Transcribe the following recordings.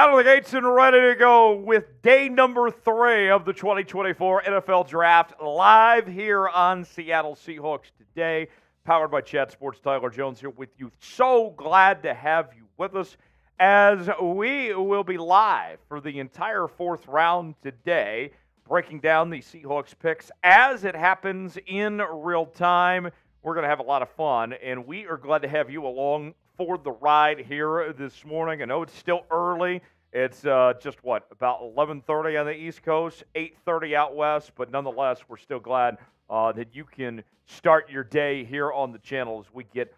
Out of the gates and ready to go with day number 3 of the 2024 NFL Draft, live here on Seattle Seahawks Today, powered by Chat Sports. Tyler Jones here with you. So glad to have you with us as we will be live for the entire 4th round today, breaking down the Seahawks picks as it happens in real time. We're going to have a lot of fun, and we are glad to have you along for the ride here this morning. I know it's still early. It's just, about 11:30 on the East Coast, 8:30 out west, but nonetheless, we're still glad that you can start your day here on the channel as we get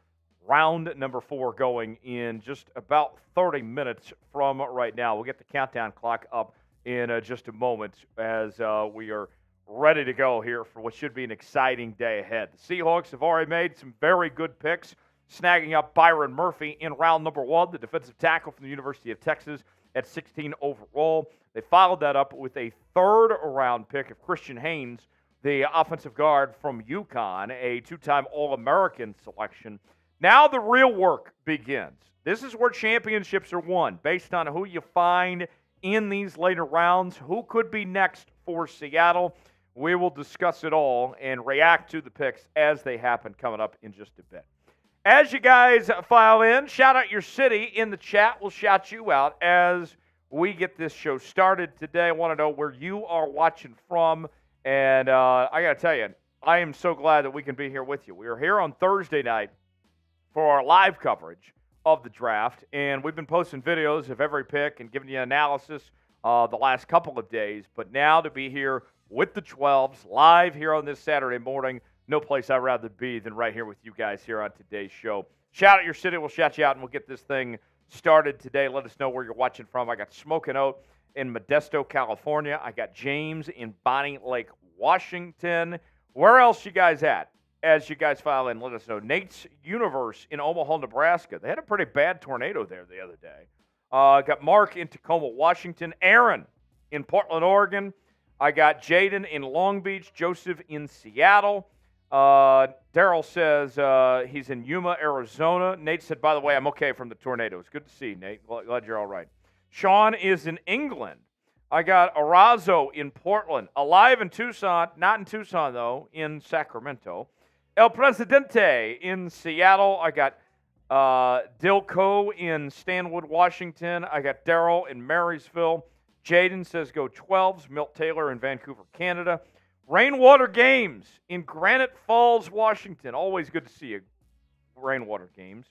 round number 4 going in just about 30 minutes from right now. We'll get the countdown clock up in just a moment as we are ready to go here for what should be an exciting day ahead. The Seahawks have already made some very good picks, snagging up Byron Murphy in round number 1, the defensive tackle from the University of Texas at 16 overall. They followed that up with a 3rd-round pick of Christian Haynes, the offensive guard from UConn, a 2-time All-American selection. Now the real work begins. This is where championships are won, based on who you find in these later rounds, who could be next for Seattle. We will discuss it all and react to the picks as they happen coming up in just a bit. As you guys file in, shout out your city in the chat. We'll shout you out as we get this show started today. I want to know where you are watching from. And I got to tell you, I am so glad that we can be here with you. We are here on Thursday night for our live coverage of the draft. And we've been posting videos of every pick and giving you analysis the last couple of days. But now to be here with the 12s live here on this Saturday morning, no place I'd rather be than right here with you guys here on today's show. Shout out your city. We'll shout you out, and we'll get this thing started today. Let us know where you're watching from. I got Smoking Oat in Modesto, California. I got James in Bonnie Lake, Washington. Where else you guys at? As you guys file in, let us know. Nate's Universe in Omaha, Nebraska. They had a pretty bad tornado there the other day. Got Mark in Tacoma, Washington. Aaron in Portland, Oregon. I got Jaden in Long Beach. Joseph in Seattle. Daryl says he's in Yuma, Arizona. Nate said, by the way, I'm okay from the tornado. It's good to see you, Nate. Glad you're all right. Sean is in England. I got Arazo in Portland. Alive in Tucson. Not in Tucson, though. In Sacramento. El Presidente in Seattle. I got Dilco in Stanwood, Washington. I got Daryl in Marysville. Jaden says go 12s. Milt Taylor in Vancouver, Canada. Rainwater Games in Granite Falls, Washington. Always good to see you, Rainwater Games.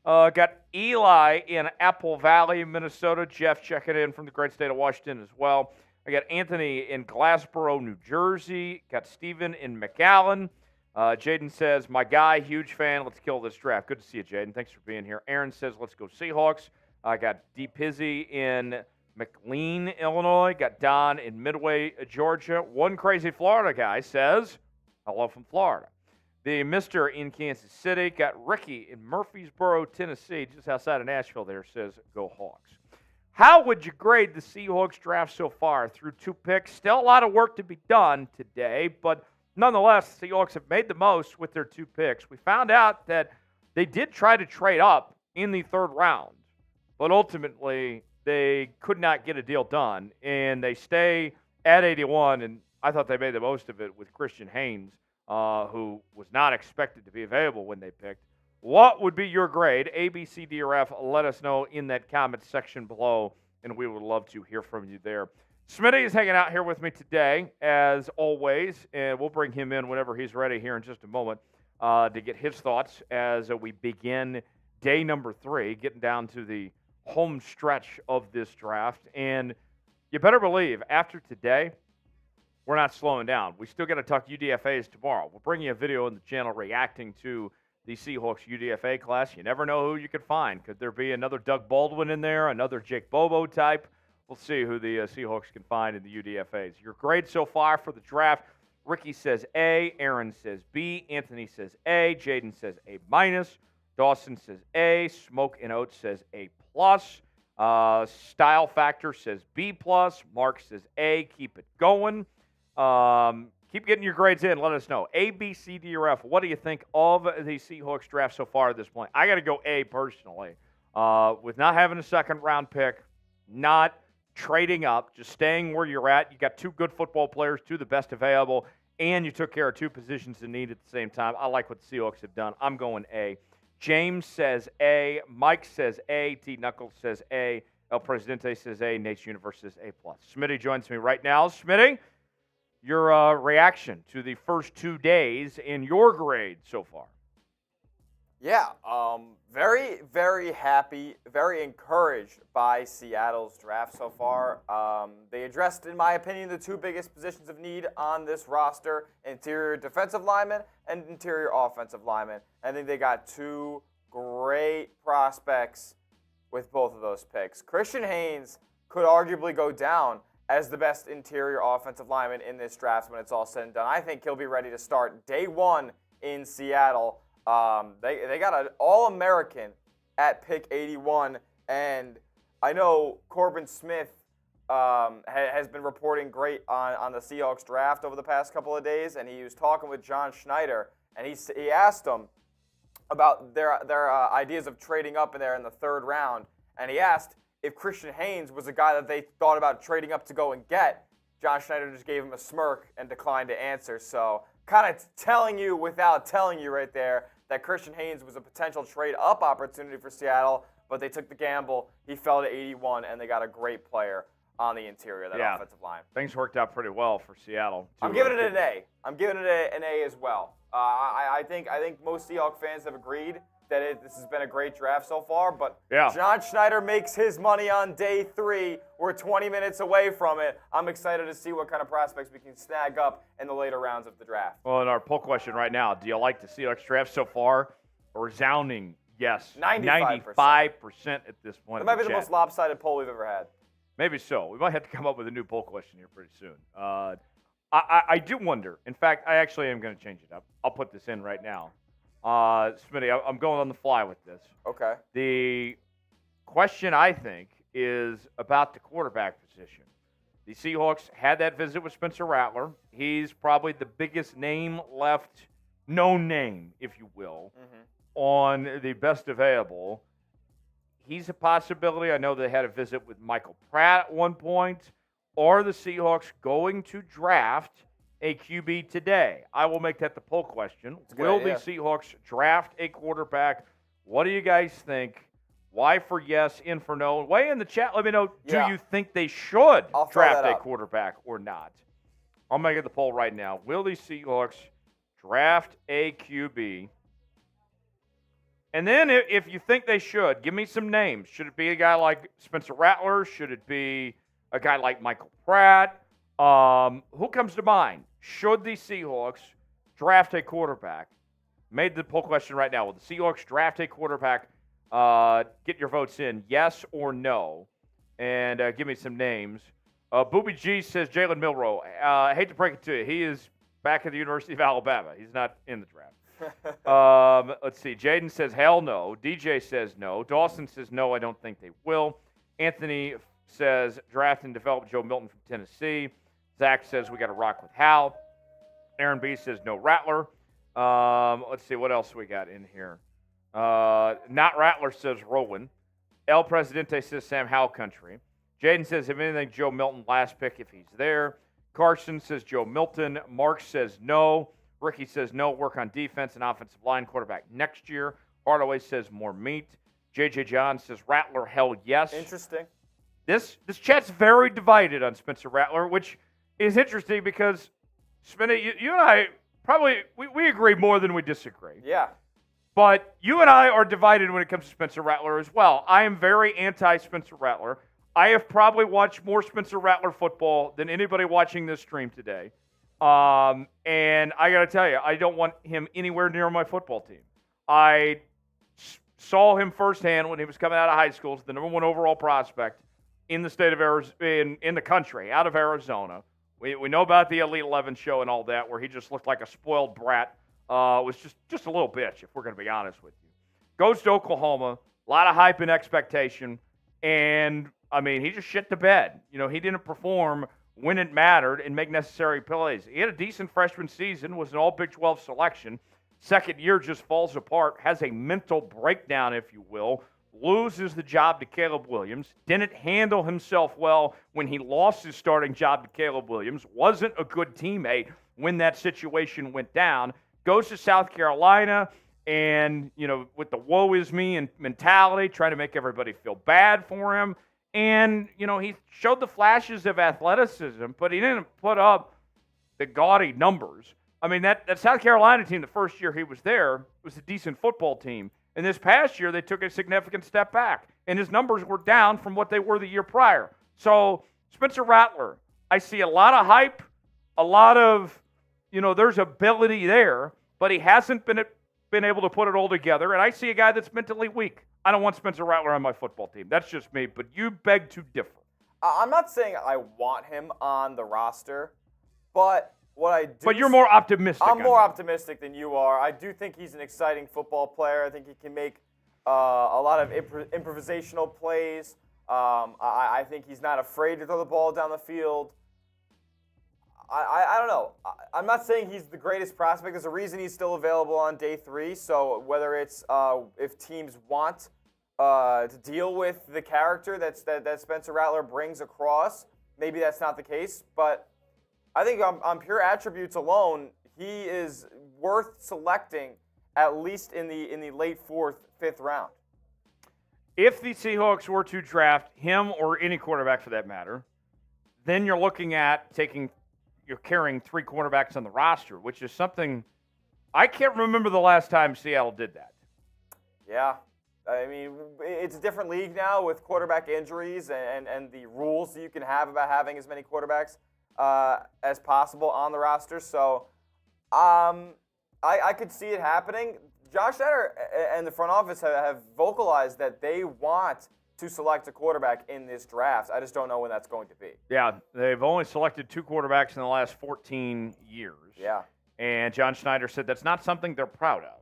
Got Eli in Apple Valley, Minnesota. Jeff checking in from the great state of Washington as well. I got Anthony in Glassboro, New Jersey. Got Steven in McAllen. Jaden says, my guy, huge fan. Let's kill this draft. Good to see you, Jaden. Thanks for being here. Aaron says, let's go Seahawks. I got D. Pizzy in McLean, Illinois. Got Don in Midway, Georgia. One crazy Florida guy says, hello from Florida. The Mister in Kansas City. Got Ricky in Murfreesboro, Tennessee, just outside of Nashville there, says, go Hawks. How would you grade the Seahawks draft so far through 2 picks? Still a lot of work to be done today, but nonetheless, the Seahawks have made the most with their 2 picks. We found out that they did try to trade up in the 3rd round, but ultimately they could not get a deal done, and they stay at 81, and I thought they made the most of it with Christian Haynes, who was not expected to be available when they picked. What would be your grade? A, B, C, D, or F? Let us know in that comment section below, and we would love to hear from you there. Smitty is hanging out here with me today, as always, and we'll bring him in whenever he's ready here in just a moment to get his thoughts as we begin day number 3, getting down to the home stretch of this draft. And you better believe after today, we're not slowing down. We still got to talk UDFAs tomorrow. We'll bring you a video on the channel reacting to the Seahawks UDFA class. You never know who you could find. Could there be another Doug Baldwin in there, another Jake Bobo type? We'll see who the Seahawks can find in the UDFAs. Your grade so far for the draft, Ricky says A, Aaron says B, Anthony says A, Jaden says A minus, Dawson says A, Smoke and Oats says A plus, Style Factor says B plus, Mark says A, keep it going. Keep getting your grades in. Let us know. A, B, C, D, or F. What do you think of the Seahawks draft so far at this point? I got to go A personally. With not having a second-round pick, not trading up, just staying where you're at. You got two good football players, two of the best available, and you took care of two positions in need at the same time. I like what the Seahawks have done. I'm going A. James says A. Mike says A. T. Knuckles says A. El Presidente says A. Nate's Universe says A+. Smitty joins me right now. Smitty, your reaction to the first 2 days and your grade so far? Yeah, very, very happy, very encouraged by Seattle's draft so far. They addressed, in my opinion, the two biggest positions of need on this roster, interior defensive lineman and interior offensive lineman. I think they got two great prospects with both of those picks. Christian Haynes could arguably go down as the best interior offensive lineman in this draft when it's all said and done. I think he'll be ready to start day one in Seattle. They got an All-American at pick 81, and I know Corbin Smith has been reporting great on the Seahawks draft over the past couple of days, and he was talking with John Schneider, and he asked him about their ideas of trading up in there in the third round, and he asked if Christian Haynes was a guy that they thought about trading up to go and get. John Schneider just gave him a smirk and declined to answer, so kind of telling you without telling you right there that Christian Haynes was a potential trade-up opportunity for Seattle, but they took the gamble. He fell to 81, and they got a great player on the interior of that offensive line. Things worked out pretty well for Seattle. I'm giving it an A. I'm giving it an A as well. I think most Seahawks fans have agreed that this has been a great draft so far, but John Schneider makes his money on day 3. We're 20 minutes away from it. I'm excited to see what kind of prospects we can snag up in the later rounds of the draft. Well, in our poll question right now, do you like the Seahawks draft so far? A resounding yes. 95% at this point. It might be the most lopsided poll we've ever had. Maybe so. We might have to come up with a new poll question here pretty soon. I do wonder. In fact, I actually am going to change it up. I'll put this in right now. Smitty, I'm going on the fly with this. Okay. The question, I think, is about the quarterback position. The Seahawks had that visit with Spencer Rattler. He's probably the biggest name left, known name, if you will, on the best available. He's a possibility. I know they had a visit with Michael Pratt at one point. Are the Seahawks going to draft a QB today? I will make that the poll question. Will the Seahawks draft a quarterback? What do you guys think? Y for yes, in for no. Weigh in the chat. Let me know, do you think they should draft a quarterback or not? I'll make it the poll right now. Will the Seahawks draft a QB? And then if you think they should, give me some names. Should it be a guy like Spencer Rattler? Should it be a guy like Michael Pratt? Who comes to mind? Should the Seahawks draft a quarterback? Made the poll question right now. Will the Seahawks draft a quarterback? Get your votes in, yes or no. And give me some names. Booby G says Jalen Milroe. I hate to break it to you. He is back at the University of Alabama. He's not in the draft. Let's see. Jaden says hell no. DJ says no. Dawson says no, I don't think they will. Anthony says draft and develop Joe Milton from Tennessee. Zach says we got to rock with Hal. Aaron B says no Rattler. Let's see what else we got in here. Not Rattler says Rowan. El Presidente says Sam Howell country. Jaden says if anything Joe Milton last pick if he's there. Carson says Joe Milton. Mark says no. Ricky says no. Work on defense and offensive line quarterback next year. Hardaway says more meat. JJ John says Rattler hell yes. Interesting. This chat's very divided on Spencer Rattler, which is interesting because, Spenny, you and I probably, we agree more than we disagree. Yeah. But you and I are divided when it comes to Spencer Rattler as well. I am very anti-Spencer Rattler. I have probably watched more Spencer Rattler football than anybody watching this stream today. And I got to tell you, I don't want him anywhere near my football team. I saw him firsthand when he was coming out of high school as the number 1 overall prospect in the state of Arizona, in the country, out of Arizona. We know about the Elite 11 show and all that, where he just looked like a spoiled brat. Was just a little bitch, if we're going to be honest with you. Goes to Oklahoma, a lot of hype and expectation, and, I mean, he just shit the bed. You know, he didn't perform when it mattered and make necessary plays. He had a decent freshman season, was an all-Big 12 selection. Second year just falls apart, has a mental breakdown, if you will. loses the job to Caleb Williams, didn't handle himself well when he lost his starting job to Caleb Williams, wasn't a good teammate when that situation went down, goes to South Carolina and, with the woe is me and mentality, trying to make everybody feel bad for him. And, he showed the flashes of athleticism, but he didn't put up the gaudy numbers. I mean, that South Carolina team, the first year he was there, was a decent football team. And this past year, they took a significant step back. And his numbers were down from what they were the year prior. So, Spencer Rattler, I see a lot of hype, a lot of, there's ability there, but he hasn't been able to put it all together. And I see a guy that's mentally weak. I don't want Spencer Rattler on my football team. That's just me, but you beg to differ. I'm not saying I want him on the roster, but what I do. But you're more optimistic. I'm more optimistic than you are. I do think he's an exciting football player. I think he can make a lot of improvisational plays. I think he's not afraid to throw the ball down the field. I don't know. I'm not saying he's the greatest prospect. There's a reason he's still available on day 3. So whether it's if teams want to deal with the character that Spencer Rattler brings across, maybe that's not the case. But I think on pure attributes alone, he is worth selecting at least in the late 4th, 5th round. If the Seahawks were to draft him or any quarterback for that matter, then you're looking at you're carrying 3 quarterbacks on the roster, which is something I can't remember the last time Seattle did that. Yeah. I mean, it's a different league now with quarterback injuries and the rules that you can have about having as many quarterbacks as possible on the roster. So I could see it happening. Josh Schneider and the front office have vocalized that they want to select a quarterback in this draft. I just don't know when that's going to be. Yeah, they've only selected 2 quarterbacks in the last 14 years. Yeah. And John Schneider said that's not something they're proud of,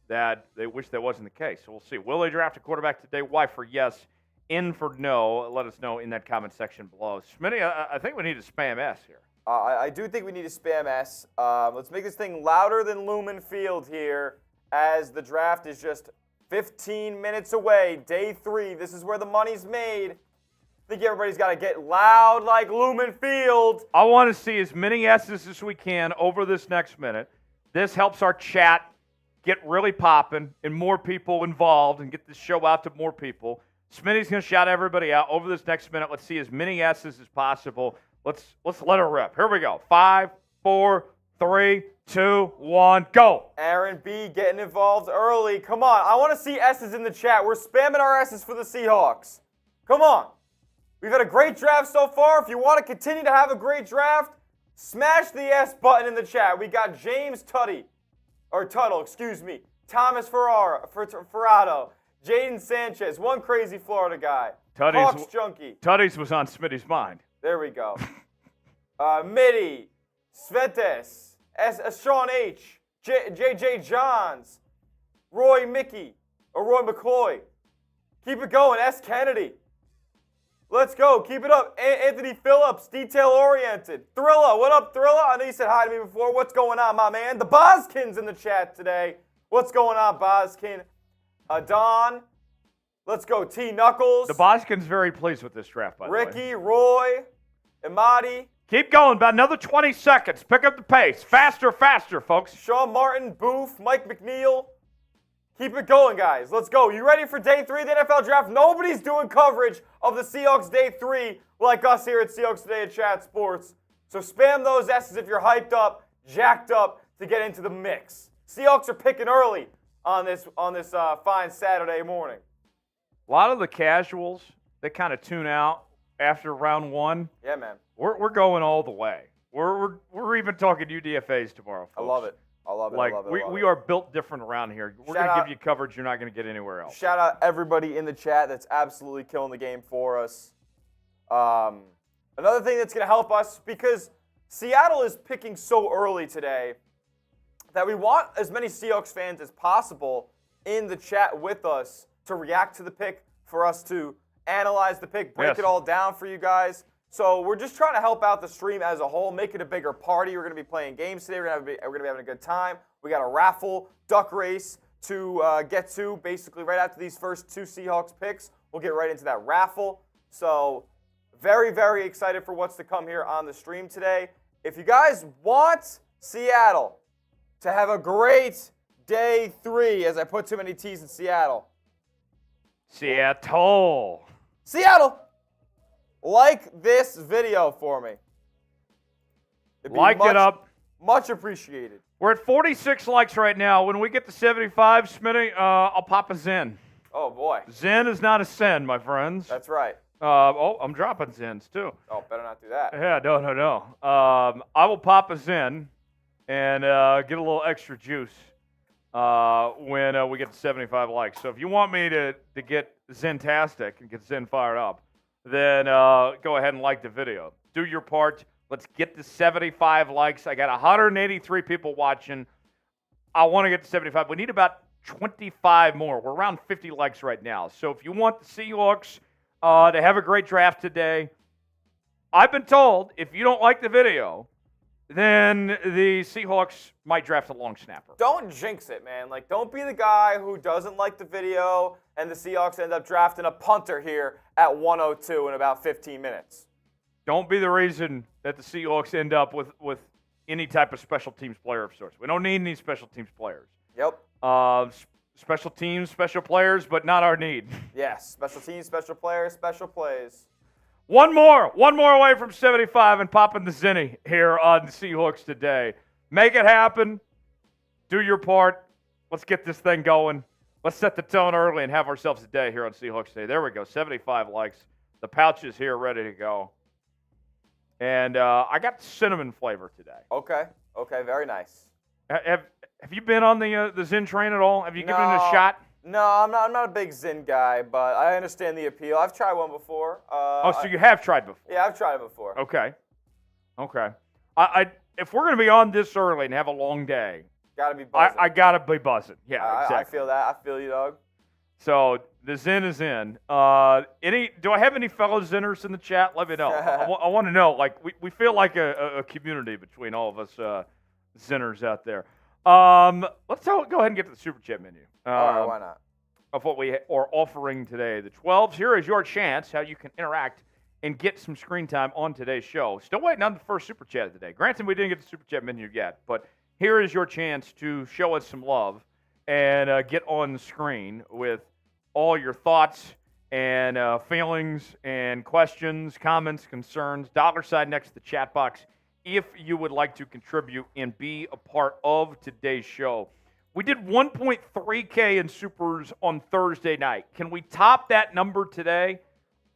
that they wish that wasn't the case. So we'll see. Will they draft a quarterback today? Y for yes, N for no. Let us know in that comment section below. Smitty, I think we need a spam S here. I do think we need a spam S. Let's make this thing louder than Lumen Field here, as the draft is just 15 minutes away. Day 3. This is where the money's made. I think everybody's got to get loud like Lumen Field. I want to see as many S's as we can over this next minute. This helps our chat get really popping and more people involved and get this show out to more people. Smitty's going to shout everybody out over this next minute. Let's see as many S's as possible. Let's let her rip. Here we go. 5, 4, 3, 2, 1, go. Aaron B. getting involved early. Come on. I want to see S's in the chat. We're spamming our S's for the Seahawks. Come on. We've had a great draft so far. If you want to continue to have a great draft, smash the S button in the chat. We got James Tuttle, Thomas Ferrado, Jaden Sanchez, one crazy Florida guy, Hawks Junkie. Tutties was on Smitty's mind. There we go. Mitty, Svetes, Sean H, J.J. Johns, Roy McCoy. Keep it going, S. Kennedy. Let's go. Keep it up. Anthony Phillips, detail-oriented. Thrilla, what up, Thrilla? I know you said hi to me before. What's going on, my man? The Boskin's in the chat today. What's going on, Boskin? Don. Let's go, T. Knuckles. The Boskin's very pleased with this draft, by the way. Ricky, Roy, Imadi. Keep going. About another 20 seconds. Pick up the pace. Faster, folks. Sean Martin, Booth, Mike McNeil. Keep it going, guys. Let's go. You ready for day 3 of the NFL Draft? Nobody's doing coverage of the Seahawks day 3 like us here at Seahawks Today at Chat Sports. So spam those S's if you're hyped up, jacked up to get into the mix. Seahawks are picking early on this fine Saturday morning. A lot of the casuals, they kind of tune out after round 1. Yeah, man. We're going all the way. We're even talking UDFAs tomorrow, folks. I love it. I love it. We are built different around here. We're going to give you coverage you're not going to get anywhere else. Shout out everybody in the chat that's absolutely killing the game for us. Another thing that's going to help us, because Seattle is picking so early today, that we want as many Seahawks fans as possible in the chat with us to react to the pick, for us to analyze the pick, break it all down for you guys. So we're just trying to help out the stream as a whole, make it a bigger party. We're going to be playing games today. We're going to be having a good time. We got a raffle, duck race, to get to basically right after these first two Seahawks picks. We'll get right into that raffle. So very, very excited for what's to come here on the stream today. If you guys want Seattle to have a great day 3, as I put too many T's in Seattle. Seattle, like this video for me. Like it up. Much appreciated. We're at 46 likes right now. When we get to 75, Smitty, I'll pop a Zen. Oh, boy. Zen is not a sin, my friends. That's right. I'm dropping Zens, too. Oh, better not do that. Yeah, no. I will pop a Zen and get a little extra juice when we get to 75 likes. So if you want me to get Zentastic and get Zen fired up, then go ahead and like the video. Do your part. Let's get to 75 likes. I got 183 people watching. I want to get to 75. We need about 25 more. We're around 50 likes right now. So if you want the Seahawks to have a great draft today, I've been told if you don't like the video, then the Seahawks might draft a long snapper. Don't jinx it, man. Like, don't be the guy who doesn't like the video and the Seahawks end up drafting a punter here at 102 in about 15 minutes. Don't be the reason that the Seahawks end up with any type of special teams player of sorts. We don't need any special teams players. Yep. Special teams, special players, but not our need. Yes, special teams, special players, special plays. One more away from 75 and popping the Zinni here on the Seahawks Today. Make it happen. Do your part. Let's get this thing going. Let's set the tone early and have ourselves a day here on Seahawks Today. There we go, 75 likes. The pouch is here, ready to go. And I got cinnamon flavor today. Okay, very nice. Have you been on the Zen train at all? Have you given it a shot? No, I'm not a big Zen guy, but I understand the appeal. I've tried one before. So you have tried before? Yeah, I've tried it before. Okay. If we're going to be on this early and have a long day, gotta be buzzing. I gotta be buzzing. Yeah, exactly. I feel that. I feel you, dog. So the Zen is in. Do I have any fellow Zenners in the chat? Let me know. I want to know. Like we feel like a community between all of us Zenners out there. Let's go ahead and get to the Super Chat menu. All right, why not? Of what we are offering today. The 12s, here is your chance how you can interact and get some screen time on today's show. Still waiting on the first Super Chat of the day. Granted, we didn't get the Super Chat menu yet, but here is your chance to show us some love and get on the screen with all your thoughts and feelings and questions, comments, concerns, $sign next to the chat box if you would like to contribute and be a part of today's show. We did 1.3K in supers on Thursday night. Can we top that number today?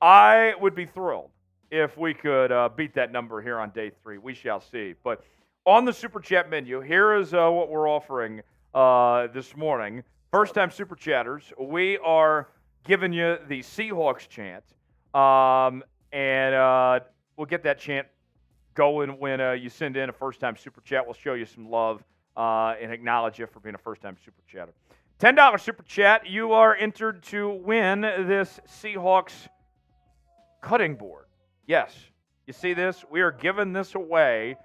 I would be thrilled if we could beat that number here on day 3. We shall see. But on the Super Chat menu, here is what we're offering this morning. First-time Super Chatters, we are giving you the Seahawks chant. And we'll get that chant going when you send in a first-time Super Chat. We'll show you some love and acknowledge you for being a first-time Super Chatter. $10 Super Chat, you are entered to win this Seahawks cutting board. Yes, you see this? We are giving this away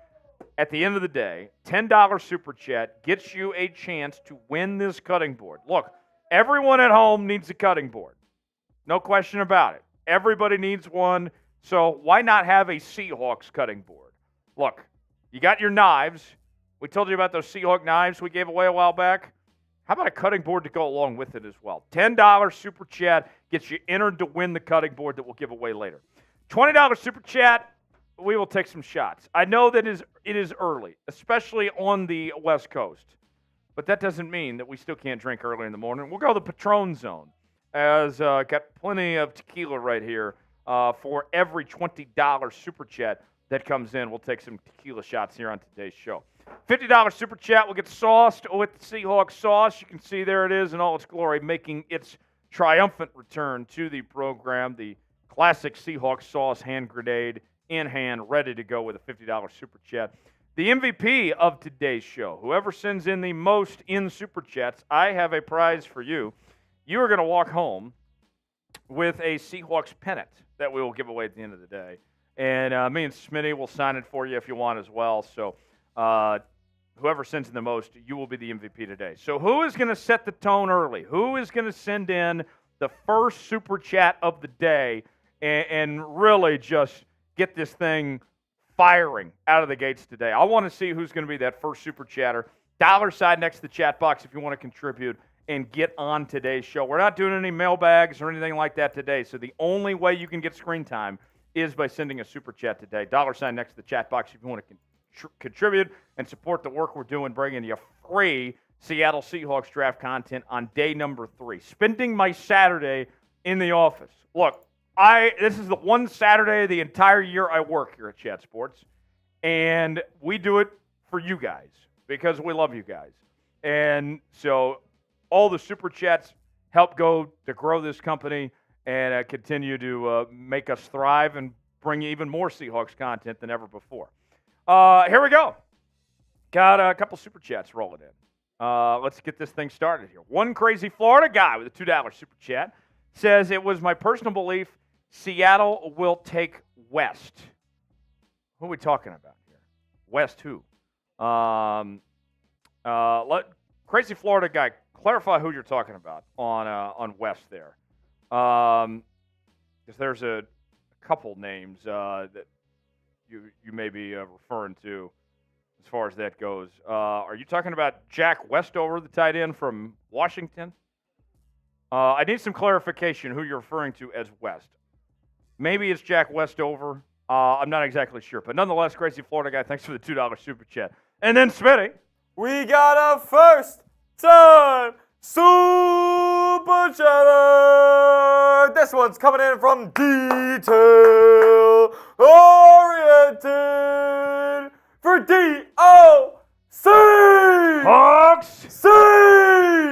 at the end of the day. $10 Super Chat gets you a chance to win this cutting board. Look, everyone at home needs a cutting board. No question about it. Everybody needs one, so why not have a Seahawks cutting board? Look, you got your knives. We told you about those Seahawk knives we gave away a while back. How about a cutting board to go along with it as well? $10 Super Chat gets you entered to win the cutting board that we'll give away later. $20 Super Chat, we will take some shots. I know that it is early, especially on the West Coast. But that doesn't mean that we still can't drink early in the morning. We'll go to the Patron Zone, as got plenty of tequila right here. For every $20 Super Chat that comes in, we'll take some tequila shots here on today's show. $50 Super Chat will get sauced with the Seahawks sauce. You can see there it is in all its glory, making its triumphant return to the program. The classic Seahawks sauce hand grenade in hand, ready to go with a $50 Super Chat. The MVP of today's show, whoever sends in the most in Super Chats, I have a prize for you. You are going to walk home with a Seahawks pennant that we will give away at the end of the day. And me and Smitty will sign it for you if you want as well. So whoever sends in the most, you will be the MVP today. So who is going to set the tone early? Who is going to send in the first Super Chat of the day and really just get this thing firing out of the gates today? I want to see who's going to be that first Super Chatter. $sign next to the chat box if you want to contribute and get on today's show. We're not doing any mailbags or anything like that today, so the only way you can get screen time is by sending a Super Chat today. $sign next to the chat box if you want to contribute and support the work we're doing, bringing you free Seattle Seahawks draft content on day number 3. Spending my Saturday in the office. Look, this is the one Saturday the entire year I work here at Chat Sports, and we do it for you guys because we love you guys. And so all the Super Chats help go to grow this company and continue to make us thrive and bring you even more Seahawks content than ever before. Here we go. Got a couple Super Chats rolling in. Let's get this thing started here. One crazy Florida guy with a $2 Super Chat says, it was my personal belief Seattle will take West. Who are we talking about here? West who? Let crazy Florida guy clarify who you're talking about on West there. Because there's a couple names that you may be referring to as far as that goes. Are you talking about Jack Westover, the tight end from Washington? I need some clarification who you're referring to as West. Maybe it's Jack Westover. I'm not exactly sure. But nonetheless, crazy Florida guy, thanks for the $2 Super Chat. And then Smitty. We got a first-time Super Chatter. This one's coming in from detail-oriented for D-O-C. Hawks. C.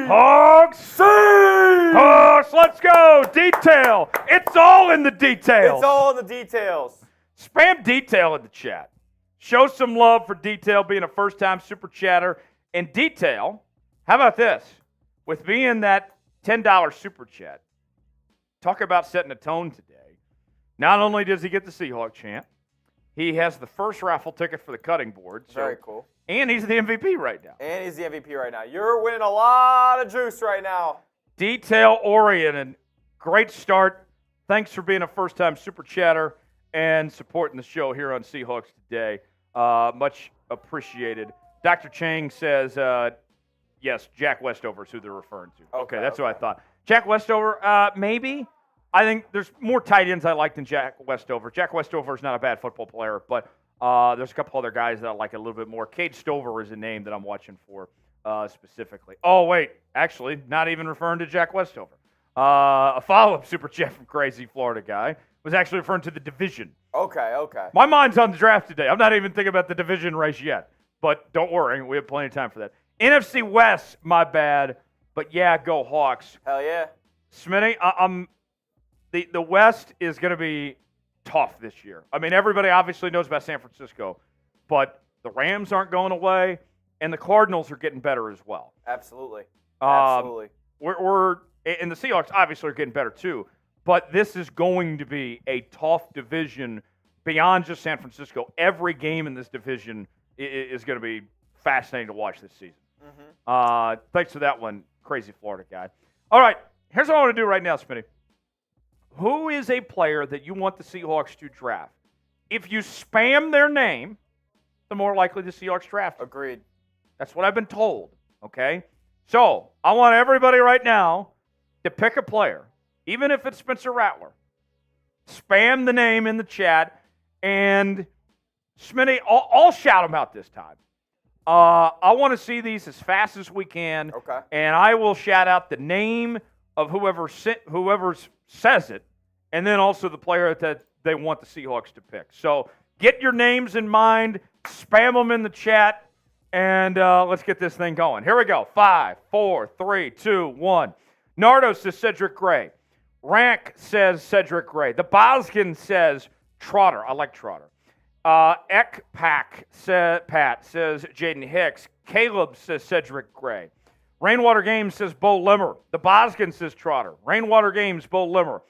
Hawks. C. Hawks. Let's go. Detail. It's all in the details. It's all in the details. Spam Detail in the chat. Show some love for Detail being a first-time Super Chatter. And Detail, how about this? With being that $10 Super Chat, talk about setting a tone today. Not only does he get the Seahawk chant, he has the first raffle ticket for the cutting board. So, very cool. And he's the MVP right now. And he's the MVP right now. You're winning a lot of juice right now. Detail-oriented. Great start. Thanks for being a first-time Super Chatter and supporting the show here on Seahawks Today. Much appreciated. Dr. Chang says, yes, Jack Westover is who they're referring to. Okay, that's what I thought. Jack Westover, maybe. I think there's more tight ends I like than Jack Westover. Jack Westover is not a bad football player, but there's a couple other guys that I like a little bit more. Cade Stover is a name that I'm watching for specifically. Oh, wait, actually, not even referring to Jack Westover. A follow-up Super Chat from Crazy Florida guy was actually referring to the division. Okay. My mind's on the draft today. I'm not even thinking about the division race yet, but don't worry, we have plenty of time for that. NFC West, my bad, but yeah, go Hawks. Hell yeah. Smitty, the West is going to be tough this year. I mean, everybody obviously knows about San Francisco, but the Rams aren't going away, and the Cardinals are getting better as well. Absolutely. And the Seahawks obviously are getting better too, but this is going to be a tough division beyond just San Francisco. Every game in this division is going to be fascinating to watch this season. Mm-hmm. Thanks for that one, crazy Florida guy. All right, here's what I want to do right now, Smitty. Who is a player that you want the Seahawks to draft? If you spam their name, the more likely the Seahawks draft. Agreed. That's what I've been told, okay? So I want everybody right now to pick a player, even if it's Spencer Rattler. Spam the name in the chat, and Smitty, I'll shout them out this time. I want to see these as fast as we can. Okay. And I will shout out the name of whoever says it, and then also the player that they want the Seahawks to pick. So get your names in mind, spam them in the chat, and let's get this thing going. Here we go. 5, 4, 3, 2, 1. Nardo says Cedric Gray. Rank says Cedric Gray. The Boskin says Trotter. I like Trotter. Ekpak Pat says Jaden Hicks. Caleb says Cedric Gray. Rainwater Games says Bo Limmer. The Boskin says Trotter. Rainwater Games, Bo Limmer.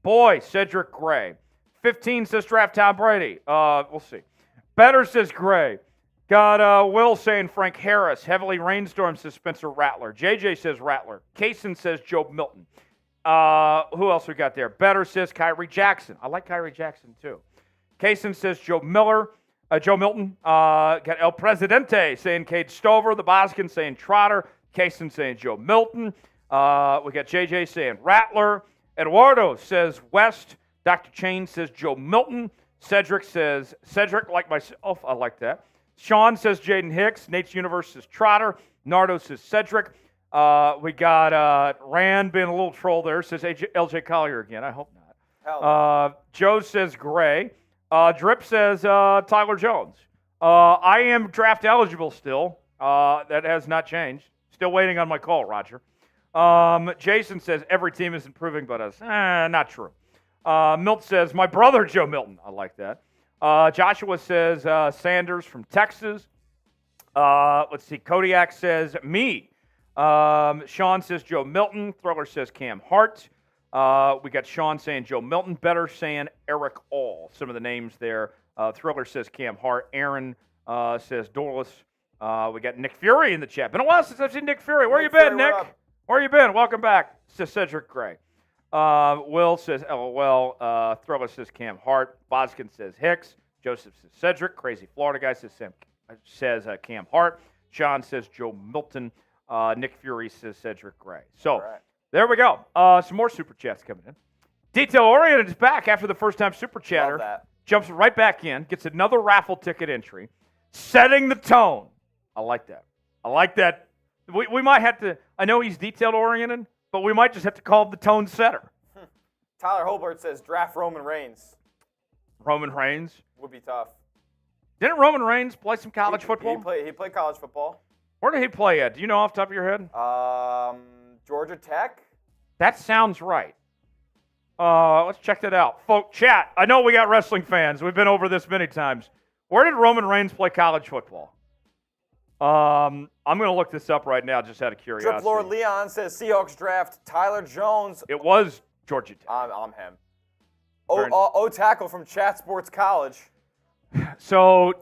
Boy, Cedric Gray. 15 says draft Tom Brady. We'll see. Better says Gray. Got Will saying Frank Harris. Heavily rainstorm, says Spencer Rattler. JJ says Rattler. Kaysen says Joe Milton. Who else we got there? Better says Kyrie Jackson. I like Kyrie Jackson, too. Kaysen says Joe Milton. Got El Presidente saying Cade Stover. The Boskin saying Trotter. Kaysen saying Joe Milton. We got JJ saying Rattler. Eduardo says West. Dr. Chain says Joe Milton. Cedric says Cedric, like myself. I like that. Sean says Jaden Hicks. Nate's Universe says Trotter. Nardo says Cedric. We got Rand being a little troll there. Says LJ Collier again. I hope not. Joe says Gray. Drip says Tyler Jones. I am draft eligible still. That has not changed. Still waiting on my call, Roger. Jason says every team is improving but us. Not true. Milt says my brother Joe Milton. I like that. Joshua says Sanders from Texas. Let's see. Kodiak says me. Sean says Joe Milton. Thriller says Cam Hart. We got Sean saying Joe Milton. Better saying Eric All. Some of the names there. Thriller says Cam Hart. Aaron says Dorlis. We got Nick Fury in the chat. Been a while since I've seen Nick Fury. Where you been, Nick? Where you been? Welcome back. Says Cedric Gray. Will says LOL. Thriller says Cam Hart. Boskin says Hicks. Joseph says Cedric. Crazy Florida guy says Cam Hart. Sean says Joe Milton. Nick Fury says Cedric Gray. So there we go. Some more super chats coming in. Detail Oriented is back after the first time super chatter. Jumps right back in. Gets another raffle ticket entry. Setting the tone. I like that. We might have to. I know he's detail oriented, but we might just have to call him the tone setter. Tyler Hobart says draft Roman Reigns. Roman Reigns would be tough. Didn't Roman Reigns play some college football? He played college football. Where did he play at? Do you know off the top of your head? Georgia Tech. That sounds right. Let's check that out. Folk, chat. I know we got wrestling fans. We've been over this many times. Where did Roman Reigns play college football? I'm going to look this up right now just out of curiosity. Drip Lord Leon says Seahawks draft Tyler Jones. It was Georgia Tech. I'm him. O-Tackle from Chat Sports College. So,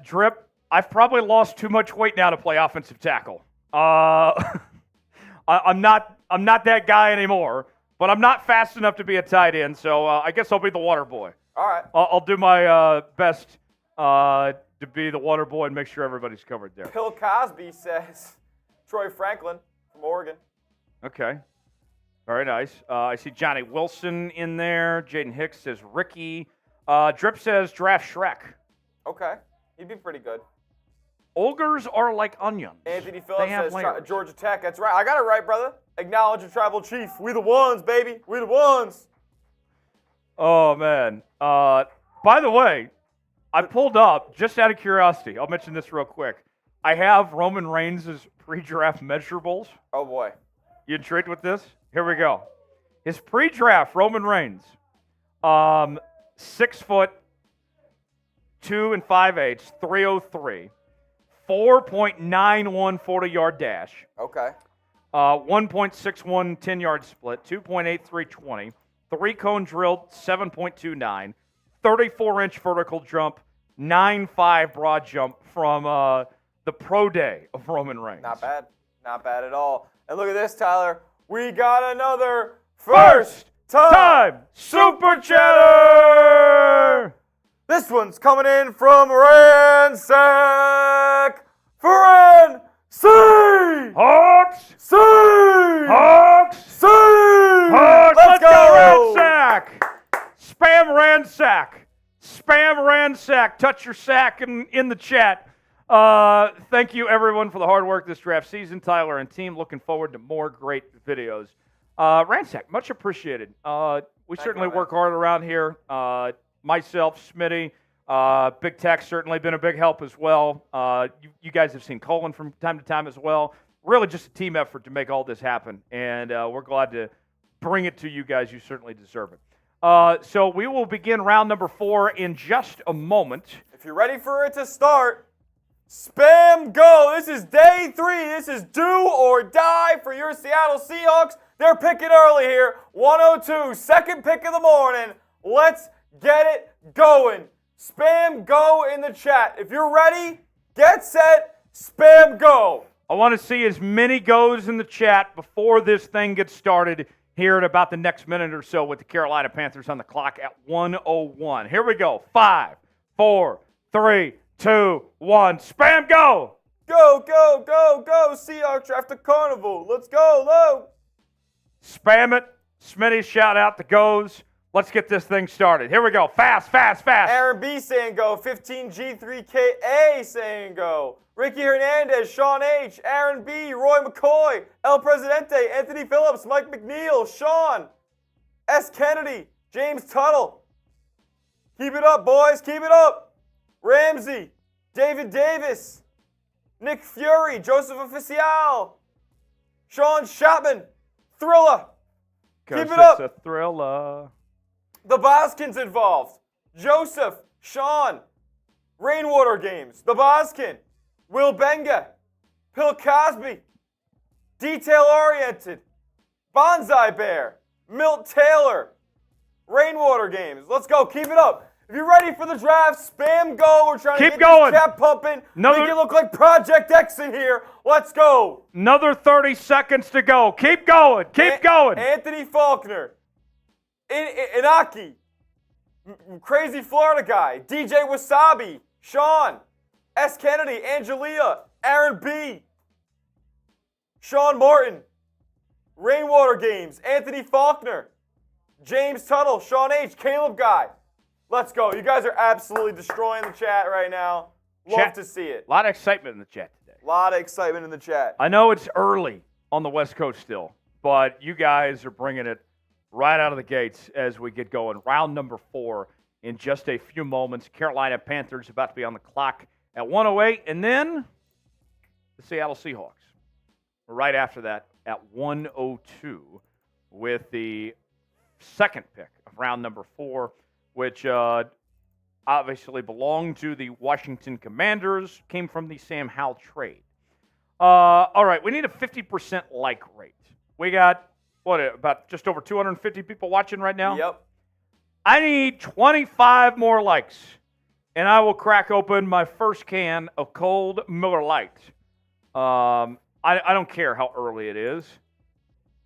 Drip, I've probably lost too much weight now to play offensive tackle. I'm not that guy anymore, but I'm not fast enough to be a tight end, so I guess I'll be the water boy. All right. I'll do my best to be the water boy and make sure everybody's covered there. Bill Cosby says Troy Franklin from Oregon. Okay. Very nice. I see Johnny Wilson in there. Jaden Hicks says Ricky. Drip says draft Shrek. Okay. He'd be pretty good. Ogres are like onions. Anthony Phillips says Georgia Tech. That's right. I got it right, brother. Acknowledge your tribal chief. We the ones, baby. We the ones. Oh, man. By the way, I pulled up, just out of curiosity, I'll mention this real quick. I have Roman Reigns' pre-draft measurables. Oh, boy. You intrigued with this? Here we go. His pre-draft, Roman Reigns, 6 foot, 2 5/8, 303, 4.91 40-yard dash. Okay. 1.61 10-yard split, 2.83 20, 3-cone drilled, 7.29, 34-inch vertical jump, 9.5 broad jump from the pro day of Roman Reigns. Not bad. Not bad at all. And look at this, Tyler. We got another first time Super Chatter! This one's coming in from Ransack for C! Hawks! C! Hawks! C! Hawks! Let's go! Ransack! Spam Ransack! Spam Ransack! Touch your sack in the chat. Thank you, everyone, for the hard work this draft season. Tyler and team, looking forward to more great videos. Ransack, much appreciated. We certainly work hard around here. Myself, Smitty, Big Tech certainly been a big help as well. You guys have seen Colin from time to time as well. Really just a team effort to make all this happen, and we're glad to bring it to you guys. You certainly deserve it. So we will begin round number 4 in just a moment. If you're ready for it to start, spam go. This is day 3. This is do or die for your Seattle Seahawks. They're picking early here. 102, second pick of the morning. Let's get it going. Spam go in the chat. If you're ready, Get set, spam, go. I want to see as many goes in the chat before this thing gets started here in about the next minute or so with the Carolina Panthers on the clock at 1:01. Here we go. 5, 4, 3, 2, 1. Spam, go! Go, go, go, go. Seahawks draft a carnival. Let's go, low. Spam it. Smitty, shout out the goes. Let's get this thing started. Here we go. Fast, fast, fast. Aaron B saying go. 15G3KA saying go. Ricky Hernandez, Sean H, Aaron B, Roy McCoy, El Presidente, Anthony Phillips, Mike McNeil, Sean, S. Kennedy, James Tuttle. Keep it up, boys. Keep it up. Ramsey, David Davis, Nick Fury, Joseph Oficial, Sean Chapman, Thriller. Keep it up. It's a thriller. The Boskins involved. Joseph, Sean, Rainwater Games, The Boskin, Will Benga, Bill Cosby, Detail Oriented, Bonsai Bear, Milt Taylor, Rainwater Games. Let's go. Keep it up. If you're ready for the draft, spam go. We're trying to get this chat pumping. Make it look like Project X in here. Let's go. Another 30 seconds to go. Keep going. Keep going. Anthony Faulkner, Inaki, Crazy Florida Guy, DJ Wasabi, Sean, S. Kennedy, Angelia, Aaron B, Sean Martin, Rainwater Games, Anthony Faulkner, James Tuttle, Sean H, Caleb Guy. Let's go. You guys are absolutely destroying the chat right now. Love to see it. A lot of excitement in the chat today. A lot of excitement in the chat. I know it's early on the West Coast still, but you guys are bringing it right out of the gates as we get going. Round number 4 in just a few moments. Carolina Panthers about to be on the clock at 1:08, and then the Seattle Seahawks right after that at 1:02 with the second pick of round number 4, which obviously belonged to the Washington Commanders, came from the Sam Howell trade. All right, we need a 50% like rate. We got, about just over 250 people watching right now? Yep. I need 25 more likes, and I will crack open my first can of cold Miller Lite. I don't care how early it is.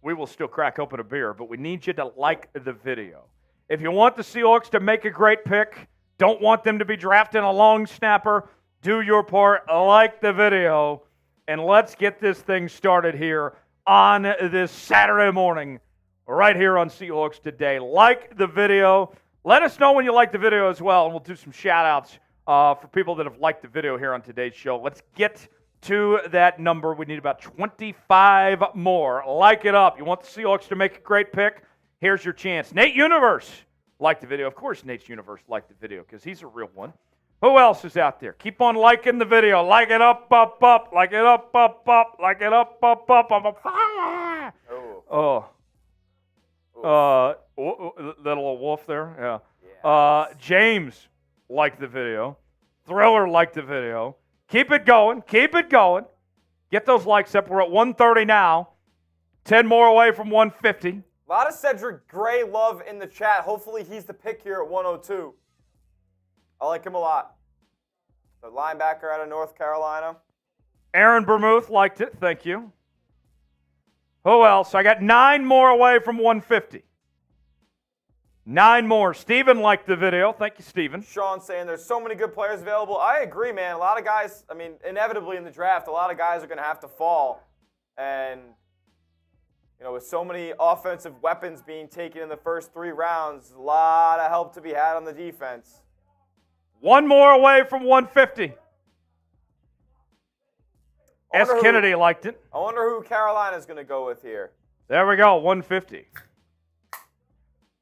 We will still crack open a beer, but we need you to like the video. If you want the Seahawks to make a great pick, don't want them to be drafting a long snapper, do your part, like the video, and let's get this thing started here on this Saturday morning, right here on Seahawks Today. Like the video. Let us know when you like the video as well, and we'll do some shout-outs for people that have liked the video here on today's show. Let's get to that number. We need about 25 more. Like it up. You want the Seahawks to make a great pick? Here's your chance. Nate Universe liked the video. Of course, Nate's Universe liked the video because he's a real one. Who else is out there? Keep on liking the video. Like it up, up, up. Like it up, up, up. Like it up, up, up. Little wolf there. Yeah. James liked the video. Thriller liked the video. Keep it going. Keep it going. Get those likes up. We're at 130 now. 10 more away from 150. A lot of Cedric Gray love in the chat. Hopefully he's the pick here at 102. I like him a lot. The linebacker out of North Carolina. Aaron Bermuth liked it. Thank you. Who else? I got 9 more away from 150. 9 more. Steven liked the video. Thank you, Steven. Sean saying there's so many good players available. I agree, man. A lot of guys, inevitably in the draft, a lot of guys are going to have to fall. And, with so many offensive weapons being taken in the first 3 rounds, a lot of help to be had on the defense. 1 more away from 150. S. Kennedy liked it. I wonder who Carolina's going to go with here. There we go, 150.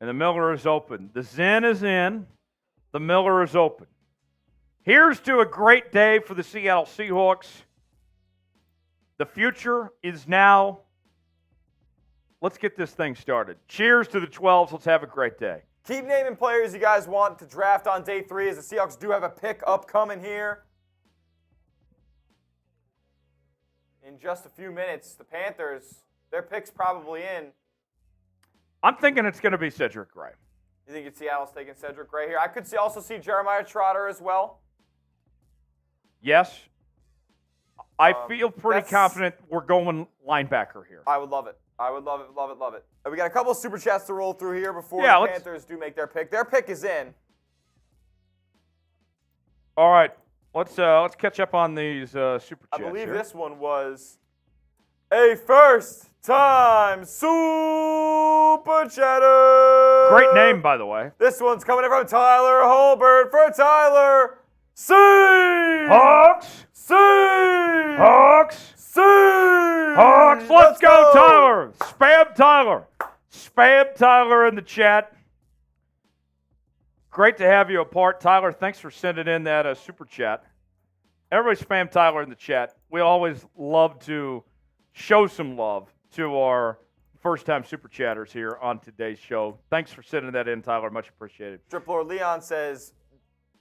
And the Miller is open. The Zen is in. The Miller is open. Here's to a great day for the Seattle Seahawks. The future is now. Let's get this thing started. Cheers to the 12s. Let's have a great day. Keep naming players you guys want to draft on day 3 as the Seahawks do have a pick upcoming here. In just a few minutes, the Panthers, their pick's probably in. I'm thinking it's going to be Cedric Gray. You think Seattle's taking Cedric Gray here? I could also see Jeremiah Trotter as well. Yes, I feel pretty confident we're going linebacker here. I would love it. I would love it, love it, love it. We got a couple of super chats to roll through here before the Panthers do make their pick. Their pick is in. All right, let's catch up on these super chats. I believe this one was a first-time super chatter. Great name, by the way. This one's coming in from Tyler Holbert for Tyler C. Hawks. C. Hawks. C. Hawks. Let's go, Tyler. Spam Tyler. Spam Tyler in the chat. Great to have you a part. Tyler, thanks for sending in that super chat. Everybody spam Tyler in the chat. We always love to show some love to our first-time super chatters here on today's show. Thanks for sending that in, Tyler. Much appreciated. Tripler Leon says,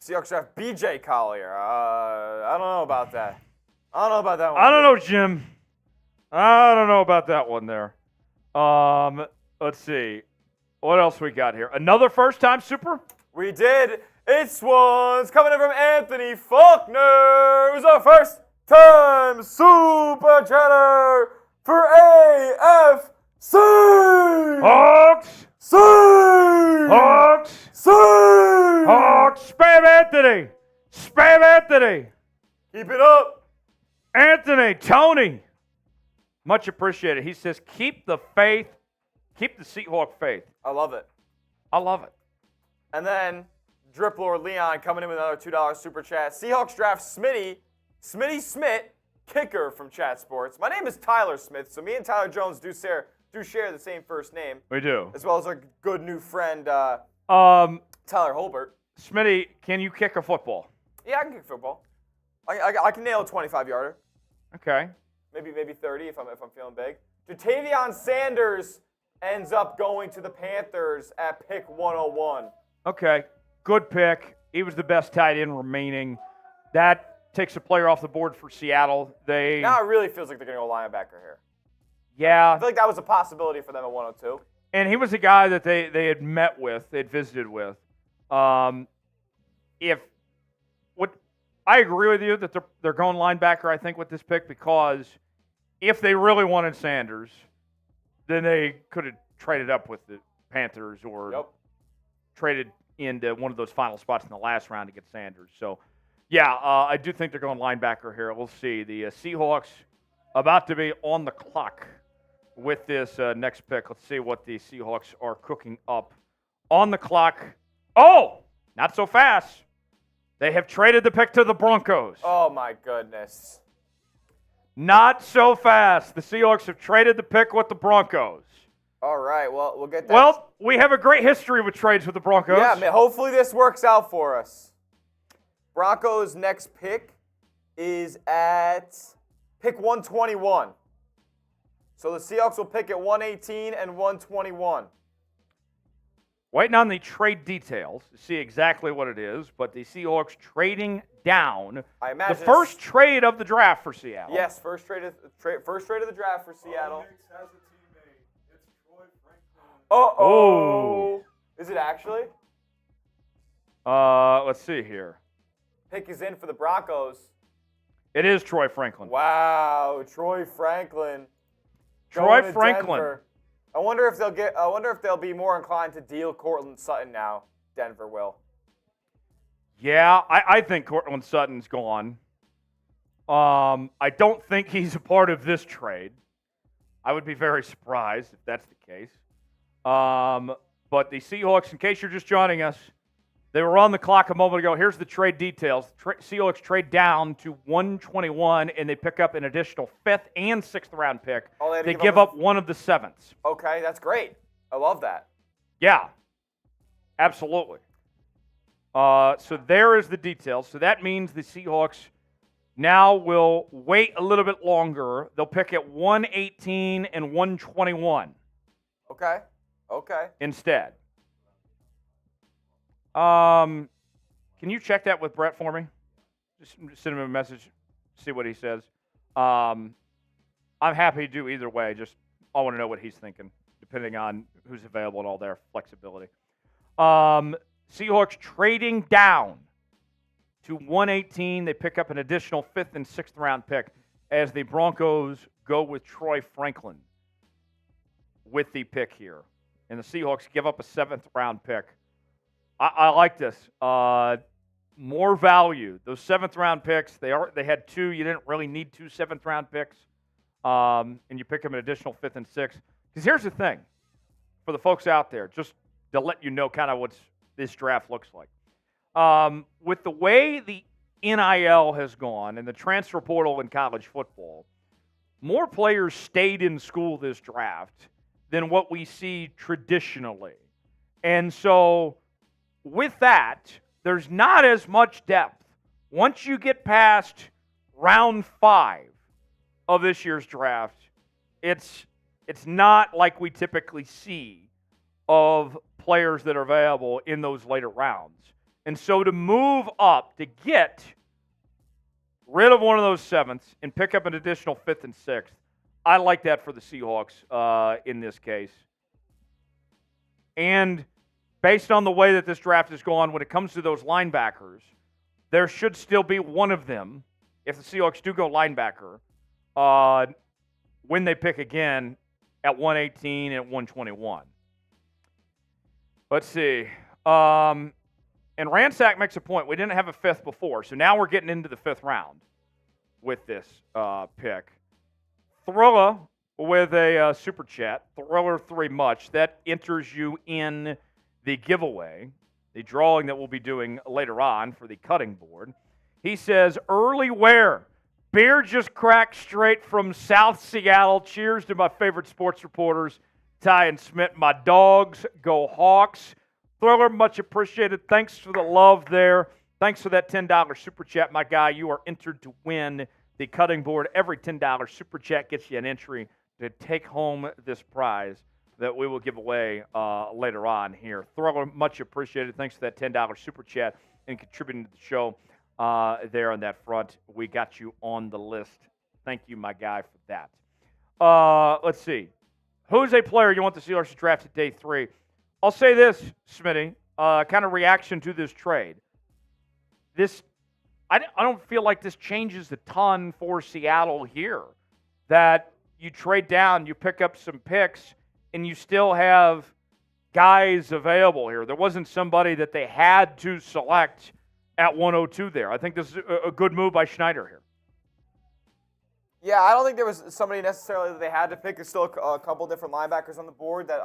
Seahawks draft BJ Collier. I don't know about that. I don't know about that one. I don't know, Jim. I don't know about that one there. Let's see. What else we got here? Another first-time super? We did. It's one's coming in from Anthony Faulkner, who's our first-time super chatter for AFC. Hawks. C. Hawks. C. Hawks. Spam Anthony. Spam Anthony. Keep it up. Anthony. Tony. Much appreciated. He says, keep the faith. Keep the Seahawk faith. I love it. I love it. And then Drippler Leon coming in with another $2 super chat. Seahawks draft Smitty Smith, kicker from Chat Sports. My name is Tyler Smith, so me and Tyler Jones do share the same first name. We do. As well as our good new friend Tyler Holbert. Smitty, can you kick a football? Yeah, I can kick football. I can nail a 25-yarder. Okay. Maybe 30 if I'm feeling big. Jatavion Sanders ends up going to the Panthers at pick 101. Okay. Good pick. He was the best tight end remaining. That takes a player off the board for Seattle. Now it really feels like they're going to go linebacker here. Yeah. I feel like that was a possibility for them at 102. And he was a guy that they had met with, they had visited with. I agree with you that they're going linebacker, I think, with this pick, because if they really wanted Sanders, then they could have traded up with the Panthers or traded into one of those final spots in the last round to get Sanders. So, yeah, I do think they're going linebacker here. We'll see. The Seahawks about to be on the clock with this next pick. Let's see what the Seahawks are cooking up. On the clock. Oh, not so fast. They have traded the pick to the Broncos. Oh, my goodness. Not so fast. The Seahawks have traded the pick with the Broncos. All right, well, we'll get that. Well, we have a great history with trades with the Broncos. Yeah, man, hopefully this works out for us. Broncos' next pick is at pick 121. So the Seahawks will pick at 118 and 121. Waiting on the trade details to see exactly what it is, but the Seahawks trading down. I imagine the first trade of the draft for Seattle. Yes, first trade of the draft for Seattle. Has a teammate. It's Troy Franklin. Uh-oh. Is it actually? Let's see here. Pick is in for the Broncos. It is Troy Franklin. Wow, Troy Franklin. Troy Franklin. Denver. I wonder if they'll be more inclined to deal Cortland Sutton now. Denver will. Yeah, I think Cortland Sutton's gone. I don't think he's a part of this trade. I would be very surprised if that's the case. But the Seahawks, in case you're just joining us, they were on the clock a moment ago. Here's the trade details. Seahawks trade down to 121, and they pick up an additional 5th and 6th round pick. Oh, they give up one of the 7ths. Okay, that's great. I love that. Yeah, absolutely. So there is the details. So that means the Seahawks now will wait a little bit longer. They'll pick at 118 and 121. Okay. Instead. Can you check that with Brett for me? Just send him a message, see what he says. I'm happy to do either way. Just I want to know what he's thinking, depending on who's available and all their flexibility. Seahawks trading down to 118. They pick up an additional 5th and 6th round pick. as the Broncos go with Troy Franklin with the pick here. And the Seahawks give up a 7th-round pick. I like this. More value. Those 7th-round picks, they had 2. You didn't really need 2 7th-round picks. And you pick them an additional 5th and 6th. Because here's the thing, for the folks out there, just to let you know kind of what this draft looks like. With the way the NIL has gone and the transfer portal in college football, more players stayed in school this draft than what we see traditionally. And so with that, there's not as much depth. Once you get past round 5 of this year's draft, it's not like we typically see of players that are available in those later rounds. And so to move up, to get rid of one of those 7ths and pick up an additional 5th and 6th, I like that for the Seahawks in this case. And based on the way that this draft has gone, when it comes to those linebackers, there should still be one of them, if the Seahawks do go linebacker, when they pick again at 118 and at 121. Let's see. And Ransack makes a point. We didn't have a 5th before, so now we're getting into the 5th round with this pick. Thriller with a super chat. Thriller 3 much. That enters you in the giveaway, the drawing that we'll be doing later on for the cutting board. He says, early wear. Beer just cracked straight from South Seattle. Cheers to my favorite sports reporters, Ty and Smith. My dogs, go Hawks. Thriller, much appreciated. Thanks for the love there. Thanks for that $10 super chat, my guy. You are entered to win the cutting board. Every $10 super chat gets you an entry to take home this prize that we will give away later on here. Thriller, much appreciated. Thanks for that $10 super chat and contributing to the show there on that front. We got you on the list. Thank you, my guy, for that. Let's see. Who's a player you want the Steelers to draft at day 3? I'll say this, Smitty, kind of reaction to this trade. I don't feel like this changes a ton for Seattle here, that you trade down, you pick up some picks, and you still have guys available here. There wasn't somebody that they had to select at 102 there. I think this is a good move by Schneider here. Yeah, I don't think there was somebody necessarily that they had to pick. There's still a couple different linebackers on the board that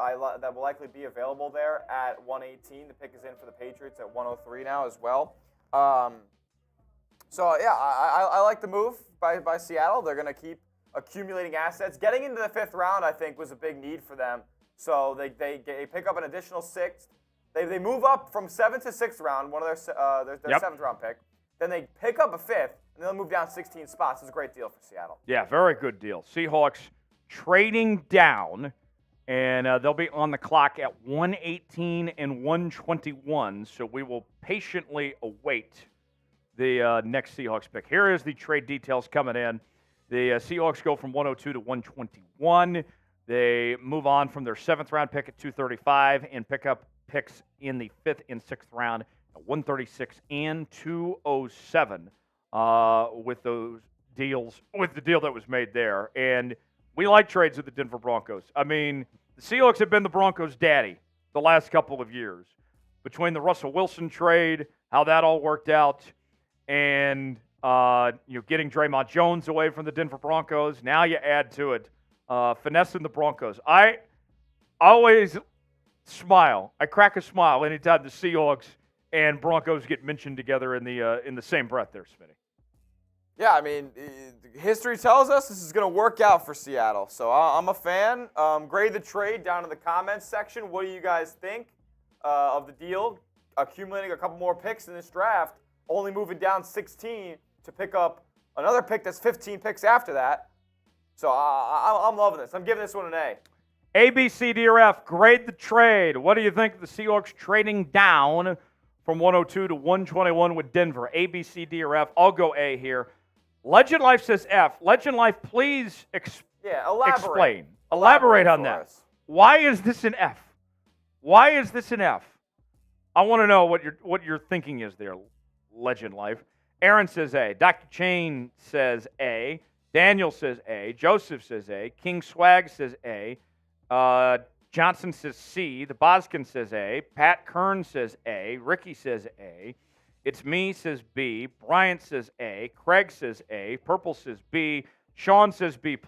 will likely be available there at 118. The pick is in for the Patriots at 103 now as well. So, yeah, I like the move by Seattle. They're going to keep accumulating assets. Getting into the 5th round, I think, was a big need for them. So they pick up an additional 6th. They move up from 7th to 6th round, one of their 7th round pick. Then they pick up a 5th, and they'll move down 16 spots. It's a great deal for Seattle. Yeah, very good deal. Seahawks trading down, and they'll be on the clock at 118 and 121. So we will patiently await the next Seahawks pick. Here is the trade details coming in. The Seahawks go from 102 to 121. They move on from their 7th round pick at 235 and pick up picks in the 5th and 6th round at 136 and 207 with those deals, with the deal that was made there. And we like trades with the Denver Broncos. I mean, the Seahawks have been the Broncos' daddy the last couple of years. Between the Russell Wilson trade, how that all worked out, and getting Draymond Jones away from the Denver Broncos. Now you add to it finessing the Broncos. I always smile. I crack a smile anytime the Seahawks and Broncos get mentioned together in the same breath there, Smitty. Yeah, I mean, history tells us this is going to work out for Seattle. So I'm a fan. Grade the trade down in the comments section. What do you guys think of the deal? Accumulating a couple more picks in this draft, only moving down 16 to pick up another pick that's 15 picks after that. So I'm loving this. I'm giving this one an A. A, B, C, D, or F, grade the trade. What do you think of the Seahawks trading down from 102 to 121 with Denver? A, B, C, D, or F? I'll go A here. Legend Life says F. Legend Life, please explain. Elaborate on that. Us. Why is this an F? Why is this an F? I want to know what your thinking is there, Legend Life. Aaron says A. Dr. Chain says A. Daniel says A. Joseph says A. King Swag says A. Johnson says C. The Boskin says A. Pat Kern says A. Ricky says A. It's me says B. Bryant says A. Craig says A. Purple says B. Sean says B+.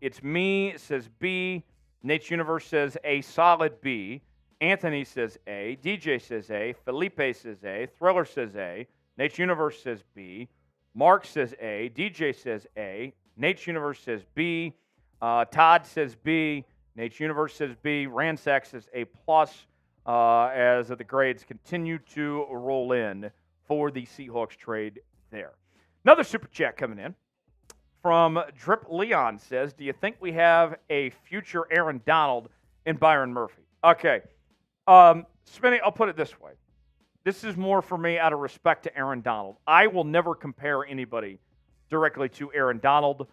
It's me says B. Nate's Universe says A solid B. Anthony says A. DJ says A. Felipe says A. Thriller says A. Nate's Universe says B. Mark says A. DJ says A. Nate's Universe says B. Todd says B. Nate's Universe says B. Ransack says A+, as the grades continue to roll in for the Seahawks trade there. Another super chat coming in from Drip Leon says, do you think we have a future Aaron Donald in Byron Murphy? Okay. Smitty, I'll put it this way. This is more for me out of respect to Aaron Donald. I will never compare anybody directly to Aaron Donald,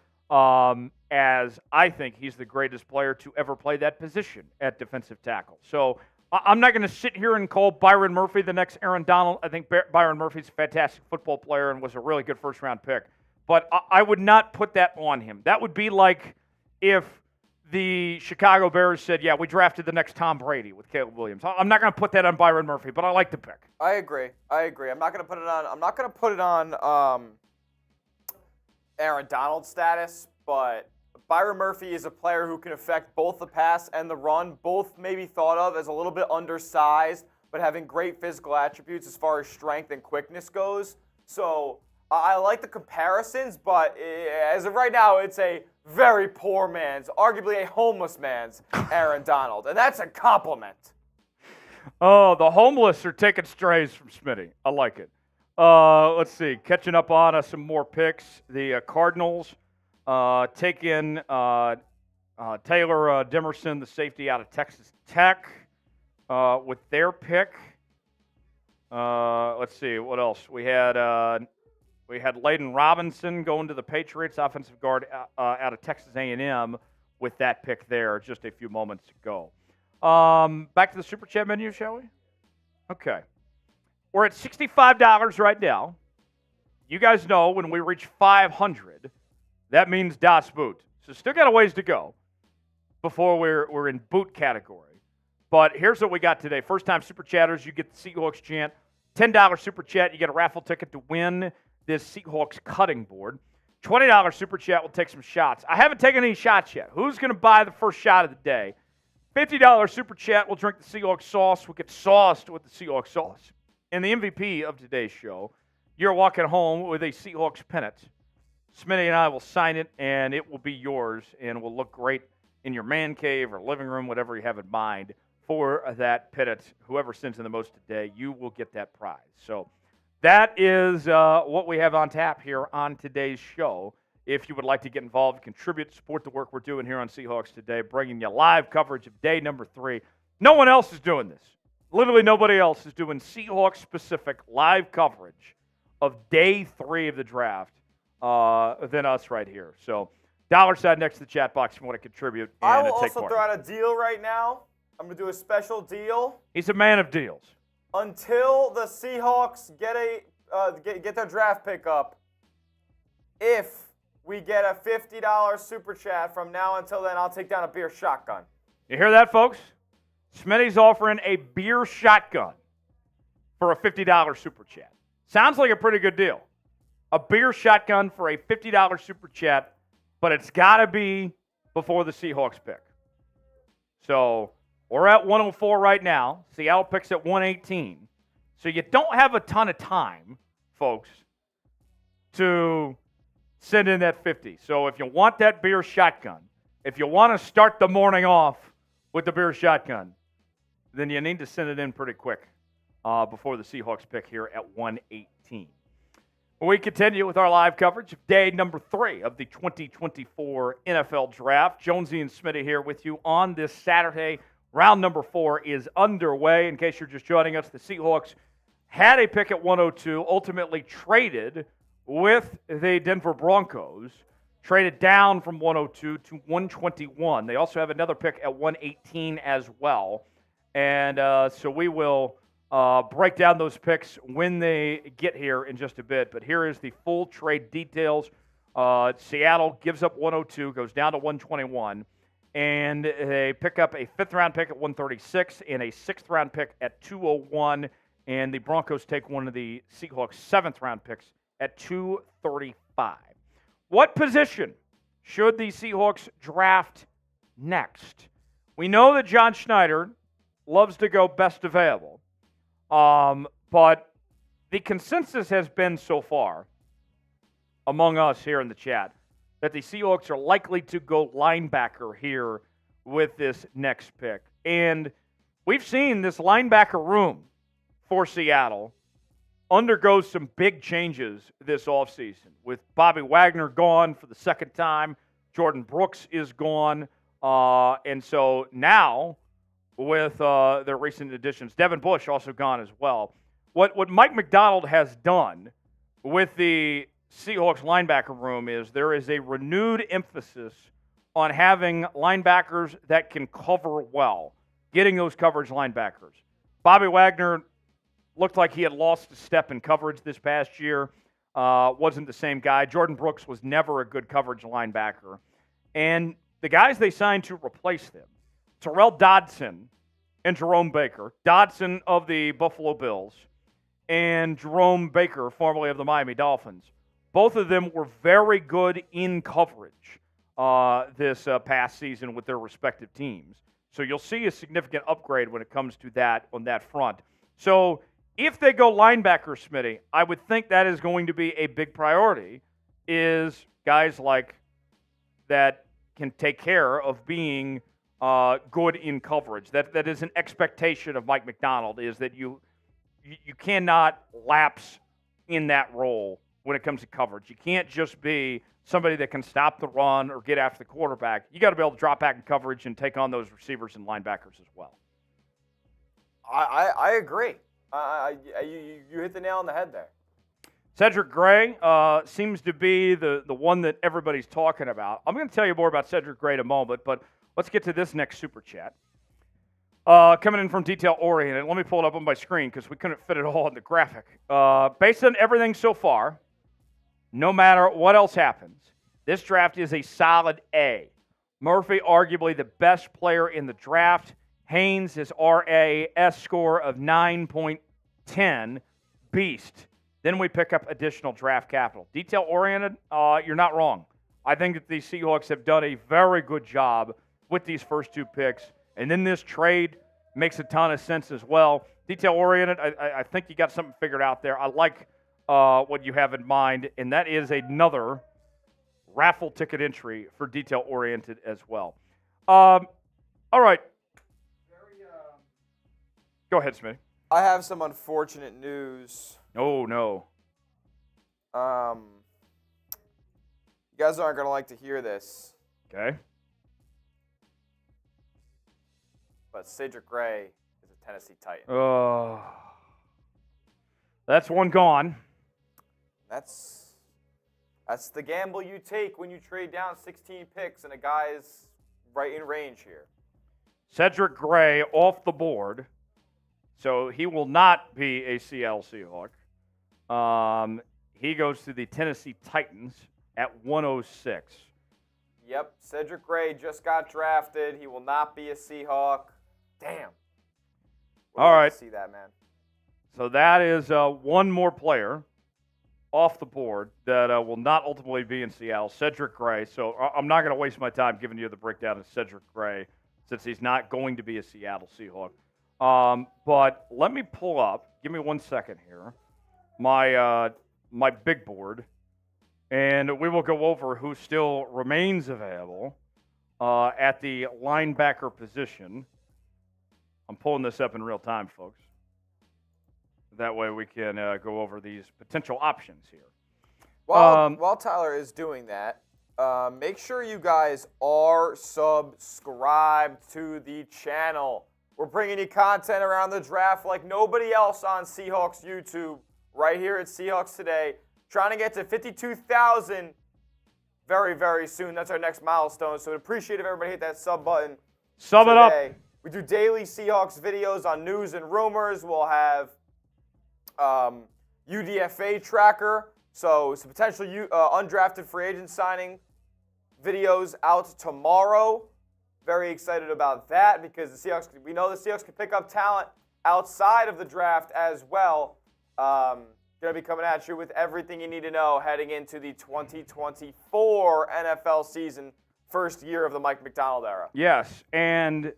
as I think he's the greatest player to ever play that position at defensive tackle. So I'm not going to sit here and call Byron Murphy the next Aaron Donald. I think Byron Murphy's a fantastic football player and was a really good first-round pick. But I would not put that on him. That would be like if the Chicago Bears said, yeah, we drafted the next Tom Brady with Caleb Williams. I'm not going to put that on Byron Murphy, but I like the pick. I agree. I'm not going to put it on Aaron Donald status, but Byron Murphy is a player who can affect both the pass and the run, both maybe thought of as a little bit undersized, but having great physical attributes as far as strength and quickness goes. So I like the comparisons, but as of right now, it's a very poor man's, arguably a homeless man's Aaron Donald, and that's a compliment. Oh, the homeless are taking strays from Smitty. I like it. Let's see. Catching up on some more picks. The Cardinals take in Taylor Demerson, the safety out of Texas Tech, with their pick. Let's see. What else? We had Layden Robinson going to the Patriots, offensive guard out of Texas A&M, with that pick there just a few moments ago. Back to the Super Chat menu, shall we? Okay. We're at $65 right now. You guys know when we reach 500, that means Das Boot. So still got a ways to go before we're in boot category. But here's what we got today. First-time Super Chatters, you get the Seahawks chant. $10 Super Chat, you get a raffle ticket to win this Seahawks cutting board. $20 Super Chat will take some shots. I haven't taken any shots yet. Who's going to buy the first shot of the day? $50 Super Chat will drink the Seahawks sauce. We'll get sauced with the Seahawks sauce. And the MVP of today's show, you're walking home with a Seahawks pennant. Smitty and I will sign it, and it will be yours, and will look great in your man cave or living room, whatever you have in mind for that pennant. Whoever sends in the most today, you will get that prize. So that is what we have on tap here on today's show. If you would like to get involved, contribute, support the work we're doing here on Seahawks Today, bringing you live coverage of day number 3. No one else is doing this. Literally nobody else is doing Seahawks-specific live coverage of day 3 of the draft than us right here. So $sign next to the chat box if you want to contribute and I will take also part. throw out a deal right now. I'm going to do a special deal. He's a man of deals. Until the Seahawks get their draft pick up, if we get a $50 Super Chat from now until then, I'll take down a beer shotgun. You hear that, folks? Smitty's offering a beer shotgun for a $50 Super Chat. Sounds like a pretty good deal. A beer shotgun for a $50 Super Chat, but it's got to be before the Seahawks pick. So we're at 104 right now. Seattle picks at 118. So you don't have a ton of time, folks, to send in that 50. So if you want that beer shotgun, if you want to start the morning off with the beer shotgun, then you need to send it in pretty quick before the Seahawks pick here at 118. We continue with our live coverage of day number 3 of the 2024 NFL Draft. Jonesy and Smitty here with you on this Saturday. Round number 4 is underway. In case you're just joining us, the Seahawks had a pick at 102, ultimately traded with the Denver Broncos, traded down from 102 to 121. They also have another pick at 118 as well. And so we will break down those picks when they get here in just a bit. But here is the full trade details. Seattle gives up 102, goes down to 121, and they pick up a fifth-round pick at 136 and a sixth-round pick at 201, and the Broncos take one of the Seahawks' seventh-round picks at 235. What position should the Seahawks draft next? We know that John Schneider loves to go best available, but the consensus has been so far among us here in the chat that the Seahawks are likely to go linebacker here with this next pick. And we've seen this linebacker room for Seattle undergo some big changes this offseason. With Bobby Wagner gone for the second time, Jordan Brooks is gone. And so now, with their recent additions, Devin Bush also gone as well. What Mike Macdonald has done with the Seahawks linebacker room is there is a renewed emphasis on having linebackers that can cover well, getting those coverage linebackers. Bobby Wagner looked like he had lost a step in coverage this past year. Wasn't the same guy. Jordan Brooks was never a good coverage linebacker. And the guys they signed to replace them, Terrell Dodson and Jerome Baker. Dodson of the Buffalo Bills and Jerome Baker, formerly of the Miami Dolphins. Both of them were very good in coverage this past season with their respective teams. So you'll see a significant upgrade when it comes to that on that front. So if they go linebacker, Smitty, I would think that is going to be a big priority, is guys like that can take care of being good in coverage. That is an expectation of Mike Macdonald, is that you cannot lapse in that role when it comes to coverage. You can't just be somebody that can stop the run or get after the quarterback. You got to be able to drop back in coverage and take on those receivers and linebackers as well. I agree. You hit the nail on the head there. Cedric Gray seems to be the one that everybody's talking about. I'm going to tell you more about Cedric Gray in a moment, but let's get to this next super chat. Coming in from Detail Oriented. Let me pull it up on my screen because we couldn't fit it all in the graphic. Based on everything so far, no matter what else happens, this draft is a solid A. Murphy, arguably the best player in the draft. Haynes, his RAS score of 9.10, beast. Then we pick up additional draft capital. Detail-oriented, you're not wrong. I think that the Seahawks have done a very good job with these first two picks. And then this trade makes a ton of sense as well. Detail-oriented, I think you got something figured out there. I like what you have in mind, and that is another raffle ticket entry for Detail-oriented as well. All right. Go ahead, Smitty. I have some unfortunate news. Oh, no. You guys aren't going to like to hear this. Okay. But Cedric Gray is a Tennessee Titan. Oh. That's one gone. That's the gamble you take when you trade down 16 picks and a guy is right in range here. Cedric Gray off the board. So he will not be a Seattle Seahawk. He goes to the Tennessee Titans at 106. Yep, Cedric Gray just got drafted. He will not be a Seahawk. Damn. All right. See that, man. So that is one more player off the board that will not ultimately be in Seattle, Cedric Gray. So I'm not going to waste my time giving you the breakdown of Cedric Gray since he's not going to be a Seattle Seahawk. But let me pull up, give me 1 second here, my big board, and we will go over who still remains available at the linebacker position. I'm pulling this up in real time, folks. That way we can go over these potential options here. While Tyler is doing that, make sure you guys are subscribed to the channel. We're bringing you content around the draft like nobody else on Seahawks YouTube right here at Seahawks Today. Trying to get to 52,000 very, very soon. That's our next milestone. So I'd appreciate if everybody hit that sub button. Sub it up. We do daily Seahawks videos on news and rumors. We'll have UDFA tracker So some potential undrafted free agent signing videos out tomorrow. Very excited about that because we know the Seahawks can pick up talent outside of the draft as well. Going to be coming at you with everything you need to know heading into the 2024 NFL season, first year of the Mike Macdonald era. Yes, and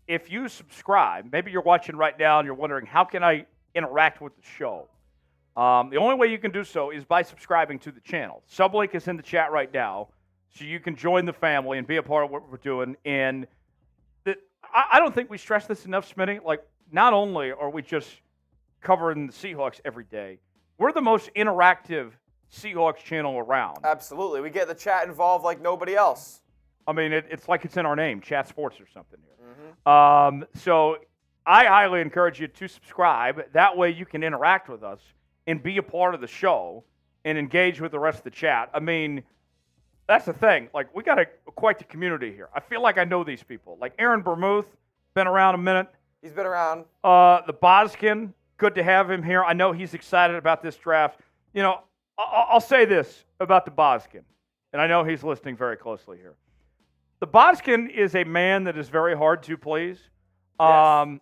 if you subscribe, maybe you're watching right now and you're wondering, how can I interact with the show? The only way you can do so is by subscribing to the channel. Sublink is in the chat right now, so you can join the family and be a part of what we're doing. And I don't think we stress this enough, Smitty. Like, not only are we just covering the Seahawks every day, we're the most interactive Seahawks channel around. Absolutely. We get the chat involved like nobody else. I mean, it's like it's in our name, Chat Sports or something here. So I highly encourage you to subscribe. That way you can interact with us and be a part of the show and engage with the rest of the chat. I mean, that's the thing. Like, we got quite the community here. I feel like I know these people. Like Aaron Bermuth, been around a minute. He's been around. The Boskin, good to have him here. I know he's excited about this draft. You know, I'll say this about the Boskin, and I know he's listening very closely here. The Boskin is a man that is very hard to please. Yes.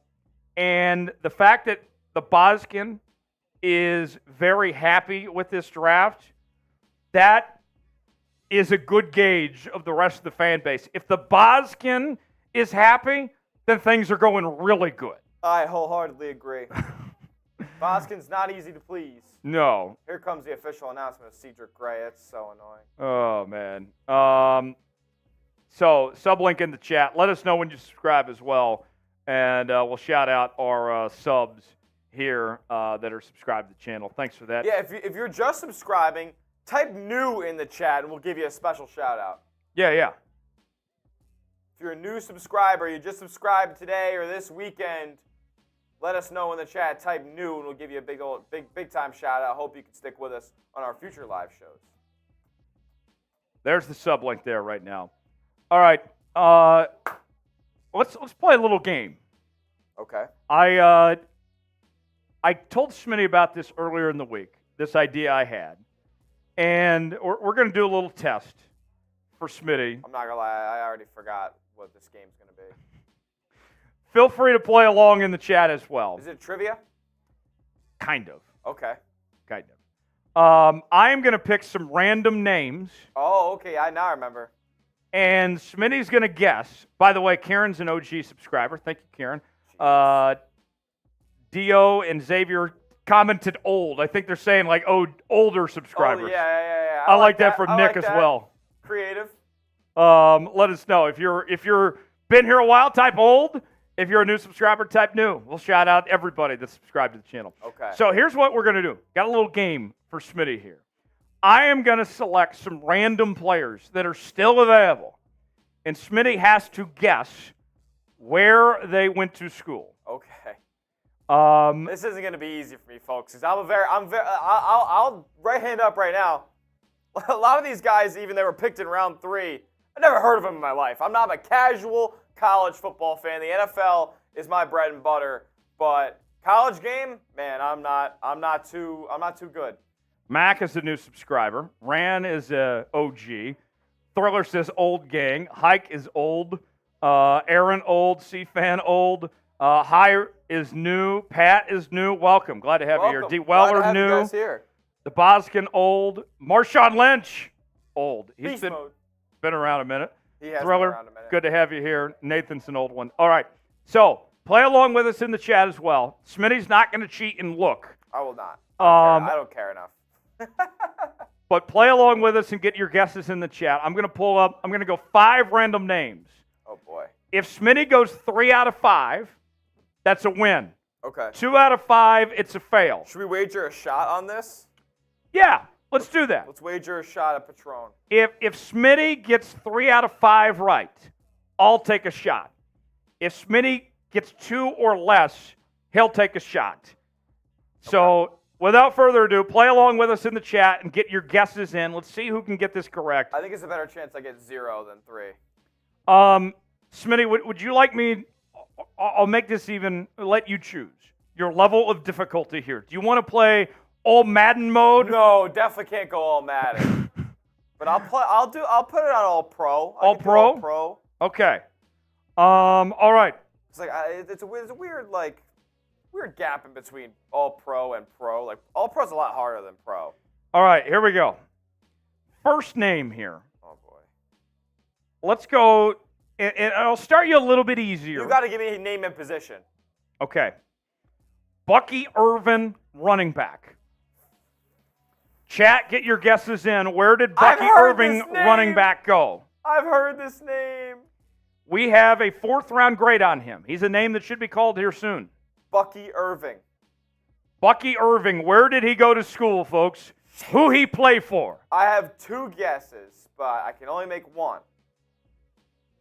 And the fact that the Boskin is very happy with this draft, that is a good gauge of the rest of the fan base. If the Boskin is happy, then things are going really good. I wholeheartedly agree. Boskin's not easy to please. No. Here comes the official announcement of Cedric Gray. It's so annoying. Oh, man. So, sublink in the chat. Let us know when you subscribe as well, and we'll shout out our subs here that are subscribed to the channel. Thanks for that. Yeah, if you're just subscribing, type new in the chat, and we'll give you a special shout out. Yeah. If you're a new subscriber, you just subscribed today or this weekend, let us know in the chat. Type new, and we'll give you a big time shout out. Hope you can stick with us on our future live shows. There's the sublink there right now. All right, let's play a little game. Okay. I told Smitty about this earlier in the week, this idea I had, and we're going to do a little test for Smitty. I'm not going to lie, I already forgot what this game's going to be. Feel free to play along in the chat as well. Is it trivia? Kind of. Okay. Kind of. I am going to pick some random names. Oh, okay. Now I remember. And Smitty's going to guess. By the way, Karen's an OG subscriber. Thank you, Karen. Dio and Xavier commented old. I think they're saying like older subscribers. Oh, yeah. I like that from Nick as well. Creative. Let us know. If you're been here a while, type old. If you're a new subscriber, type new. We'll shout out everybody that's subscribed to the channel. Okay. So here's what we're going to do. Got a little game for Smitty here. I am going to select some random players that are still available, and Smitty has to guess where they went to school. Okay. This isn't going to be easy for me, folks, because I'll right hand up right now. A lot of these guys, even they were picked in round 3, I never heard of them in my life. I'm not a casual college football fan. The NFL is my bread and butter, but college game, man, I'm not too good. Mac is a new subscriber. Ran is a OG. Thriller says old gang. Hike is old. Aaron old. C-Fan old. High is new. Pat is new. Welcome. Glad to have you here. D. Weller new. You guys here. The Boskin old. Marshawn Lynch old. Beast mode. Been around a minute. He has Thriller, been around a minute. good to have you here. Nathan's an old one. All right. So play along with us in the chat as well. Smitty's not going to cheat and look. I will not. I don't care enough. But play along with us and get your guesses in the chat. I'm going to go 5 random names. Oh, boy. If Smitty goes 3 out of 5, that's a win. Okay. 2 out of 5, it's a fail. Should we wager a shot on this? Yeah, let's do that. Let's wager a shot at Patron. If Smitty gets 3 out of 5 right, I'll take a shot. If Smitty gets 2 or less, he'll take a shot. So, without further ado, play along with us in the chat and get your guesses in. Let's see who can get this correct. I think it's a better chance I get 0 than 3. Smitty, would you like me? I'll make this even. Let you choose your level of difficulty here. Do you want to play all Madden mode? No, definitely can't go all Madden. But I'll put it on all pro. All pro? All pro. Okay. All right. It's like it's a weird gap in between all pro and pro. Like all pro's a lot harder than pro. All right, here we go. First name here. Oh boy. Let's go, and I'll start you a little bit easier. You got to give me a name and position. Okay. Bucky Irvin, running back. Chat, get your guesses in. Where did Bucky Irving, running back, go? I've heard this name. We have a 4th-round grade on him. He's a name that should be called here soon. Bucky Irving. Bucky Irving, where did he go to school, folks? Who he play for? I have 2 guesses, but I can only make one.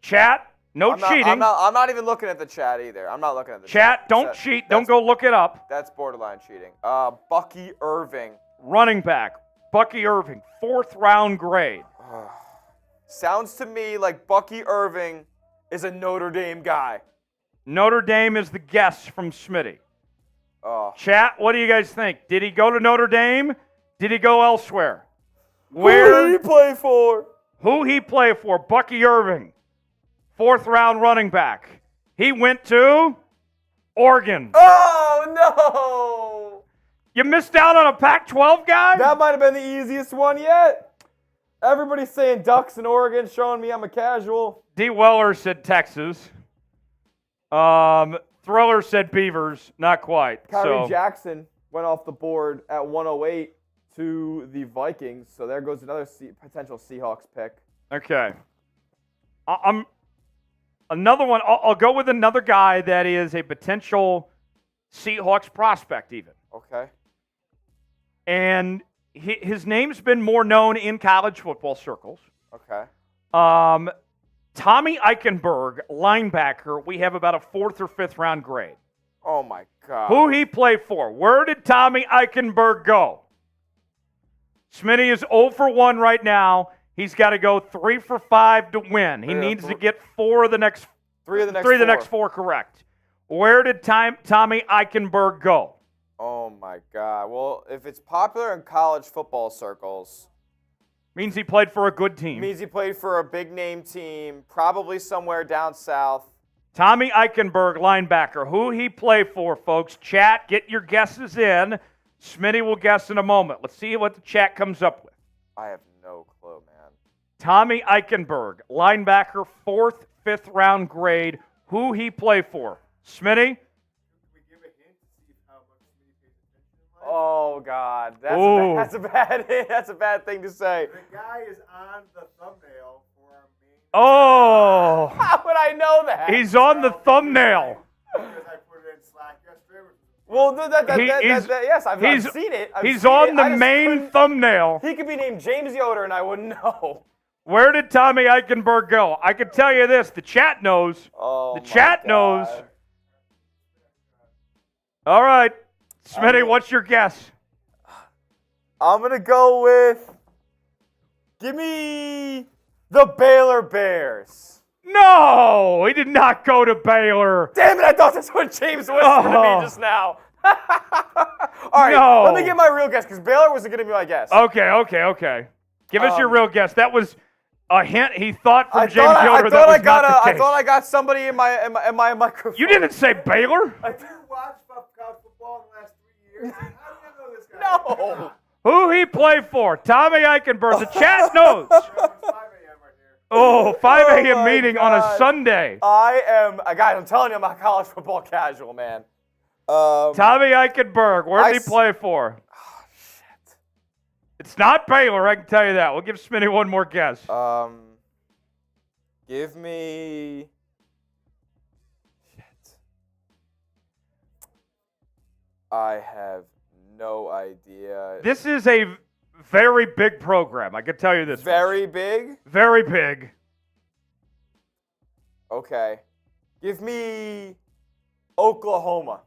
Chat, no cheating. I'm not even looking at the chat either. I'm not looking at the chat. Don't cheat. Don't go look it up. That's borderline cheating. Bucky Irving. Running back. Bucky Irving, 4th-round grade. Sounds to me like Bucky Irving is a Notre Dame guy. Notre Dame is the guess from Smitty. Oh. Chat, what do you guys think? Did he go to Notre Dame? Did he go elsewhere? Who did he play for? Who he play for? Bucky Irving, 4th-round running back. He went to Oregon. Oh, no! You missed out on a Pac-12 guy? That might have been the easiest one yet. Everybody's saying Ducks in Oregon, showing me I'm a casual. D. Weller said Texas. Thriller said Beavers. Not quite. Kyrie Jackson went off the board at 108 to the Vikings. So there goes another potential Seahawks pick. Okay. Another one. I'll go with another guy that is a potential Seahawks prospect even. Okay. And his name's been more known in college football circles. Okay. Tommy Eichenberg, linebacker, we have about a 4th or 5th-round grade. Oh, my God. Who he played for? Where did Tommy Eichenberg go? Smitty is 0 for 1 right now. He's got to go 3 for 5 to win. He needs to get 3 of the next 4 correct. Where did Tommy Eichenberg go? Oh, my God. Well, if it's popular in college football circles, means he played for a good team. Means he played for a big-name team, probably somewhere down south. Tommy Eichenberg, linebacker. Who he play for, folks? Chat, get your guesses in. Smitty will guess in a moment. Let's see what the chat comes up with. I have no clue, man. Tommy Eichenberg, linebacker, 4th, 5th-round grade. Who he play for? Smitty? Oh, God. That's a bad thing to say. The guy is on the thumbnail for our main. Oh. How would I know that? He's on the thumbnail. Because I put it in Slack yesterday. Well, yes, I've seen it. He's on the main thumbnail. He could be named James Yoder, and I wouldn't know. Where did Tommy Eichenberg go? I can tell you this. The chat knows. Oh, the chat knows. All right. Smitty, what's your guess? I'm going to go with, give me the Baylor Bears. No, he did not go to Baylor. Damn it, I thought that's what James whispered to me just now. All right, let me get my real guess, because Baylor wasn't going to be my guess. Okay. Give us your real guess. That was a hint he thought from James Yoder. I thought I got somebody in my microphone. You didn't say Baylor? I did watch college football in the last 3 years. How do you know this guy? No. Who he play for? Tommy Eichenberg. The chat knows. It's 5 a.m. right here. Oh, 5 a.m. my meeting on a Sunday. Guys, I'm telling you, I'm a college football casual, man. Tommy Eichenberg. Where did he play for? Oh, shit. It's not Baylor, I can tell you that. We'll give Smitty one more guess. Give me... Shit. I have no idea. This is a very big program. I can tell you this. Very big? Very big. Okay. Give me Oklahoma.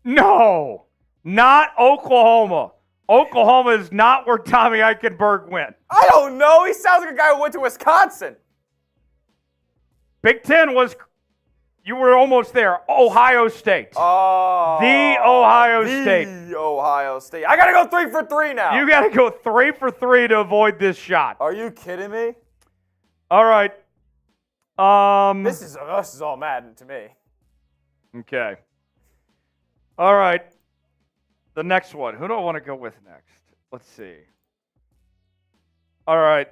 No, not Oklahoma. Oklahoma is not where Tommy Eichenberg went. I don't know. He sounds like a guy who went to Wisconsin. Big Ten was You were almost there. Ohio State. Oh. The Ohio State. The Ohio State. I got to go 3 for 3 now. You got to go 3 for 3 to avoid this shot. Are you kidding me? All right. This is all Madden to me. Okay. All right. The next one. Who do I want to go with next? Let's see. All right.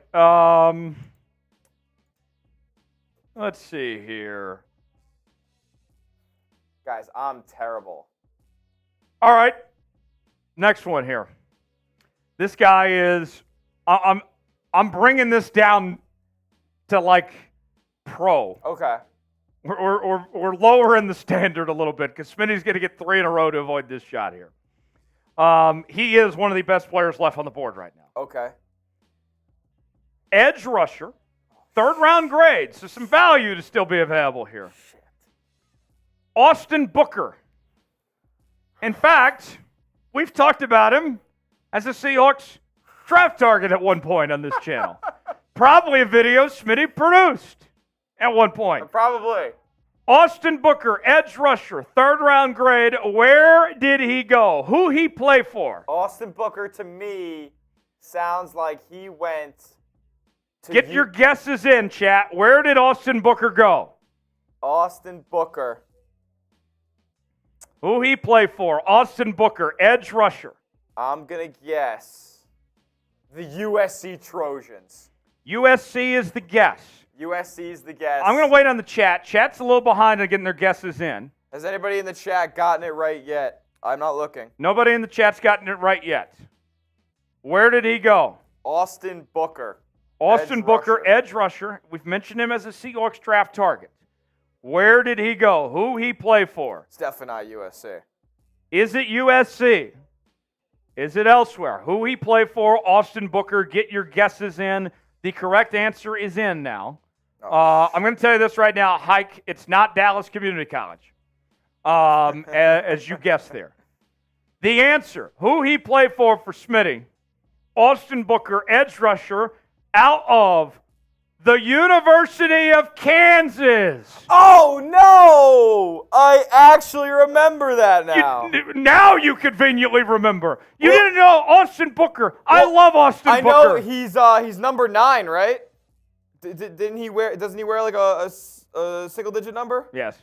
Let's see here. Guys, I'm terrible. All right. Next one here. This guy is. I'm bringing this down to like pro. Okay. We're lowering the standard a little bit because Smitty's going to get 3 in a row to avoid this shot here. He is one of the best players left on the board right now. Okay. Edge rusher, 3rd round grade, so some value to still be available here. Shit. Austin Booker. In fact, we've talked about him as a Seahawks draft target at one point on this channel. Probably a video Smitty produced at one point. Probably. Austin Booker, edge rusher, 3rd round grade. Where did he go? Who he play for? Austin Booker, to me, sounds like he went to... Get your guesses in, chat. Where did Austin Booker go? Austin Booker. Who he play for? Austin Booker, edge rusher. I'm going to guess the USC Trojans. USC is the guess. USC is the guess. I'm going to wait on the chat. Chat's a little behind on getting their guesses in. Has anybody in the chat gotten it right yet? I'm not looking. Nobody in the chat's gotten it right yet. Where did he go? Austin Booker. Austin Booker, edge rusher. We've mentioned him as a Seahawks draft target. Where did he go? Who he play for? It's definitely not USC. Is it USC? Is it elsewhere? Who he play for? Austin Booker. Get your guesses in. The correct answer is in now. I'm going to tell you this right now, Hike. It's not Dallas Community College, as you guessed there. The answer, who he play for Smitty, Austin Booker, edge rusher, out of the University of Kansas. Oh, no! I actually remember that now. Now you conveniently remember. You didn't know Austin Booker. I love Austin Booker. I know he's number 9, right? Doesn't he wear like a single digit number? Yes,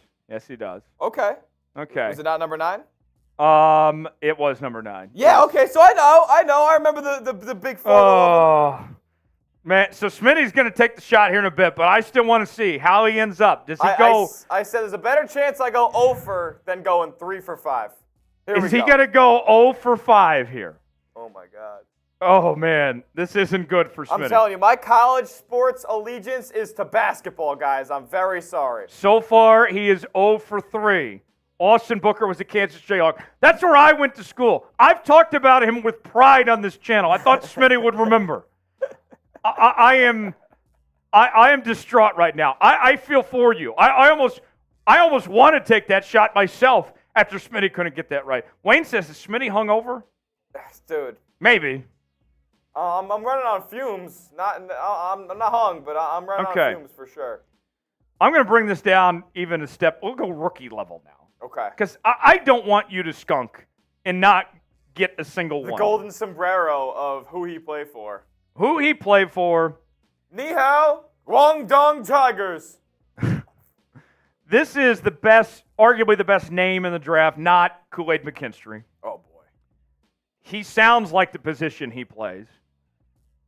he does. Okay. Was it not number 9? It was number 9. Yeah. Okay. So I know. I remember the big photo. Oh, man. So Smitty's going to take the shot here in a bit, but I still want to see how he ends up. Does he go? I said there's a better chance I go 0 for than going 3 for 5. Is he going to go 0 for 5 here? Oh my God. Oh, man, this isn't good for Smitty. I'm telling you, my college sports allegiance is to basketball, guys. I'm very sorry. So far, he is 0 for 3. Austin Booker was a Kansas Jayhawk. That's where I went to school. I've talked about him with pride on this channel. I thought Smitty would remember. I am distraught right now. I feel for you. I almost want to take that shot myself after Smitty couldn't get that right. Wayne says, is Smitty hungover? Dude. Maybe. I'm running on fumes. I'm not hung, but I'm running on fumes for sure. I'm going to bring this down even a step. We'll go rookie level now. Okay. Because I don't want you to skunk and not get a single one. The golden sombrero of who he played for. Who he played for. Ni hao, Guangdong Tigers. This is the best, arguably the best name in the draft, not Kool-Aid McKinstry. Oh, boy. He sounds like the position he plays.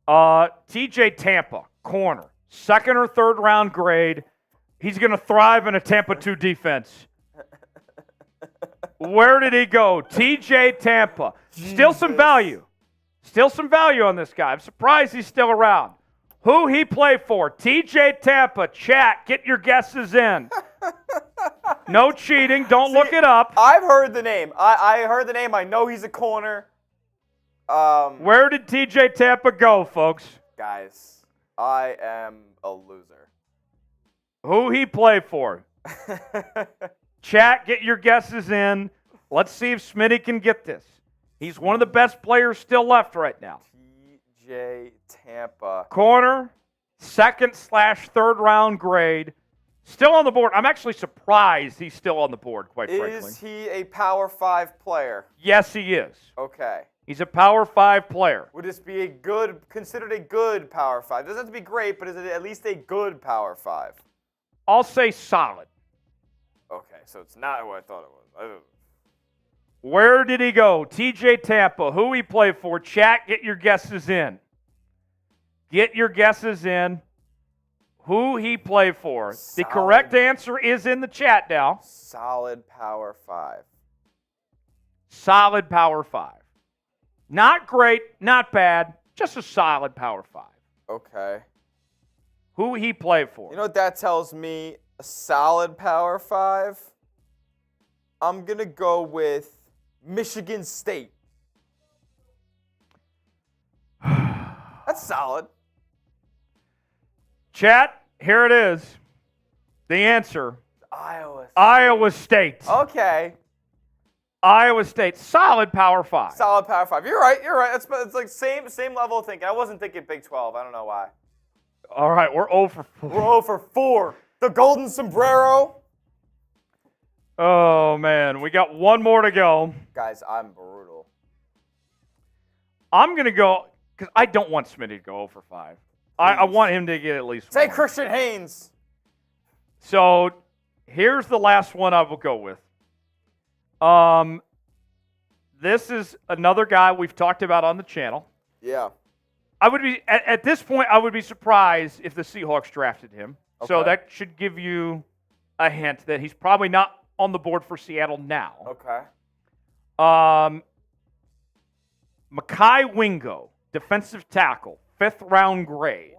TJ Tampa, corner, 2nd or 3rd round grade. He's going to thrive in a Tampa 2 defense. Where did he go? TJ Tampa. Jesus. Still some value. Still some value on this guy. I'm surprised he's still around. Who he play for? TJ Tampa. Chat, get your guesses in. No cheating. Don't look it up. I've heard the name. I heard the name. I know he's a corner. Where did TJ Tampa go, folks? Guys, I am a loser. Who he play for? Chat, get your guesses in. Let's see if Smitty can get this. He's one of the best players still left right now. TJ Tampa. Corner, 2nd/3rd round grade. Still on the board. I'm actually surprised he's still on the board, quite frankly. Is he a Power 5 player? Yes, he is. Okay. He's a Power 5 player. Would this be considered a good Power 5? Doesn't have to be great, but is it at least a good Power 5? I'll say solid. Okay, so it's not who I thought it was. Where did he go? TJ Tampa. Who he played for? Chat, get your guesses in. Get your guesses in. Who he played for. Solid. The correct answer is in the chat now. Solid Power 5. Solid Power 5. Not great, not bad, just a solid Power 5. Okay. Who he played for. You know what that tells me? A solid Power 5? I'm going to go with Michigan State. That's solid. Chat, here it is. The answer. Iowa State. Okay. Iowa State. Solid Power 5. Solid Power 5. You're right. It's like same level of thinking. I wasn't thinking Big 12. I don't know why. All right, we're 0 for 4. We're 0 for 4. The golden sombrero. Oh, man. We got one more to go. Guys, I'm brutal. I'm going to go, because I don't want Smitty to go 0 for 5. I want him to get at least Say one. Christian Haynes. So here's the last one I will go with. This is another guy we've talked about on the channel. Yeah. I would be at this point. I would be surprised if the Seahawks drafted him. Okay. So that should give you a hint that he's probably not on the board for Seattle now. Okay. Mekhi Wingo, defensive tackle, 5th round grade.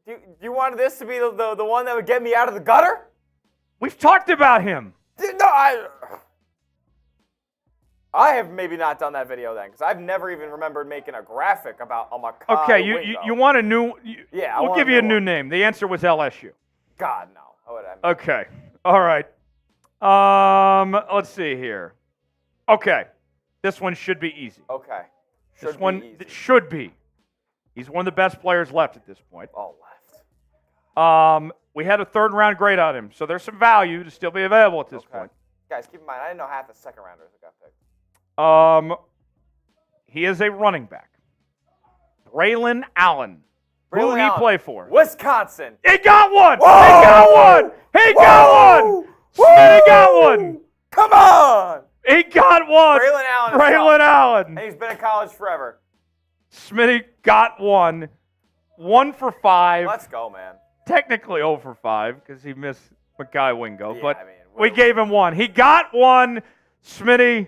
Do you want this to be the one that would get me out of the gutter? We've talked about him. No, I have maybe not done that video then, because I've never even remembered making a graphic about Mekhi Okay, Wingo. you want a new? Yeah, we'll give you a new name. The answer was LSU. God, no. What would I mean? Okay, all right. Let's see here. Okay, this one should be easy. Okay. This one should be. He's one of the best players left at this point. Oh, left. We had a 3rd round grade on him, so there's some value to still be available at this point. Guys, keep in mind, I didn't know half the second rounders that got picked. He is a running back. Braylon Allen. Who he play for? Wisconsin. He got one! Whoa! He got one! He got one! Smitty got one! Come on! He got one! Braylon Allen. And he's been in college forever. Smitty got one. 1 for 5. Let's go, man. Technically 0 for 5 because he missed Mekhi Wingo. Yeah, but I mean, we gave him one. He got one. Smitty,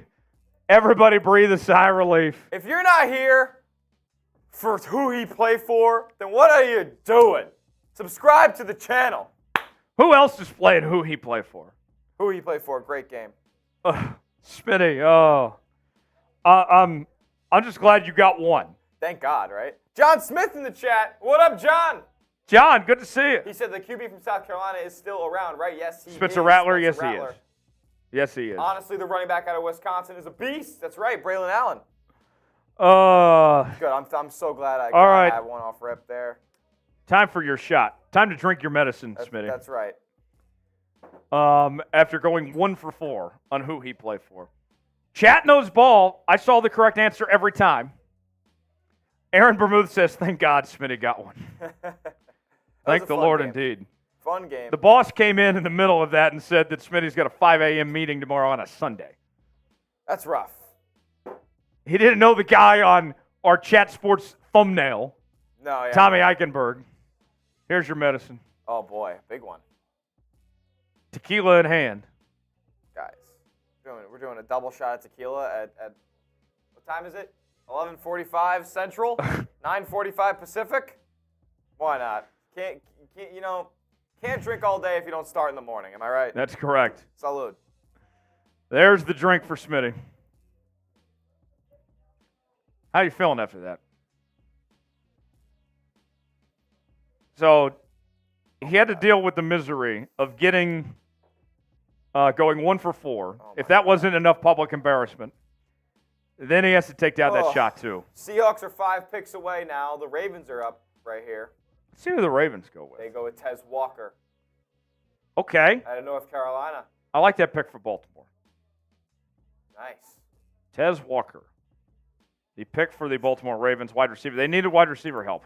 everybody breathe a sigh of relief. If you're not here for who he played for, then what are you doing? Subscribe to the channel. Who else is playing who he played for? Who he played for, great game. Smitty, I'm just glad you got one. Thank God, right? John Smith in the chat. What up, John? John, good to see you. He said the QB from South Carolina is still around, right? Yes, he Spencer is. Rattler, Spencer yes, he is. Yes, he is. Honestly, the running back out of Wisconsin is a beast. That's right, Braylon Allen. Good. I'm so glad I got one off rip there. Time for your shot. Time to drink your medicine, Smitty. That's right. After going 1 for 4 on who he played for. Chat knows ball. I saw the correct answer every time. Aaron Bermuth says, thank God Smitty got one. Thank the Lord indeed. Fun game. The boss came in the middle of that and said that Smitty's got a 5 a.m. meeting tomorrow on a Sunday. That's rough. He didn't know the guy on our Chat Sports thumbnail, No, yeah. Tommy Eichenberg. Here's your medicine. Oh, boy. Big one. Tequila in hand. Guys, we're doing a double shot of tequila at what time is it? 11:45 Central, 9:45 Pacific. Why not? Can't drink all day if you don't start in the morning. Am I right? That's correct. Salud. There's the drink for Smitty. How you feeling after that? So he had to deal with the misery of going 1 for 4. If that wasn't enough public embarrassment, then he has to take down that shot too. Seahawks are 5 picks away now. The Ravens are up right here. Let's see who the Ravens go with. They go with Tez Walker. Okay. out of North Carolina. I like that pick for Baltimore. Nice. Tez Walker, the pick for the Baltimore Ravens wide receiver. They needed wide receiver help.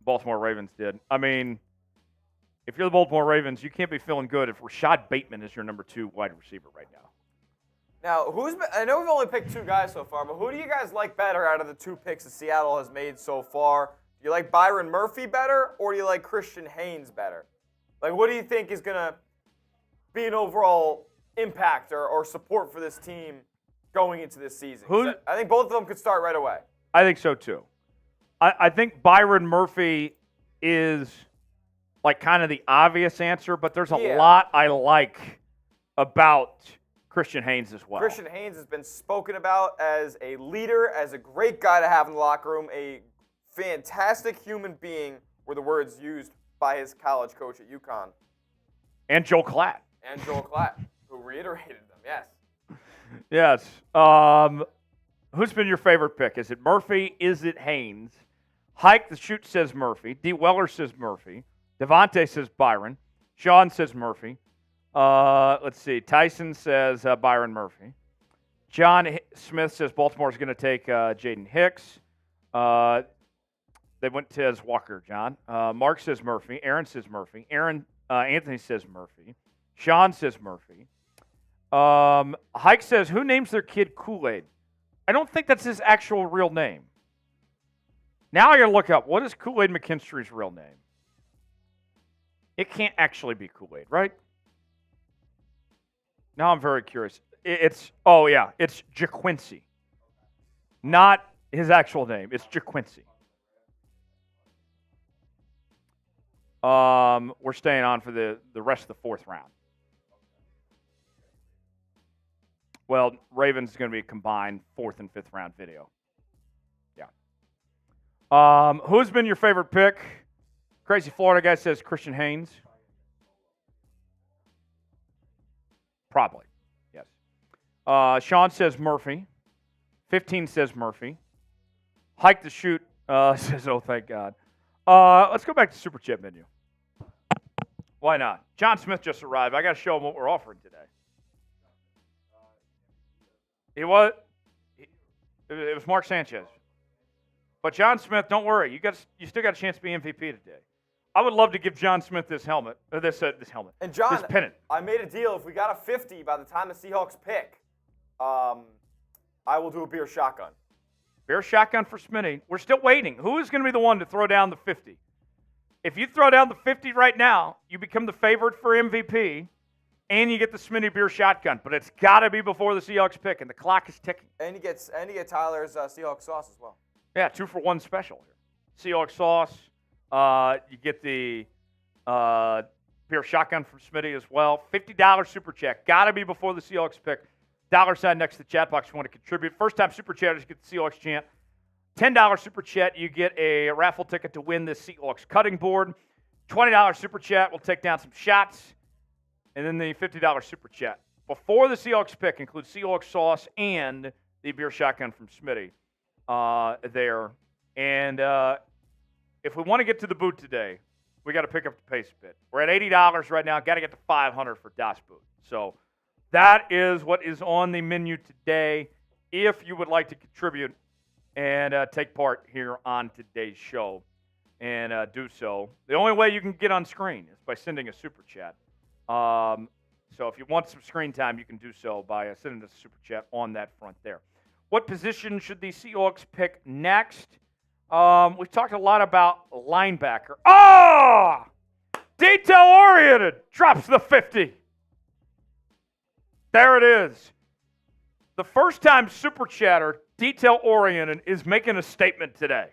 Baltimore Ravens did. I mean, if you're the Baltimore Ravens, you can't be feeling good if Rashad Bateman is your number 2 wide receiver right now. Now, I know we've only picked 2 guys so far, but who do you guys like better out of the 2 picks that Seattle has made so far? Do you like Byron Murphy better, or do you like Christian Haynes better? Like, what do you think is going to be an overall impact or support for this team going into this season? I think both of them could start right away. I think so, too. I think Byron Murphy is like kind of the obvious answer, but there's a lot I like about Christian Haynes as well. Christian Haynes has been spoken about as a leader, as a great guy to have in the locker room, a fantastic human being, were the words used by his college coach at UConn. And Joel Klatt. Who reiterated them, yes. Yes. Who's been your favorite pick? Is it Murphy? Is it Haynes? Hike the Shoot says Murphy. D. Weller says Murphy. Devontae says Byron. Sean says Murphy. Let's see. Tyson says Byron Murphy. John Smith says Baltimore's going to take Jaden Hicks. They went Tez Walker, John. Mark says Murphy. Aaron says Murphy. Anthony says Murphy. Sean says Murphy. Hike says, who names their kid Kool-Aid? I don't think that's his actual real name. Now I got to look up, what is Kool-Aid McKinstry's real name? It can't actually be Kool-Aid, right? Now I'm very curious. It's JaQuincy. Not his actual name. It's JaQuincy. We're staying on for the rest of the 4th round. Well, Ravens is going to be a combined 4th and 5th round video. Yeah. Who's been your favorite pick? Crazy Florida guy says Christian Haynes. Probably, yes. Sean says Murphy. 15 says Murphy. Hike the Shoot says, oh, thank God. Let's go back to Super Chat menu. Why not? John Smith just arrived. I got to show him what we're offering today. It was Mark Sanchez. But John Smith, don't worry. You still got a chance to be MVP today. I would love to give John Smith this helmet, this helmet, and John, this pennant. I made a deal. If we got a 50 by the time the Seahawks pick, I will do a beer shotgun. Beer shotgun for Smitty. We're still waiting. Who is going to be the one to throw down the 50? If you throw down the 50 right now, you become the favorite for MVP, and you get the Smitty beer shotgun. But it's got to be before the Seahawks pick, and the clock is ticking. And you get Tyler's Seahawks sauce as well. Yeah, 2-for-1 special here. Seahawks sauce. You get the beer shotgun from Smitty as well. $50 super chat. Got to be before the Seahawks pick. $sign next to the chat box if you want to contribute. First-time super chatters get the Seahawks chant. $10 super chat, you get a raffle ticket to win this Seahawks cutting board. $20 super chat, we'll take down some shots. And then the $50 super chat. Before the Seahawks pick includes Seahawks sauce and the beer shotgun from Smitty there. And if we want to get to the boot today, we got to pick up the pace a bit. We're at $80 right now. Got to get to $500 for Das Boot. So that is what is on the menu today. If you would like to contribute and take part here on today's show and do so, the only way you can get on screen is by sending a super chat. So if you want some screen time, you can do so by sending us a super chat on that front there. What position should the Seahawks pick next? We've talked a lot about linebacker. Oh! Detail-oriented. Drops the 50. There it is. The first time super chatter, detail-oriented, is making a statement today.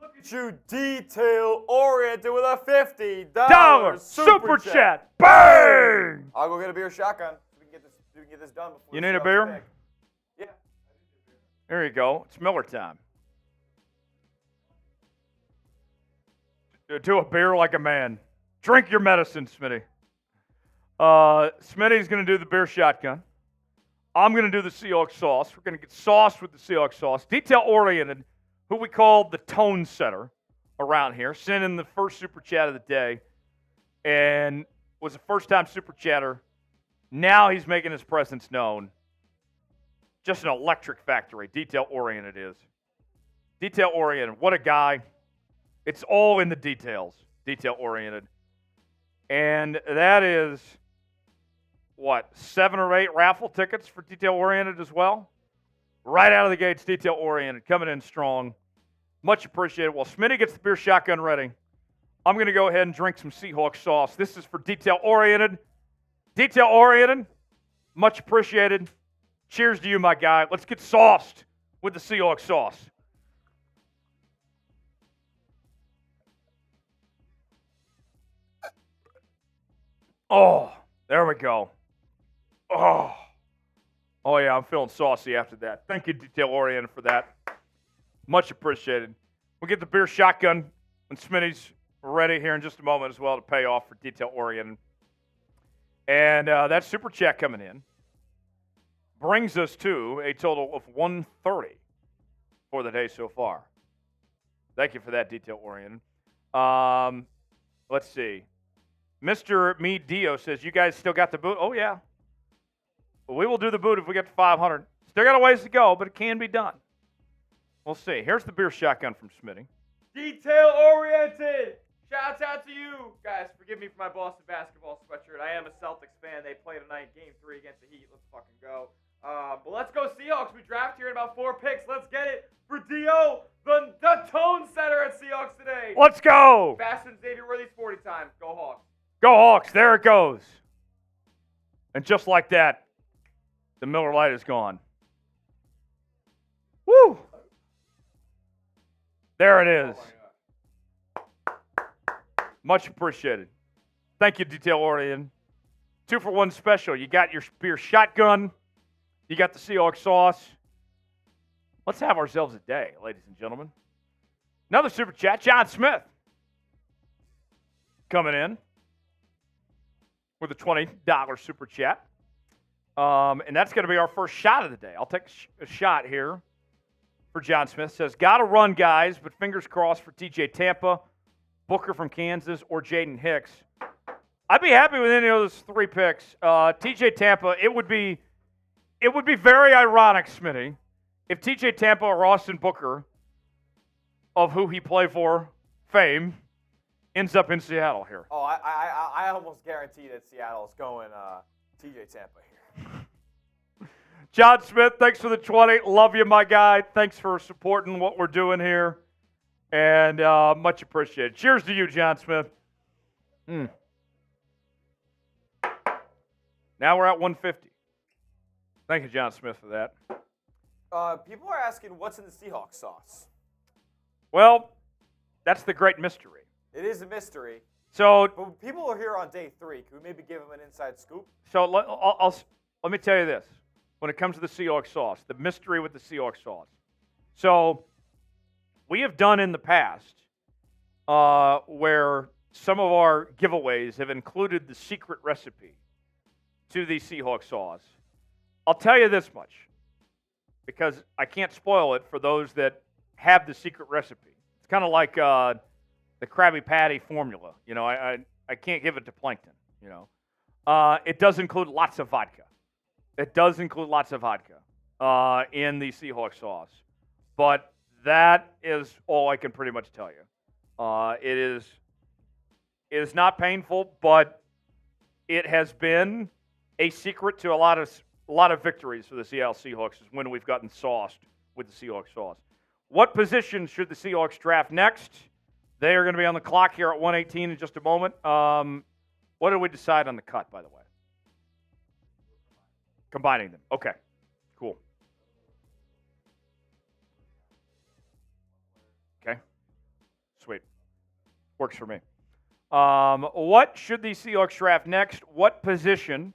Look at you, detail-oriented with a $50 super chat. Bang! I'll go get a beer shotgun. We can get this done before. You need a beer? Pick. Yeah. There you go. It's Miller time. Do a beer like a man. Drink your medicine, Smitty. Smitty's going to do the beer shotgun. I'm going to do the Seahawks sauce. We're going to get sauced with the Seahawks sauce. Detail-oriented, who we call the tone setter around here. Send in the first super chat of the day. And was a first-time Super Chatter. Now he's making his presence known. Just an electric factory. Detail-oriented is. Detail-oriented. What a guy. It's all in the details. Detail-oriented. And that is, 7 or 8 raffle tickets for detail-oriented as well? Right out of the gates, detail-oriented. Coming in strong. Much appreciated. While Smitty gets the beer shotgun ready, I'm going to go ahead and drink some Seahawks sauce. This is for detail-oriented. Detail-oriented. Much appreciated. Cheers to you, my guy. Let's get sauced with the Seahawks sauce. Oh, there we go. Oh yeah, I'm feeling saucy after that. Thank you, detail-oriented, for that. Much appreciated. We'll get the beer shotgun when Smitty's ready here in just a moment as well to pay off for detail-oriented. And that super chat coming in brings us to a total of 130 for the day so far. Thank you for that, detail-oriented. Let's see. Mr. Me Dio says, you guys still got the boot? Oh, yeah. Well, we will do the boot if we get to 500. Still got a ways to go, but it can be done. We'll see. Here's the beer shotgun from Smitty. Detail-oriented. Shouts out to you guys. Forgive me for my Boston basketball sweatshirt. I am a Celtics fan. They play tonight, Game 3 against the Heat. Let's fucking go. But let's go Seahawks. We draft here in about 4 picks. Let's get it for Dio, the tone setter at Seahawks Today. Let's go. Faster than Xavier Worthy's 40 time. Go Hawks. Go Hawks. There it goes. And just like that, the Miller Lite is gone. Woo! There it is. Much appreciated. Thank you, detail-oriented. 2-for-1 special. You got your beer shotgun. You got the Seahawks sauce. Let's have ourselves a day, ladies and gentlemen. Another super chat. John Smith coming in with a $20 super chat. And that's going to be our first shot of the day. I'll take a shot here for John Smith. Says, got to run, guys, but fingers crossed for TJ Tampa, Booker from Kansas, or Jaden Hicks. I'd be happy with any of those 3 picks. TJ Tampa, it would be very ironic, Smitty, if TJ Tampa or Austin Booker, of who he played for, fame, ends up in Seattle here. Oh, I almost guarantee that Seattle is going TJ Tampa here. John Smith, thanks for the 20. Love you, my guy. Thanks for supporting what we're doing here. And much appreciated. Cheers to you, John Smith. Now we're at 150. Thank you, John Smith, for that. People are asking what's in the Seahawks sauce. Well, that's the great mystery. It is a mystery. So, but people are here on day 3. Can we maybe give them an inside scoop? So let me tell you this. When it comes to the Seahawks sauce, the mystery with the Seahawks sauce. So we have done in the past where some of our giveaways have included the secret recipe to the Seahawks sauce. I'll tell you this much, because I can't spoil it for those that have the secret recipe. It's kind of like the Krabby Patty formula. You know, I can't give it to Plankton, you know. It does include lots of vodka. It does include lots of vodka in the Seahawks sauce. But that is all I can pretty much tell you. It is not painful, but it has been a secret to a lot of victories for the Seattle Seahawks is when we've gotten sauced with the Seahawks sauce. What position should the Seahawks draft next? They are going to be on the clock here at 118 in just a moment. What did we decide on the cut, by the way? Combining them. Okay, cool. Okay, sweet. Works for me. What should the Seahawks draft next? What position?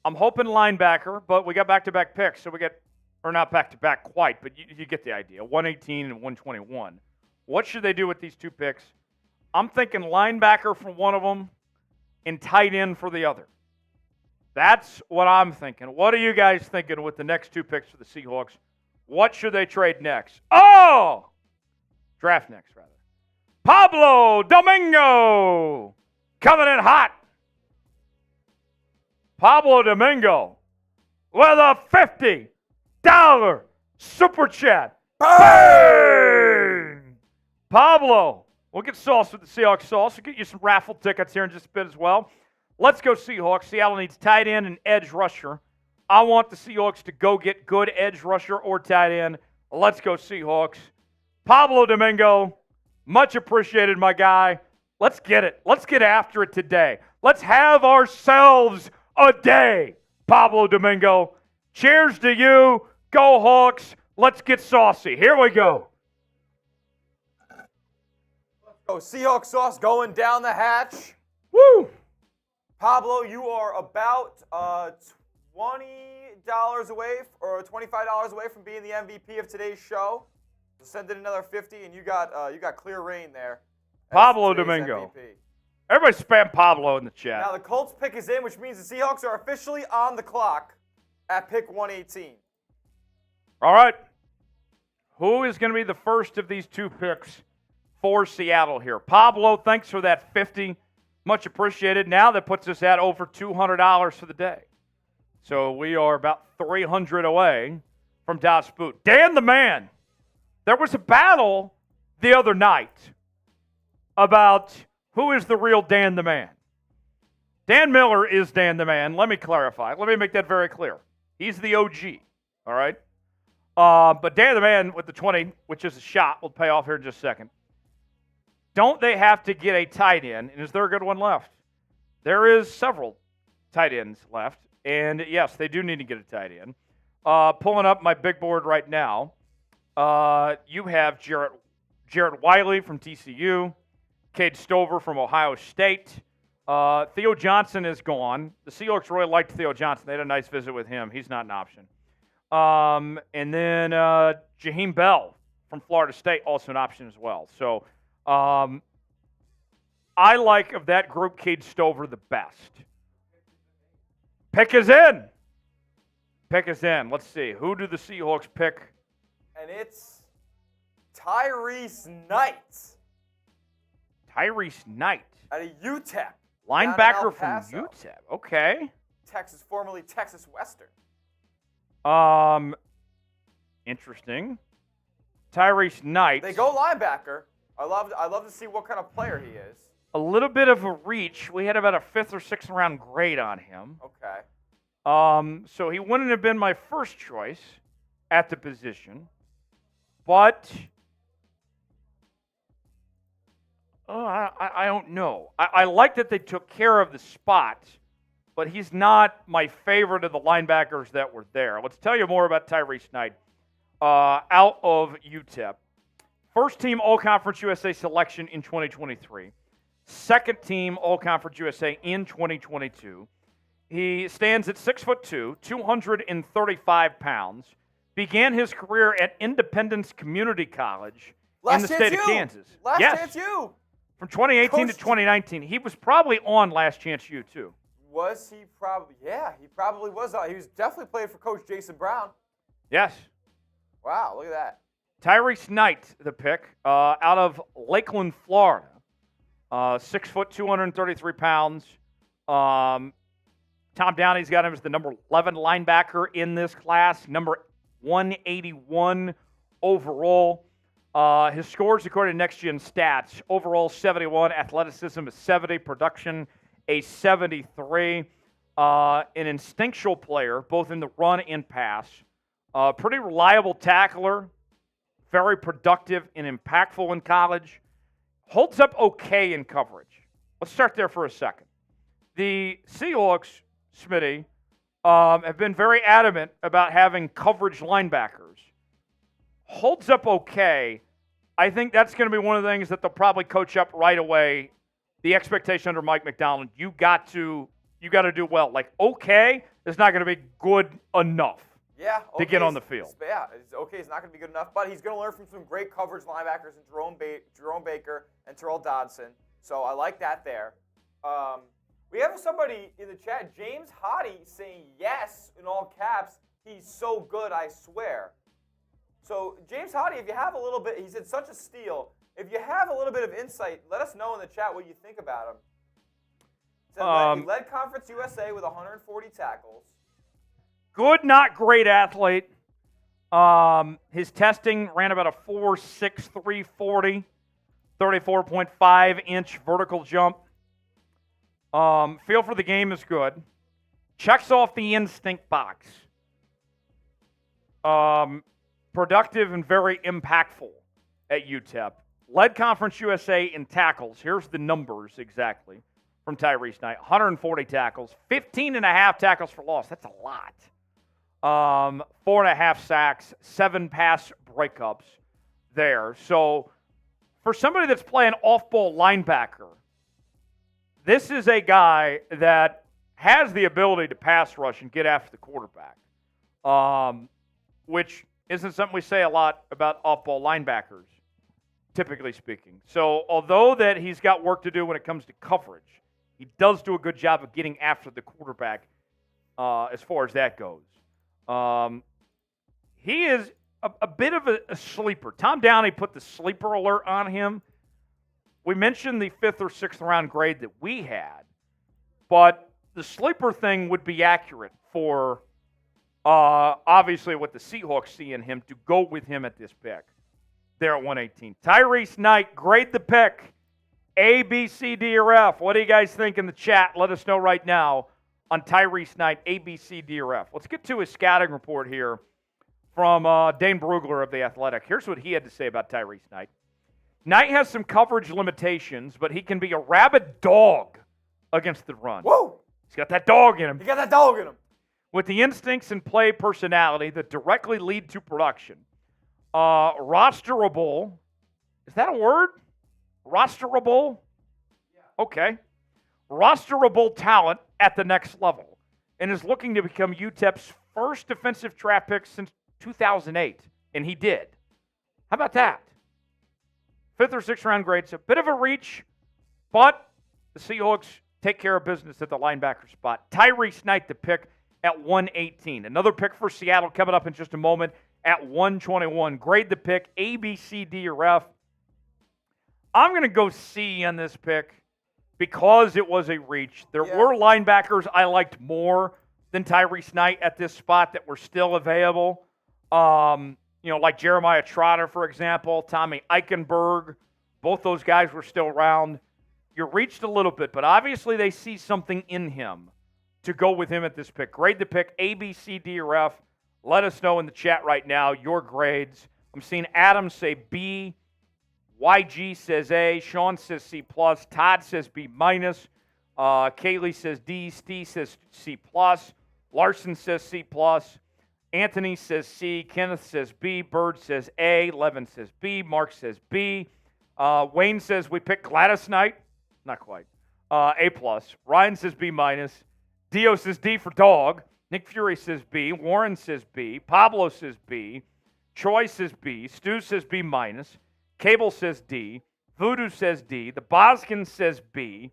I'm hoping linebacker, but we got back-to-back picks, so we get, or not back-to-back quite, but you get the idea. 118 and 121. What should they do with these 2 picks? I'm thinking linebacker for one of them and tight end for the other. That's what I'm thinking. What are you guys thinking with the next 2 picks for the Seahawks? What should they trade next? Oh! Draft next, rather. Pablo Domingo coming in hot. Pablo Domingo with a $50 super chat. Bang! Pablo, we'll get sauce with the Seahawks sauce. We'll get you some raffle tickets here in just a bit as well. Let's go Seahawks. Seattle needs tight end and edge rusher. I want the Seahawks to go get good edge rusher or tight end. Let's go Seahawks. Pablo Domingo, much appreciated, my guy. Let's get it. Let's get after it today. Let's have ourselves a day, Pablo Domingo. Cheers to you. Go Hawks. Let's get saucy. Here we go. Oh, Seahawks sauce going down the hatch. Woo! Pablo, you are about $20 away or $25 away from being the MVP of today's show. So send in another 50, and you got clear reign there. Pablo Domingo. MVP. Everybody spam Pablo in the chat. Now the Colts pick is in, which means the Seahawks are officially on the clock at pick 118. All right. Who is going to be the first of these two picks for Seattle here? Pablo, thanks for that 50. Much appreciated. Now that puts us at over $200 for the day. So we are about 300 away from Das Boot. Dan the Man. There was a battle the other night about who is the real Dan the Man. Dan Miller is Dan the Man. Let me clarify. Let me make that very clear. He's the OG. All right? But Dan the Man with the 20, which is a shot, will pay off here in just a second. Don't they have to get a tight end? And is there a good one left? There is several tight ends left. And, yes, they do need to get a tight end. Pulling up my big board right now, you have Jarrett Wiley from TCU, Cade Stover from Ohio State. Theo Johnson is gone. The Seahawks really liked Theo Johnson. They had a nice visit with him. He's not an option. And then Jaheim Bell from Florida State, also an option as well. So I like, of that group, Cade Stover the best. Pick is in. Pick is in. Let's see. Who do the Seahawks pick? And it's Tyrese Knight. Tyrese Knight. Out of UTEP. Linebacker from UTEP. Okay. Texas, formerly Texas Western. Interesting. Tyrese Knight. They go linebacker. I love to see what kind of player he is. A little bit of a reach. We had about a 5th or 6th round grade on him. Okay. So he wouldn't have been my first choice at the position. But I don't know. I like that they took care of the spot, but he's not my favorite of the linebackers that were there. Let's tell you more about Tyrese Knight out of UTEP. First team All-Conference USA selection in 2023. Second team All-Conference USA in 2022. He stands at 6'2", 235 pounds. Began his career at Independence Community College in the state of Kansas. Last Chance U. From 2018 to 2019. He was probably on Last Chance U, too. Was he probably? Yeah, he probably was. He was definitely playing for Coach Jason Brown. Yes. Wow, look at that. Tyrese Knight, the pick, out of Lakeland, Florida. 6 foot, 233 pounds. Tom Downey's got him as the number 11 linebacker in this class, number 181 overall. His scores, according to Next Gen Stats, overall 71, athleticism is 70, production a 73. An instinctual player, both in the run and pass. Pretty reliable tackler, very productive and impactful in college. Holds up okay in coverage. Let's start there for a second. The Seahawks, Smitty, have been very adamant about having coverage linebackers. Holds up okay. I think that's going to be one of the things that they'll probably coach up right away. The expectation under Mike Macdonald, you got to do well. Like, okay is not going to be good enough. Yeah, to get on the field. Yeah, okay, it's not going to be good enough, but he's going to learn from some great coverage linebackers in Jerome Baker and Terrell Dodson. So I like that there. We have somebody in the chat, James Hottie, saying yes in all caps. He's so good, I swear. So James Hottie, if you have a little bit, he said such a steal. If you have a little bit of insight, let us know in the chat what you think about him. He led Conference USA with 140 tackles. Good, not great athlete. His testing ran about a 4.6 340, 34.5-inch vertical jump. Feel for the game is good. Checks off the instinct box. Productive and very impactful at UTEP. Led Conference USA in tackles. Here's the numbers exactly from Tyrese Knight. 140 tackles, 15.5 tackles for loss. That's a lot. 4.5 sacks, 7 pass breakups there. So for somebody that's playing off-ball linebacker, this is a guy that has the ability to pass rush and get after the quarterback, which isn't something we say a lot about off-ball linebackers, typically speaking. So although that he's got work to do when it comes to coverage, he does do a good job of getting after the quarterback as far as that goes. He is a bit of a sleeper. Tom Downey put the sleeper alert on him. We mentioned the 5th or 6th round grade that we had, but the sleeper thing would be accurate for obviously what the Seahawks see in him to go with him at this pick. There at 118. Tyrese Knight, grade the pick. A, B, C, D, or F. What do you guys think in the chat? Let us know right now on Tyrese Knight, A, B, C, D, or F. Let's get to his scouting report here from Dane Brugler of The Athletic. Here's what he had to say about Tyrese Knight. Knight has some coverage limitations, but he can be a rabid dog against the run. Whoa! He's got that dog in him. He got that dog in him. With the instincts and play personality that directly lead to production. Rosterable. Is that a word? Rosterable? Okay. Rosterable talent at the next level and is looking to become UTEP's first defensive draft pick since 2008, and he did. How about that? 5th or 6th round grades, a bit of a reach, but the Seahawks take care of business at the linebacker spot. Tyrese Knight, the pick at 118. Another pick for Seattle coming up in just a moment at 121. Grade the pick, A, B, C, D, or F. I'm going to go C on this pick because it was a reach. There were linebackers I liked more than Tyrese Knight at this spot that were still available. Like Jeremiah Trotter, for example, Tommy Eichenberg. Both those guys were still around. You reached a little bit, but obviously they see something in him to go with him at this pick. Grade the pick, A, B, C, D, or F. Let us know in the chat right now your grades. I'm seeing Adam say B. YG says A. Sean says C+. Todd says B-. Kaylee says D. Steve says C+. Larson says C+. Anthony says C. Kenneth says B. Bird says A. Levin says B. Mark says B. Wayne says we picked Gladys Knight. Not quite. A+. Ryan says B-. Dio says D for dog. Nick Fury says B. Warren says B. Pablo says B. Troy says B. Stu says B-. Cable says D. Voodoo says D. The Boskin says B.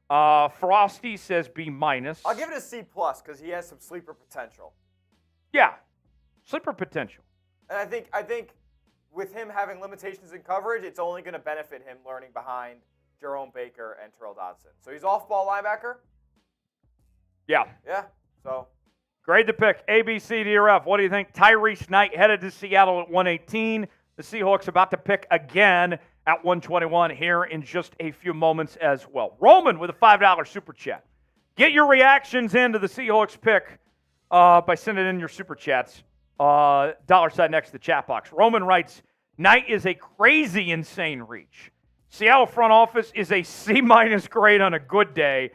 Frosty says B-. I'll give it a C+ because he has some sleeper potential. Yeah, sleeper potential. And I think with him having limitations in coverage, it's only going to benefit him learning behind Jerome Baker and Terrell Dodson. So he's off-ball linebacker? Yeah. Yeah, so. Grade the pick, A, B, C, D, or F. What do you think? Tyrese Knight headed to Seattle at 118. The Seahawks about to pick again at 121 here in just a few moments as well. Roman with a $5 super chat. Get your reactions into the Seahawks pick by sending in your super chats. Dollar sign next to the chat box. Roman writes, Knight is a crazy, insane reach. Seattle front office is a C- grade on a good day.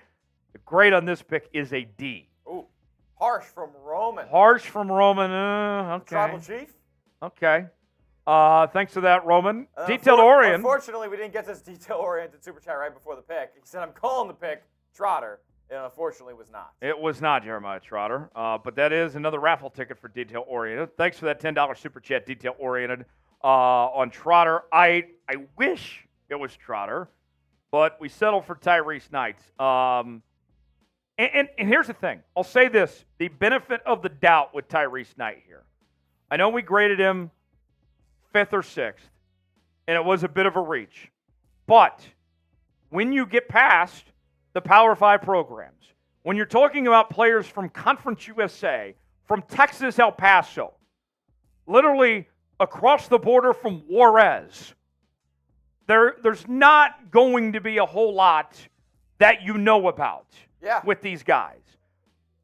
The grade on this pick is a D. Ooh, harsh from Roman. Harsh from Roman. Okay. Tribal chief? Okay. Thanks for that, Roman. Detailed orient. Unfortunately, we didn't get this detail-oriented super chat right before the pick. He said, I'm calling the pick Trotter. It unfortunately was not. It was not Jeremiah Trotter. But that is another raffle ticket for detail-oriented. Thanks for that $10 super chat, detail-oriented, on Trotter. I wish it was Trotter, but we settled for Tyrese Knight. And here's the thing. I'll say this. The benefit of the doubt with Tyrese Knight here. I know we graded him 5th or 6th, and it was a bit of a reach. But when you get past the Power 5 programs, when you're talking about players from Conference USA, from Texas, El Paso, literally across the border from Juarez, there's not going to be a whole lot that you know about with these guys.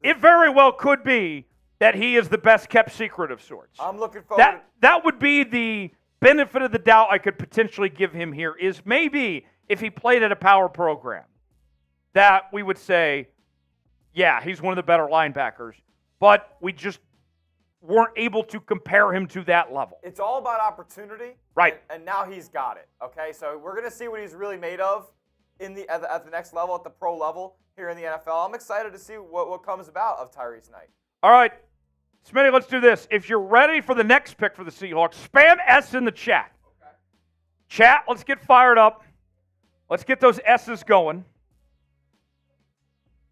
It very well could be that he is the best kept secret of sorts. I'm looking forward. That would be the benefit of the doubt I could potentially give him here, is maybe if he played at a power program, that we would say, yeah, he's one of the better linebackers, but we just weren't able to compare him to that level. It's all about opportunity. Right. And now he's got it, okay? So we're going to see what he's really made of at the next level, at the pro level here in the NFL. I'm excited to see what comes about of Tyrese Knight. All right. Smitty, let's do this. If you're ready for the next pick for the Seahawks, spam S in the chat. Okay. Chat, let's get fired up. Let's get those S's going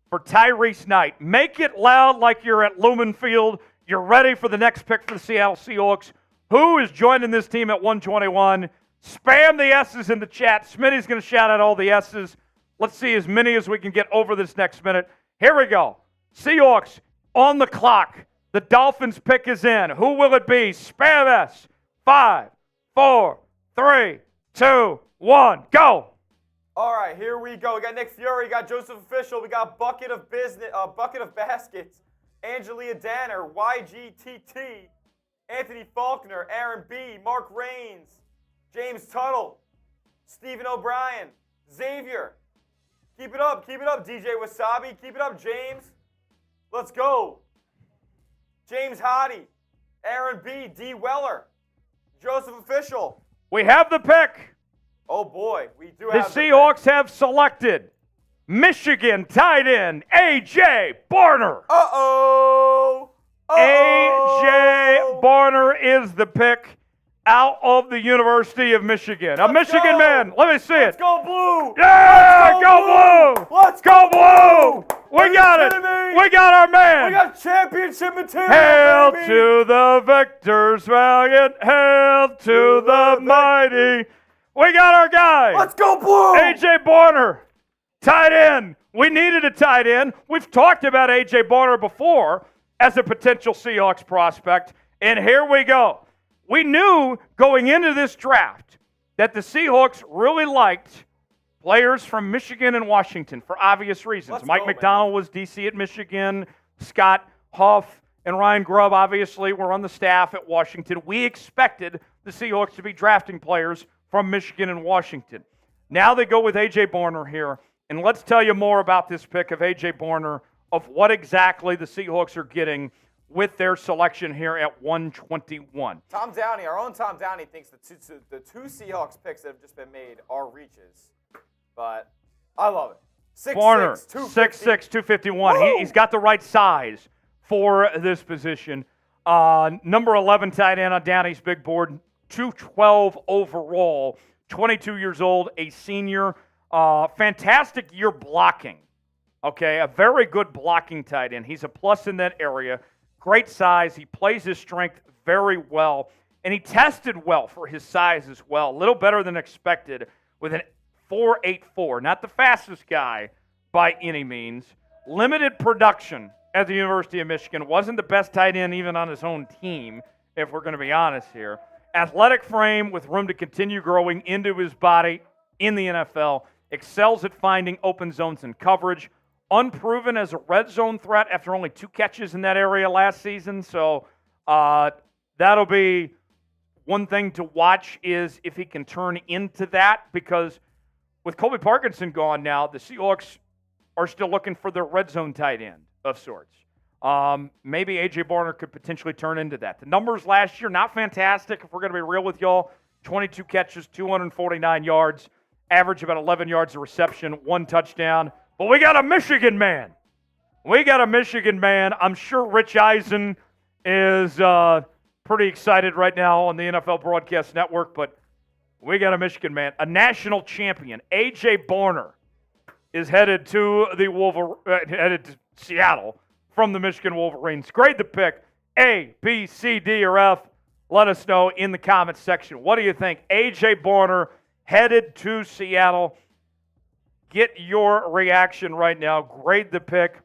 for Tyrese Knight. Make it loud like you're at Lumen Field. You're ready for the next pick for the Seattle Seahawks. Who is joining this team at 121? Spam the S's in the chat. Smitty's going to shout out all the S's. Let's see as many as we can get over this next minute. Here we go. Seahawks on the clock. The Dolphins pick is in. Who will it be? Spam S. 5, 4, 3, 2, 1, go. All right, here we go. We got Nick Fury, we got Joseph Official, we got Bucket of Baskets, Angelia Danner, YGTT, Anthony Faulkner, Aaron B, Mark Raines, James Tuttle, Stephen O'Brien, Xavier. Keep it up, DJ Wasabi. Keep it up, James. Let's go. James Hoddy, Aaron B, D Weller, Joseph Official. We have the pick. Oh, boy, we do The have Seahawks have selected Michigan tight end A.J. Barner. Uh-oh. A.J. Barner is the pick out of the University of Michigan. A Michigan man. Let me see it. Let's go blue. Yeah, Let's go blue. Let's Go blue. We got it. kidding me? We got our man. We got championship material. Hail baby. to the victors valiant. Hail to the mighty. We got our guy. Let's go blue. A.J. Barner, tight end. We needed a tight end. We've talked about A.J. Barner before as a potential Seahawks prospect, and here we go. We knew going into this draft that the Seahawks really liked players from Michigan and Washington for obvious reasons. Let's Mike go, Macdonald was DC at Michigan. Scott Huff and Ryan Grubb obviously were on the staff at Washington. We expected the Seahawks to be drafting players from Michigan and Washington. Now they go with A.J. Barner here, and let's tell you more about this pick of A.J. Barner, of what exactly the Seahawks are getting with their selection here at 121. Tom Downey, our own Tom Downey, thinks the two Seahawks picks that have just been made are reaches, but I love it. Barner, 6'6", 251. He's got the right size for this position. Number 11 tight end on Downey's big board, 212 overall, 22 years old, a senior. Fantastic year blocking. Okay, a very good blocking tight end. He's a plus in that area. Great size. He plays his strength very well, and he tested well for his size as well. A little better than expected with an 4.84. Not the fastest guy by any means. Limited production at the University of Michigan. Wasn't the best tight end even on his own team, if we're going to be honest here. Athletic frame with room to continue growing into his body in the NFL. Excels at finding open zones and coverage. Unproven as a red zone threat after only 2 catches in that area last season. So that'll be one thing to watch, is if he can turn into that, because with Colby Parkinson gone now, the Seahawks are still looking for their red zone tight end of sorts. Maybe A.J. Barner could potentially turn into that. The numbers last year, not fantastic, if we're going to be real with y'all. 22 catches, 249 yards, average about 11 yards of reception, 1 touchdown. But we got a Michigan man. I'm sure Rich Eisen is pretty excited right now on the NFL Broadcast Network, but we got a Michigan man. A national champion, A.J. Barner, is headed to headed to Seattle from the Michigan Wolverines. Grade the pick, A, B, C, D, or F. Let us know in the comments section. What do you think? A.J. Barner headed to Seattle. get your reaction right now. Grade the pick.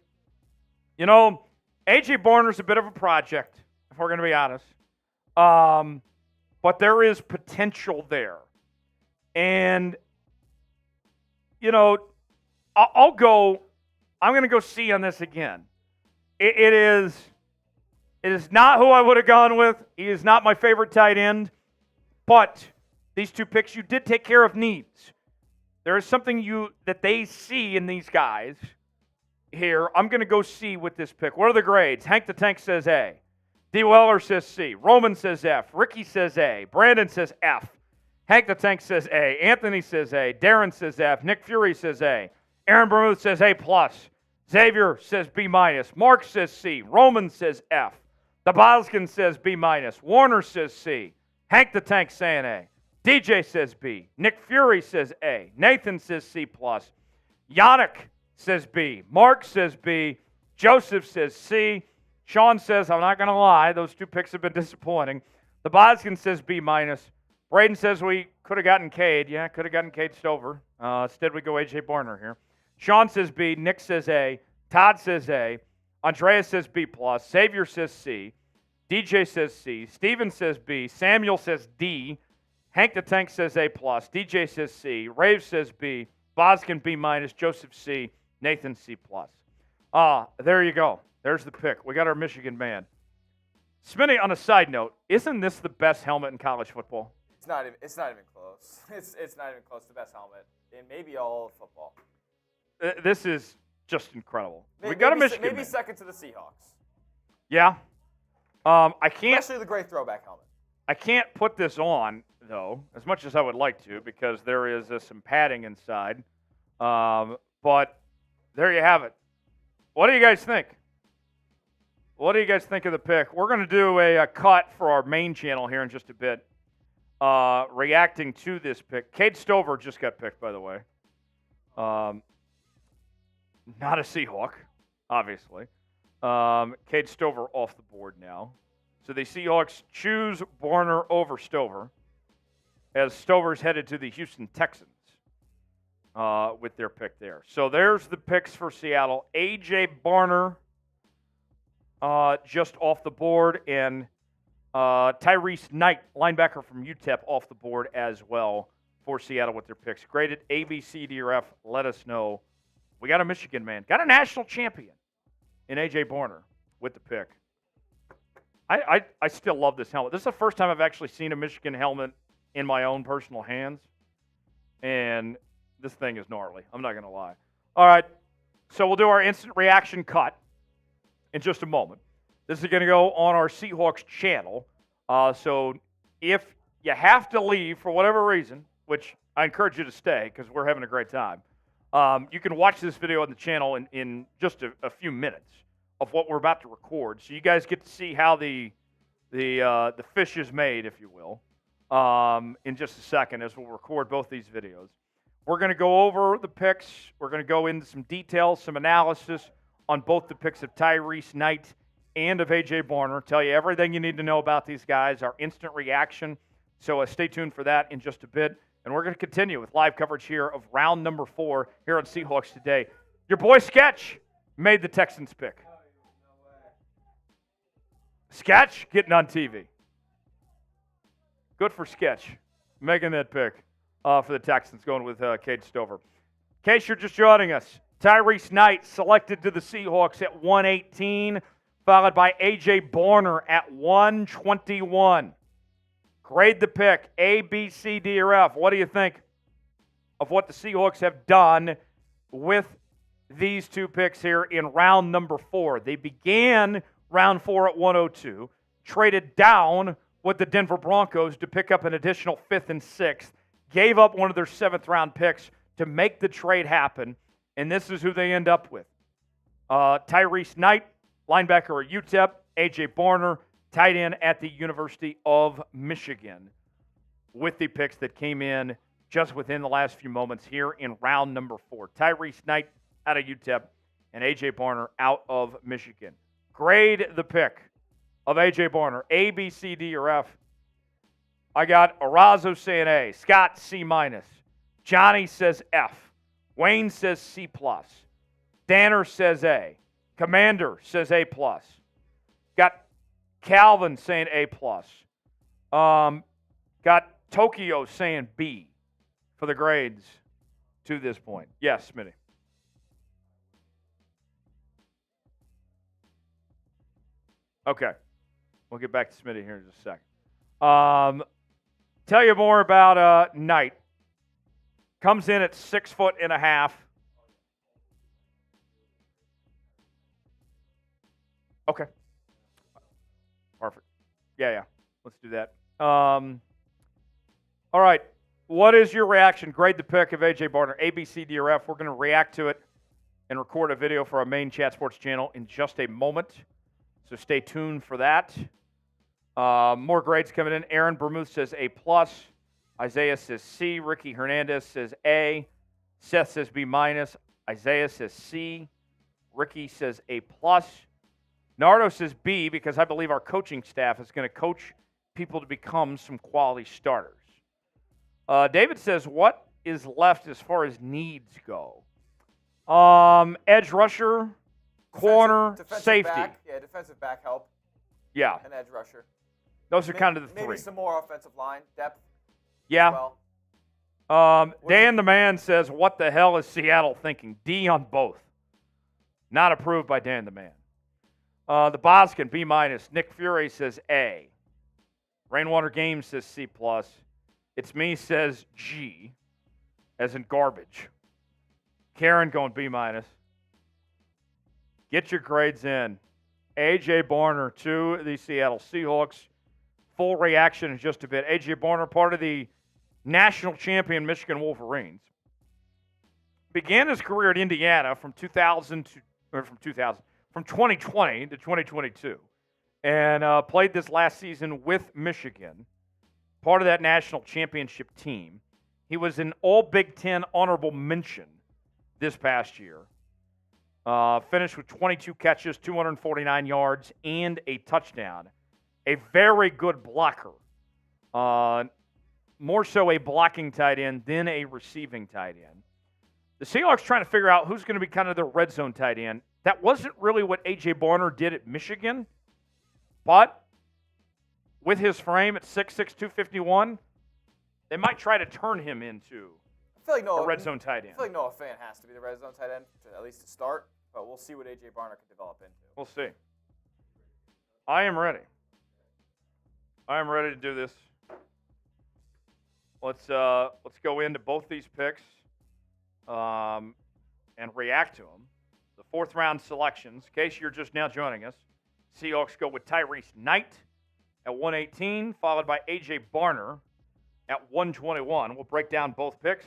You know, A.J. Barner's a bit of a project, if we're going to be honest. But there is potential there. And, you know, I'm going to go C on this again. It is not who I would have gone with. He is not my favorite tight end. But these two picks, you did take care of needs. There is something that they see in these guys here. I'm going to go C with this pick. What are the grades? Hank the Tank says A. D. Weller says C. Roman says F. Ricky says A. Brandon says F. Hank the Tank says A. Anthony says A. Darren says F. Nick Fury says A. Aaron Bermuth says A+. Xavier says B-. Mark says C. Roman says F. The Boskin says B-. Warner says C. Hank the Tank saying A. DJ says B. Nick Fury says A. Nathan says C+. Yannick says B. Mark says B. Joseph says C. Sean says, I'm not going to lie, those two picks have been disappointing. The Boskin says B-. Braden says we could have gotten Cade. Yeah, could have gotten Cade Stover. Instead, we go A.J. Barner here. Sean says B. Nick says A. Todd says A. Andreas says B+. Xavier says C. DJ says C. Steven says B. Samuel says D. Hank the Tank says A+. DJ says C. Rave says B. Boskin B-. Joseph C. Nathan C+. There you go. There's the pick. We got our Michigan man. Smitty, on a side note, isn't this the best helmet in college football? It's not even close. It's not even close to the best helmet in maybe all of football. This is just incredible. We got a Michigan maybe man. Second to the Seahawks. Yeah. I can't. Especially the great throwback helmet. I can't put this on, though, as much as I would like to, because there is some padding inside. But there you have it. What do you guys think? What do you guys think of the pick? We're going to do a cut for our main channel here in just a bit, reacting to this pick. Cade Stover just got picked, by the way. Not a Seahawk, obviously. Cade Stover off the board now. So the Seahawks choose Barner over Stover, as Stover's headed to the Houston Texans with their pick there. So there's the picks for Seattle. A.J. Barner just off the board, and Tyrese Knight, linebacker from UTEP, off the board as well for Seattle with their picks. Graded A, B, C, D, or F. Let us know. We got a Michigan man. Got a national champion in A.J. Barner with the pick. I still love this helmet. This is the first time I've actually seen a Michigan helmet in my own personal hands, and this thing is gnarly. I'm not going to lie. All right, so we'll do our instant reaction cut in just a moment. This is going to go on our Seahawks channel. So if you have to leave for whatever reason, which I encourage you to stay because we're having a great time, you can watch this video on the channel in just a few minutes of what we're about to record. So you guys get to see how the fish is made, if you will, in just a second as we'll record both these videos. We're going to go over the picks. We're going to go into some details, some analysis on both the picks of Tyrese Knight and of A.J. Barner. Tell you everything you need to know about these guys, our instant reaction. So stay tuned for that in just a bit. And we're going to continue with live coverage here of round number 4 here on Seahawks Today. Your boy Sketch made the Texans pick. Sketch getting on TV. Good for Sketch making that pick for the Texans, going with Cade Stover. In case you're just joining us, Tyrese Knight selected to the Seahawks at 118, followed by A.J. Barner at 121. Grade the pick, A, B, C, D, or F. What do you think of what the Seahawks have done with these two picks here in round number 4? They began round 4 at 102, traded down with the Denver Broncos to pick up an additional 5th and 6th, gave up one of their 7th-round picks to make the trade happen, and this is who they end up with. Tyrese Knight, linebacker at UTEP, A.J. Barner, tight end at the University of Michigan, with the picks that came in just within the last few moments here in round number 4. Tyrese Knight out of UTEP and A.J. Barner out of Michigan. Grade the pick of A.J. Barner, A, B, C, D, or F. I got Arazo saying A, Scott C-. Johnny says F. Wayne says C+. Danner says A. Commander says A+. Got Calvin saying A+. Got Tokyo saying B for the grades to this point. Yes, Smitty. Okay. We'll get back to Smitty here in just a second. Tell you more about Knight. Comes in at 6'1.5". Okay. Perfect. Yeah. Let's do that. All right. What is your reaction? Grade the pick of A.J. Barner, ABCDRF. We're going to react to it and record a video for our main Chat Sports channel in just a moment. So stay tuned for that. More grades coming in. Aaron Bermuth says A+. Isaiah says C. Ricky Hernandez says A. Seth says B-. Isaiah says C. Ricky says A+. Nardo says B because I believe our coaching staff is going to coach people to become some quality starters. David says, what is left as far as needs go? Edge rusher, corner, defensive safety. Back. Yeah, defensive back help. Yeah. And edge rusher. Those are kind of the three. Maybe some more offensive line depth. Yeah. Well. Dan the Man says, what the hell is Seattle thinking? D on both. Not approved by Dan the Man. The Boskin, B-. Nick Fury says A. Rainwater Games says C+. It's Me says G, as in garbage. Karen going B-. Get your grades in. A.J. Barner to the Seattle Seahawks. Full reaction in just a bit. A.J. Barner, part of the national champion Michigan Wolverines. Began his career at Indiana from 2020 to 2022. And played this last season with Michigan, part of that national championship team. He was an All Big Ten honorable mention this past year. Finished with 22 catches, 249 yards, and a touchdown. A very good blocker. More so a blocking tight end than a receiving tight end. The Seahawks trying to figure out who's going to be kind of their red zone tight end. That wasn't really what A.J. Barner did at Michigan. But with his frame at 6'6", 251, they might try to turn him into a red zone tight end. I feel like Noah Fant has to be the red zone tight end, at least to start. But we'll see what A.J. Barner can develop into. We'll see. I am ready. I am ready to do this. Let's go into both these picks and react to them. The fourth round selections. In case you're just now joining us, Seahawks go with Tyrese Knight at 118, followed by A.J. Barner at 121. We'll break down both picks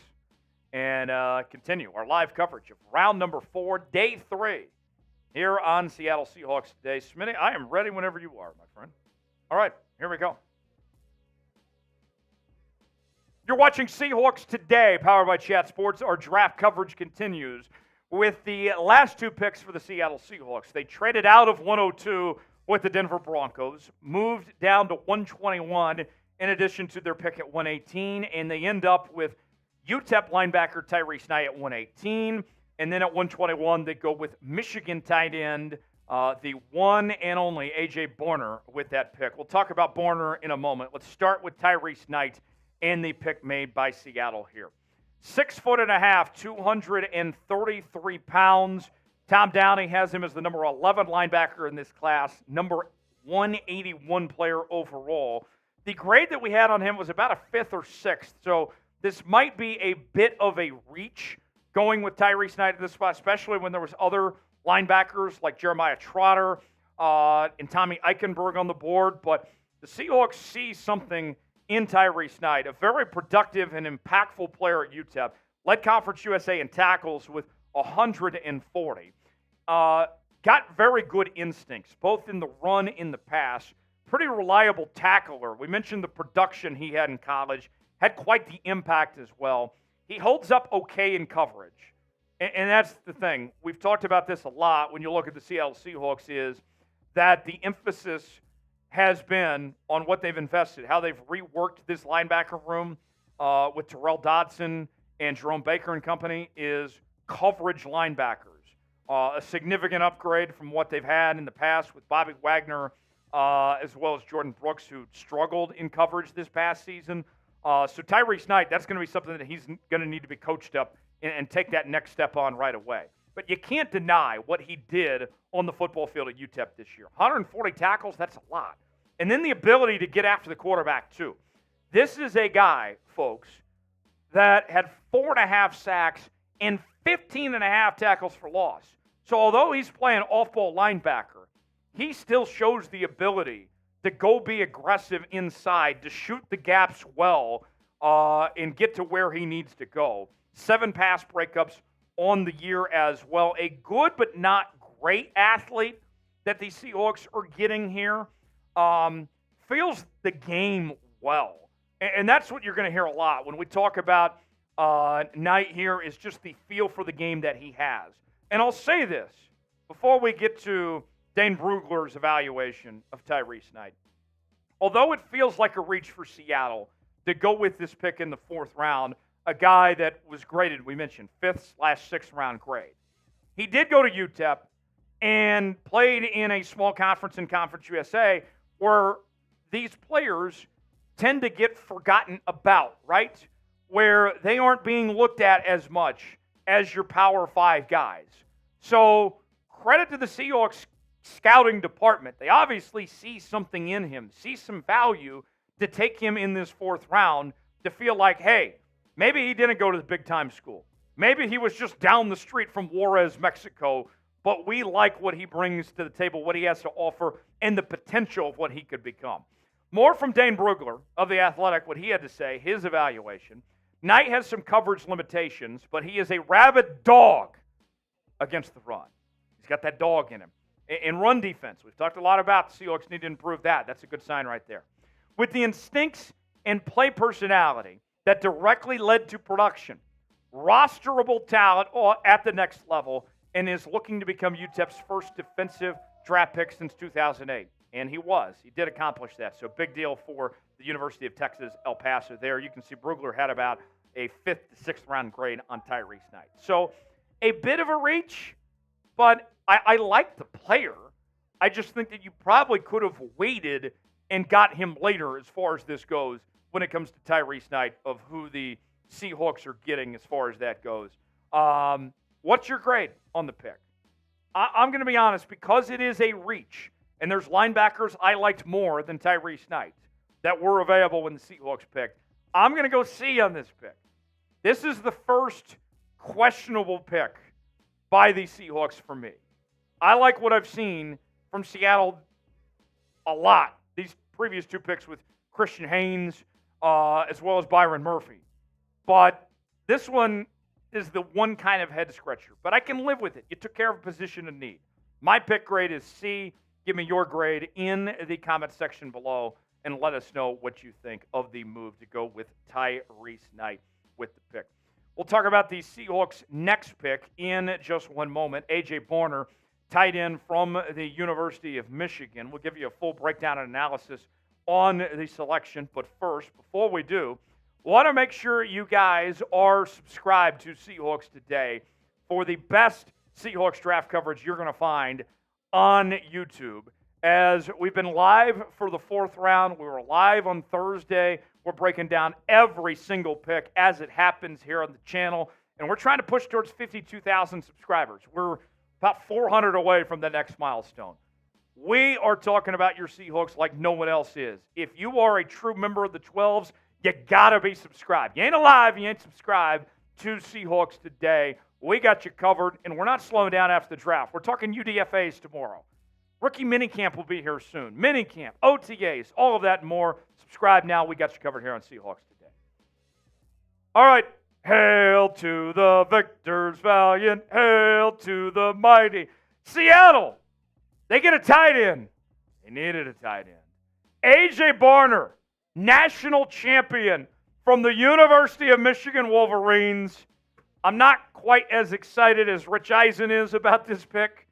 and continue our live coverage of round number 4, day 3, here on Seattle Seahawks Today. Smitty, I am ready whenever you are, my friend. All right, here we go. You're watching Seahawks Today, powered by Chat Sports. Our draft coverage continues with the last two picks for the Seattle Seahawks. They traded out of 102 with the Denver Broncos, moved down to 121 in addition to their pick at 118, and they end up with UTEP linebacker Tyrese Knight at 118, and then at 121 they go with Michigan tight end, the one and only A.J. Barner with that pick. We'll talk about Barner in a moment. Let's start with Tyrese Knight and the pick made by Seattle here. 6'1.5", 233 pounds. Tom Downey has him as the number 11 linebacker in this class, number 181 player overall. The grade that we had on him was about a 5th or 6th, so this might be a bit of a reach going with Tyrese Knight at this spot, especially when there was other linebackers like Jeremiah Trotter and Tommy Eichenberg on the board. But the Seahawks see something in Tyrese Knight, a very productive and impactful player at UTEP. Led Conference USA in tackles with 140. Got very good instincts, both in the run and the pass. Pretty reliable tackler. We mentioned the production he had in college. Had quite the impact as well. He holds up okay in coverage. And that's the thing. We've talked about this a lot when you look at the Seattle Seahawks, is that the emphasis has been on what they've invested, how they've reworked this linebacker room with Terrell Dodson and Jerome Baker and company is coverage linebackers. A significant upgrade from what they've had in the past with Bobby Wagner as well as Jordan Brooks, who struggled in coverage this past season. So Tyrese Knight, that's going to be something that he's going to need to be coached up and take that next step on right away. But you can't deny what he did on the football field at UTEP this year. 140 tackles, that's a lot. And then the ability to get after the quarterback, too. This is a guy, folks, that had 4.5 sacks and 15.5 tackles for loss. So although he's playing off-ball linebacker, he still shows the ability to go be aggressive inside, to shoot the gaps well, and get to where he needs to go. 7 pass breakups on the year as well. A good but not great athlete that the Seahawks are getting here. Feels the game well. And that's what you're going to hear a lot when we talk about Knight here, is just the feel for the game that he has. And I'll say this before we get to Dane Brugler's evaluation of Tyrese Knight. Although it feels like a reach for Seattle to go with this pick in the 4th round, a guy that was graded, we mentioned, 5th/6th round grade. He did go to UTEP and played in a small conference in Conference USA where these players tend to get forgotten about, right? Where they aren't being looked at as much as your Power 5 guys. So credit to the Seahawks scouting department. They obviously see something in him, see some value to take him in this 4th round to feel like, hey, maybe he didn't go to the big-time school. Maybe he was just down the street from Juarez, Mexico, but we like what he brings to the table, what he has to offer, and the potential of what he could become. More from Dane Brugler of The Athletic, what he had to say, his evaluation. Knight has some coverage limitations, but he is a rabid dog against the run. He's got that dog in him. In run defense, we've talked a lot about the Seahawks need to improve that. That's a good sign right there. With the instincts and play personality that directly led to production, rosterable talent at the next level, and is looking to become UTEP's first defensive draft pick since 2008. And he did accomplish that. So big deal for the University of Texas, El Paso there. You can see Brugler had about a 5th to 6th round grade on Tyrese Knight. So a bit of a reach, but I like the player. I just think that you probably could have waited and got him later as far as this goes when it comes to Tyrese Knight, of who the Seahawks are getting as far as that goes. What's your grade on the pick? I'm going to be honest, because it is a reach, and there's linebackers I liked more than Tyrese Knight that were available when the Seahawks picked. I'm going to go C on this pick. This is the first questionable pick by the Seahawks for me. I like what I've seen from Seattle a lot. These previous 2 picks with Christian Haynes as well as Byron Murphy. But this one is the one kind of head-scratcher. But I can live with it. You took care of a position of need. My pick grade is C. Give me your grade in the comment section below and let us know what you think of the move to go with Tyrese Knight with the pick. We'll talk about the Seahawks' next pick in just one moment. A.J. Barner, tight end from the University of Michigan. We'll give you a full breakdown and analysis on the selection. But first, before we do, want to make sure you guys are subscribed to Seahawks Today for the best Seahawks draft coverage you're going to find on YouTube. As we've been live for the 4th round, we were live on Thursday. We're breaking down every single pick as it happens here on the channel, and we're trying to push towards 52,000 subscribers. We're about 400 away from the next milestone. We are talking about your Seahawks like no one else is. If you are a true member of the 12s, you got to be subscribed. You ain't alive, you ain't subscribed to Seahawks Today. We got you covered, and we're not slowing down after the draft. We're talking UDFAs tomorrow. Rookie minicamp will be here soon. Minicamp, OTAs, all of that and more. Subscribe now. We got you covered here on Seahawks Today. All right. Hail to the victors valiant. Hail to the mighty. Seattle, they get a tight end. They needed a tight end. A.J. Barner, national champion from the University of Michigan Wolverines. I'm not quite as excited as Rich Eisen is about this pick,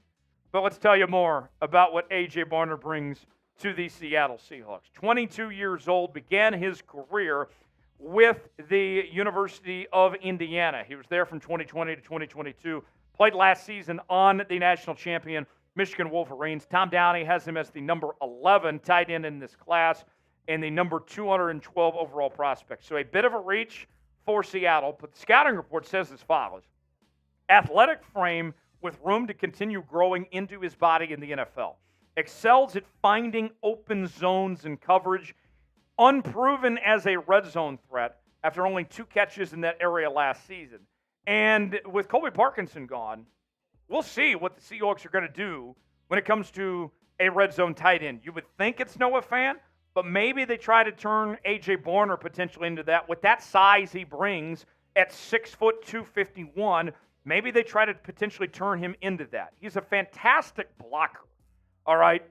but let's tell you more about what A.J. Barner brings to the Seattle Seahawks. 22 years old, began his career with the University of Indiana. He was there from 2020 to 2022. Played last season on the national champion Michigan Wolverines. Tom Downey has him as the number 11 tight end in this class and the number 212 overall prospect. So a bit of a reach for Seattle, but the scouting report says as follows. Athletic frame with room to continue growing into his body in the NFL. Excels at finding open zones and coverage. Unproven as a red zone threat after only 2 catches in that area last season. And with Colby Parkinson gone, we'll see what the Seahawks are going to do when it comes to a red zone tight end. You would think it's Noah Fant, but maybe they try to turn A.J. Barner potentially into that. With that size he brings at 6 foot 251, maybe they try to potentially turn him into that. He's a fantastic blocker, all right?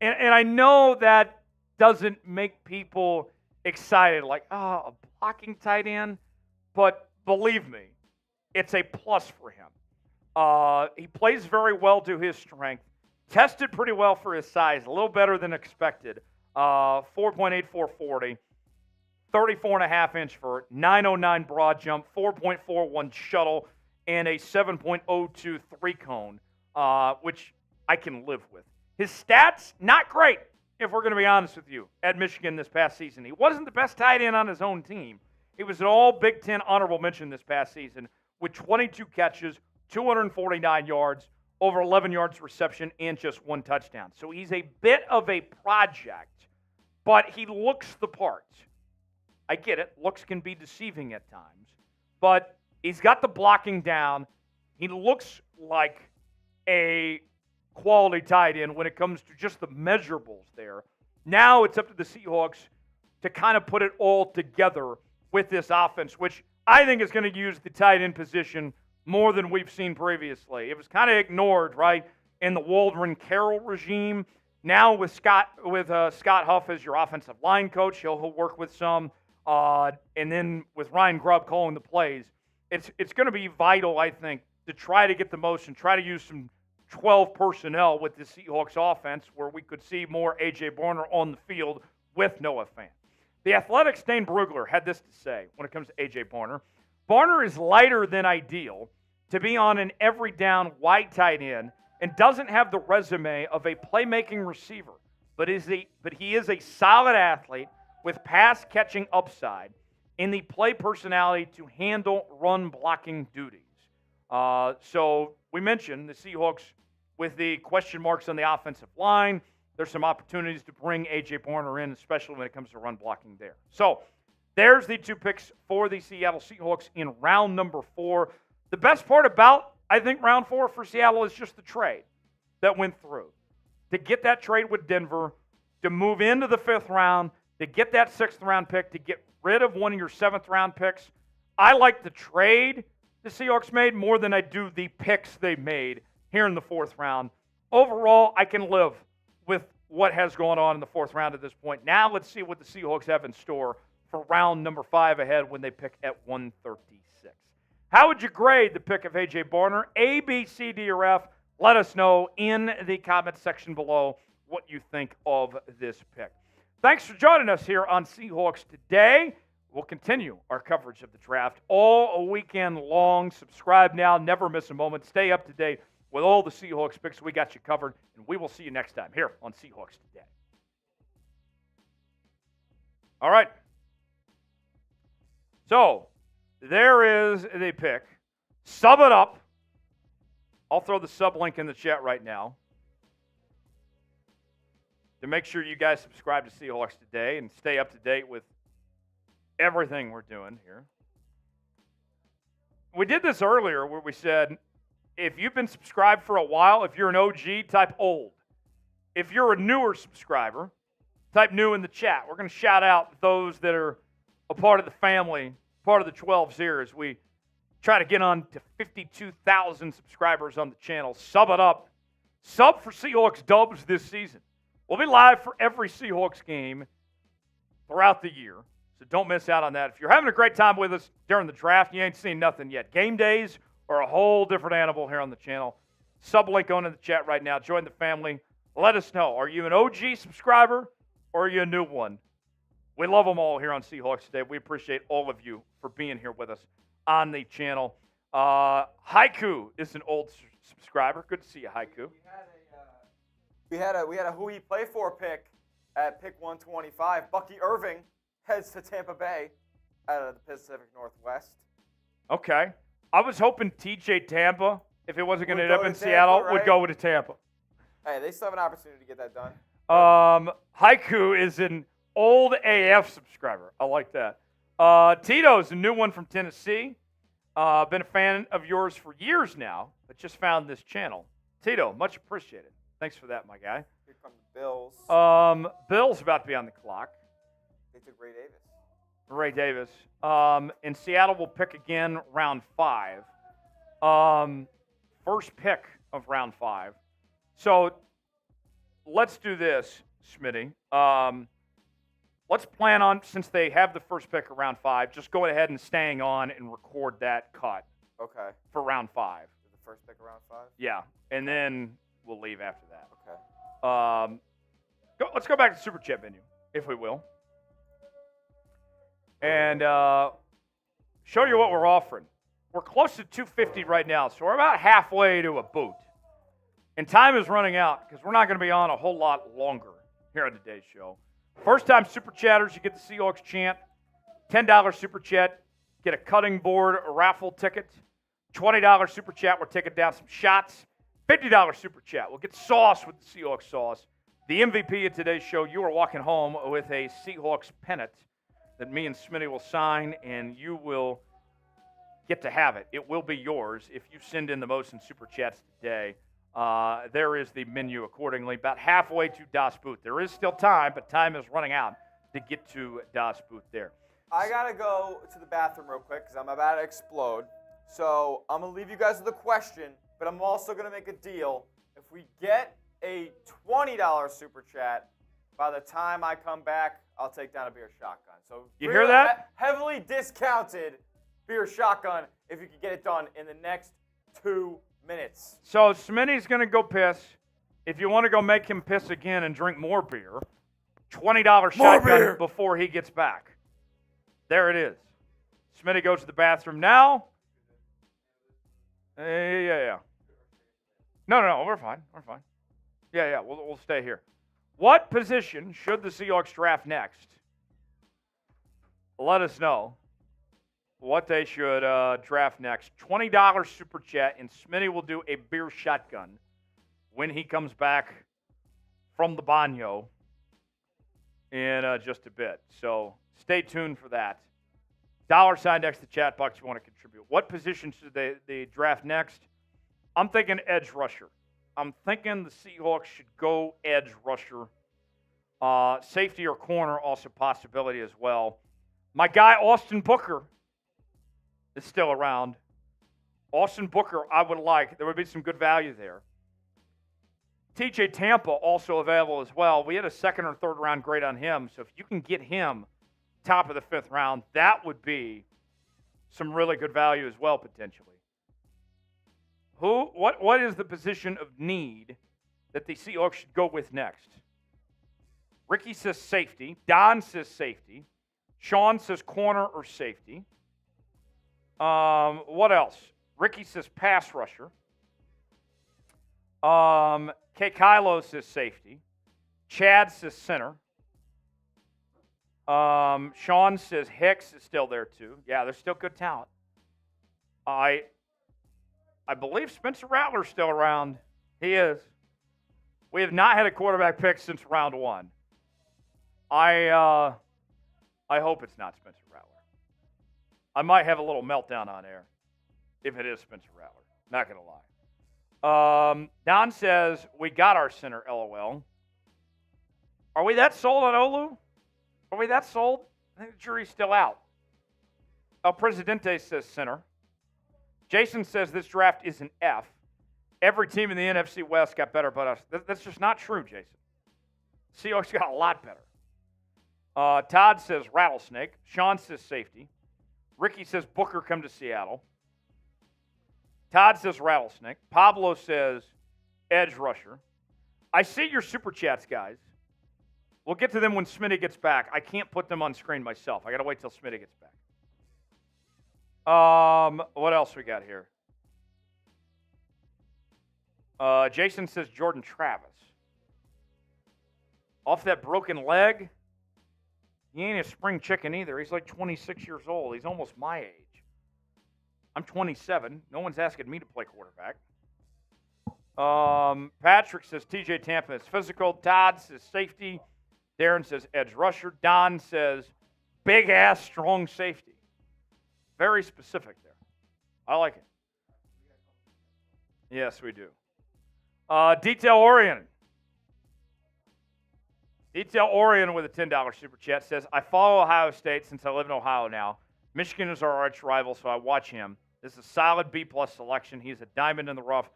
And I know that doesn't make people excited, like, oh, a blocking tight end. But believe me, it's a plus for him. He plays very well to his strength. Tested pretty well for his size, a little better than expected. 4.84 40, 34.5-inch vert, 909 broad jump, 4.41 shuttle, and a 7.02 3-cone, which I can live with. His stats, not great, if we're going to be honest with you, at Michigan this past season. He wasn't the best tight end on his own team. He was an all Big Ten honorable mention this past season with 22 catches, 249 yards, over 11 yards reception, and just 1 touchdown. So he's a bit of a project, but he looks the part. I get it. Looks can be deceiving at times. But he's got the blocking down. He looks like a quality tight end when it comes to just the measurables there. Now it's up to the Seahawks to kind of put it all together with this offense, which I think is going to use the tight end position more than we've seen previously. It was kind of ignored, right, in the Waldron Carroll regime. Now with Scott Huff as your offensive line coach, he'll work with some, and then with Ryan Grubb calling the plays, it's going to be vital, I think, to try to get the most and try to use some 12 personnel with the Seahawks offense where we could see more A.J. Barner on the field with Noah Fant. The Athletics' Dane Brugler had this to say when it comes to A.J. Barner. Barner is lighter than ideal to be on an every down wide tight end and doesn't have the resume of a playmaking receiver, but he is a solid athlete with pass-catching upside and the play personality to handle run-blocking duties. So we mentioned the Seahawks with the question marks on the offensive line. There's some opportunities to bring A.J. Barner in, especially when it comes to run blocking there. So there's the 2 picks for the Seattle Seahawks in round number 4. The best part about, I think, round 4 for Seattle is just the trade that went through. To get that trade with Denver, to move into the 5th round, to get that 6th round pick, to get rid of one of your 7th round picks. I like the trade the Seahawks made more than I do the picks they made here in the 4th round. Overall, I can live with what has gone on in the 4th round at this point. Now let's see what the Seahawks have in store for round number 5 ahead when they pick at 136. How would you grade the pick of A.J. Barner? A, B, C, D, or F? Let us know in the comment section below what you think of this pick. Thanks for joining us here on Seahawks Today. We'll continue our coverage of the draft all weekend long. Subscribe now. Never miss a moment. Stay up to date with all the Seahawks picks. We got you covered, and we will see you next time here on Seahawks Today. All right. So there is the pick. Sub it up. I'll throw the sub link in the chat right now to make sure you guys subscribe to Seahawks Today and stay up to date with everything we're doing here. We did this earlier where we said, if you've been subscribed for a while, if you're an OG, type old. If you're a newer subscriber, type new in the chat. We're going to shout out those that are a part of the family, part of the 12s here as we try to get on to 52,000 subscribers on the channel. Sub it up. Sub for Seahawks Dubs this season. We'll be live for every Seahawks game throughout the year, so don't miss out on that. If you're having a great time with us during the draft, you ain't seen nothing yet. Game days are a whole different animal here on the channel. Sub link on in the chat right now. Join the family. Let us know. Are you an OG subscriber or are you a new one? We love them all here on Seahawks Today. We appreciate all of you for being here with us on the channel. Haiku is an old subscriber. Good to see you, Haiku. We had a who he play for pick at pick 125. Bucky Irving heads to Tampa Bay out of the Pacific Northwest. Okay. I was hoping TJ Tampa, if it wasn't going to Would end up go in to Seattle, Tampa, would right? go with Tampa. Hey, they still have an opportunity to get that done. Haiku is an old AF subscriber. I like that. Tito's a new one from Tennessee. Been a fan of yours for years now, but just found this channel. Tito, much appreciated. Thanks for that, my guy. Here come the Bills. Bill's about to be on the clock. They took Ray Davis. Ray Davis. And Seattle will pick again round 5. First pick of round 5. So let's do this, Smitty. Let's plan on, since they have the first pick of round 5, just go ahead and staying on and record that cut Okay. for round 5. The first pick around 5? Yeah, and then we'll leave after that. Okay. Let's go back to Super Chat menu, if we will. And show you what we're offering. We're close to 250 right now, so we're about halfway to a boot. And time is running out because we're not going to be on a whole lot longer here on today's show. First-time Super Chatters, you get the Seahawks chant. $10 Super Chat, get a cutting board, a raffle ticket. $20 Super Chat, we're taking down some shots. $50 Super Chat, we'll get sauce with the Seahawks sauce. The MVP of today's show, you are walking home with a Seahawks pennant that me and Smitty will sign, and you will get to have it. It will be yours if you send in the most in Super Chats today. There is the menu accordingly. About halfway to Das Boot. There is still time, but time is running out to get to Das Boot there. I got to go to the bathroom real quick because I'm about to explode. So I'm going to leave you guys with a question, but I'm also going to make a deal. If we get a $20 Super Chat, by the time I come back, I'll take down a beer shotgun. So you hear that? Heavily discounted beer shotgun if you can get it done in the next 2 minutes. So Smitty's going to go piss. If you want to go make him piss again and drink more beer, $20 shotgun before he gets back. There it is. Smitty goes to the bathroom now. Yeah. No, we're fine. Yeah, we'll stay here. What position should the Seahawks draft next? Let us know what they should draft next. $20 Super Chat, and Smitty will do a beer shotgun when he comes back from the baño in just a bit. So stay tuned for that. $sign next to the chat box you want to contribute. What position should they draft next? I'm thinking edge rusher. I'm thinking the Seahawks should go edge rusher. Safety or corner, also possibility as well. My guy, Austin Booker, is still around. Austin Booker, I would like. There would be some good value there. TJ Tampa, also available as well. We had a second or third round grade on him, so if you can get him top of the 5th round, that would be some really good value as well, potentially. What is the position of need that the Seahawks should go with next? Ricky says safety. Don says safety. Sean says corner or safety. What else? Ricky says pass rusher. K. Kylo says safety. Chad says center. Sean says Hicks is still there too. Yeah, there's still good talent. I believe Spencer Rattler's still around. He is. We have not had a quarterback pick since round 1. I hope it's not Spencer Rattler. I might have a little meltdown on air if it is Spencer Rattler. Not going to lie. Don says, we got our center, LOL. Are we that sold on Olu? Are we that sold? I think the jury's still out. El Presidente says center. Jason says this draft is an F. Every team in the NFC West got better but us. That's just not true, Jason. Seahawks got a lot better. Todd says rattlesnake. Sean says safety. Ricky says Booker come to Seattle. Todd says rattlesnake. Pablo says edge rusher. I see your super chats, guys. We'll get to them when Smitty gets back. I can't put them on screen myself. I got to wait till Smitty gets back. What else we got here? Jason says Jordan Travis. Off that broken leg, he ain't a spring chicken either. He's like 26 years old. He's almost my age. I'm 27. No one's asking me to play quarterback. Patrick says TJ Tampa is physical. Todd says safety. Darren says edge rusher. Don says big-ass strong safety. Very specific there. I like it. Yes, we do. Detail-oriented. Detail-oriented with a $10 super chat says, I follow Ohio State since I live in Ohio now. Michigan is our arch rival, so I watch him. This is a solid B-plus selection. He's a diamond in the rough.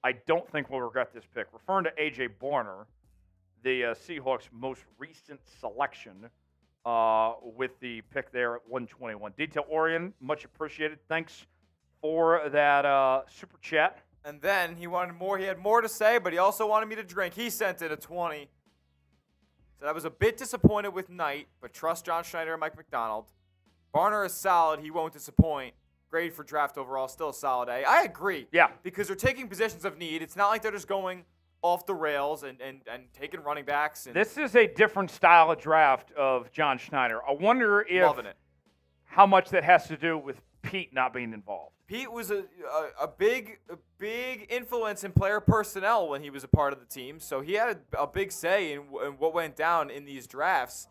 I don't think we'll regret this pick. Referring to A.J. Barner, the Seahawks' most recent selection with the pick there at 121. Detail-oriented, much appreciated. Thanks for that super chat. And then he wanted more. He had more to say, but he also wanted me to drink. He sent in a 20. Said I was a bit disappointed with Knight, but trust John Schneider and Mike Macdonald. Barner is solid. He won't disappoint. Grade for draft overall, still a solid A. I agree. Yeah. Because they're taking positions of need. It's not like they're just going off the rails and taking running backs. And This is a different style of draft of John Schneider. I wonder if loving it. how much that has to do with Pete not being involved. Pete was a big influence in player personnel when he was a part of the team, so he had a big say in what went down in these drafts.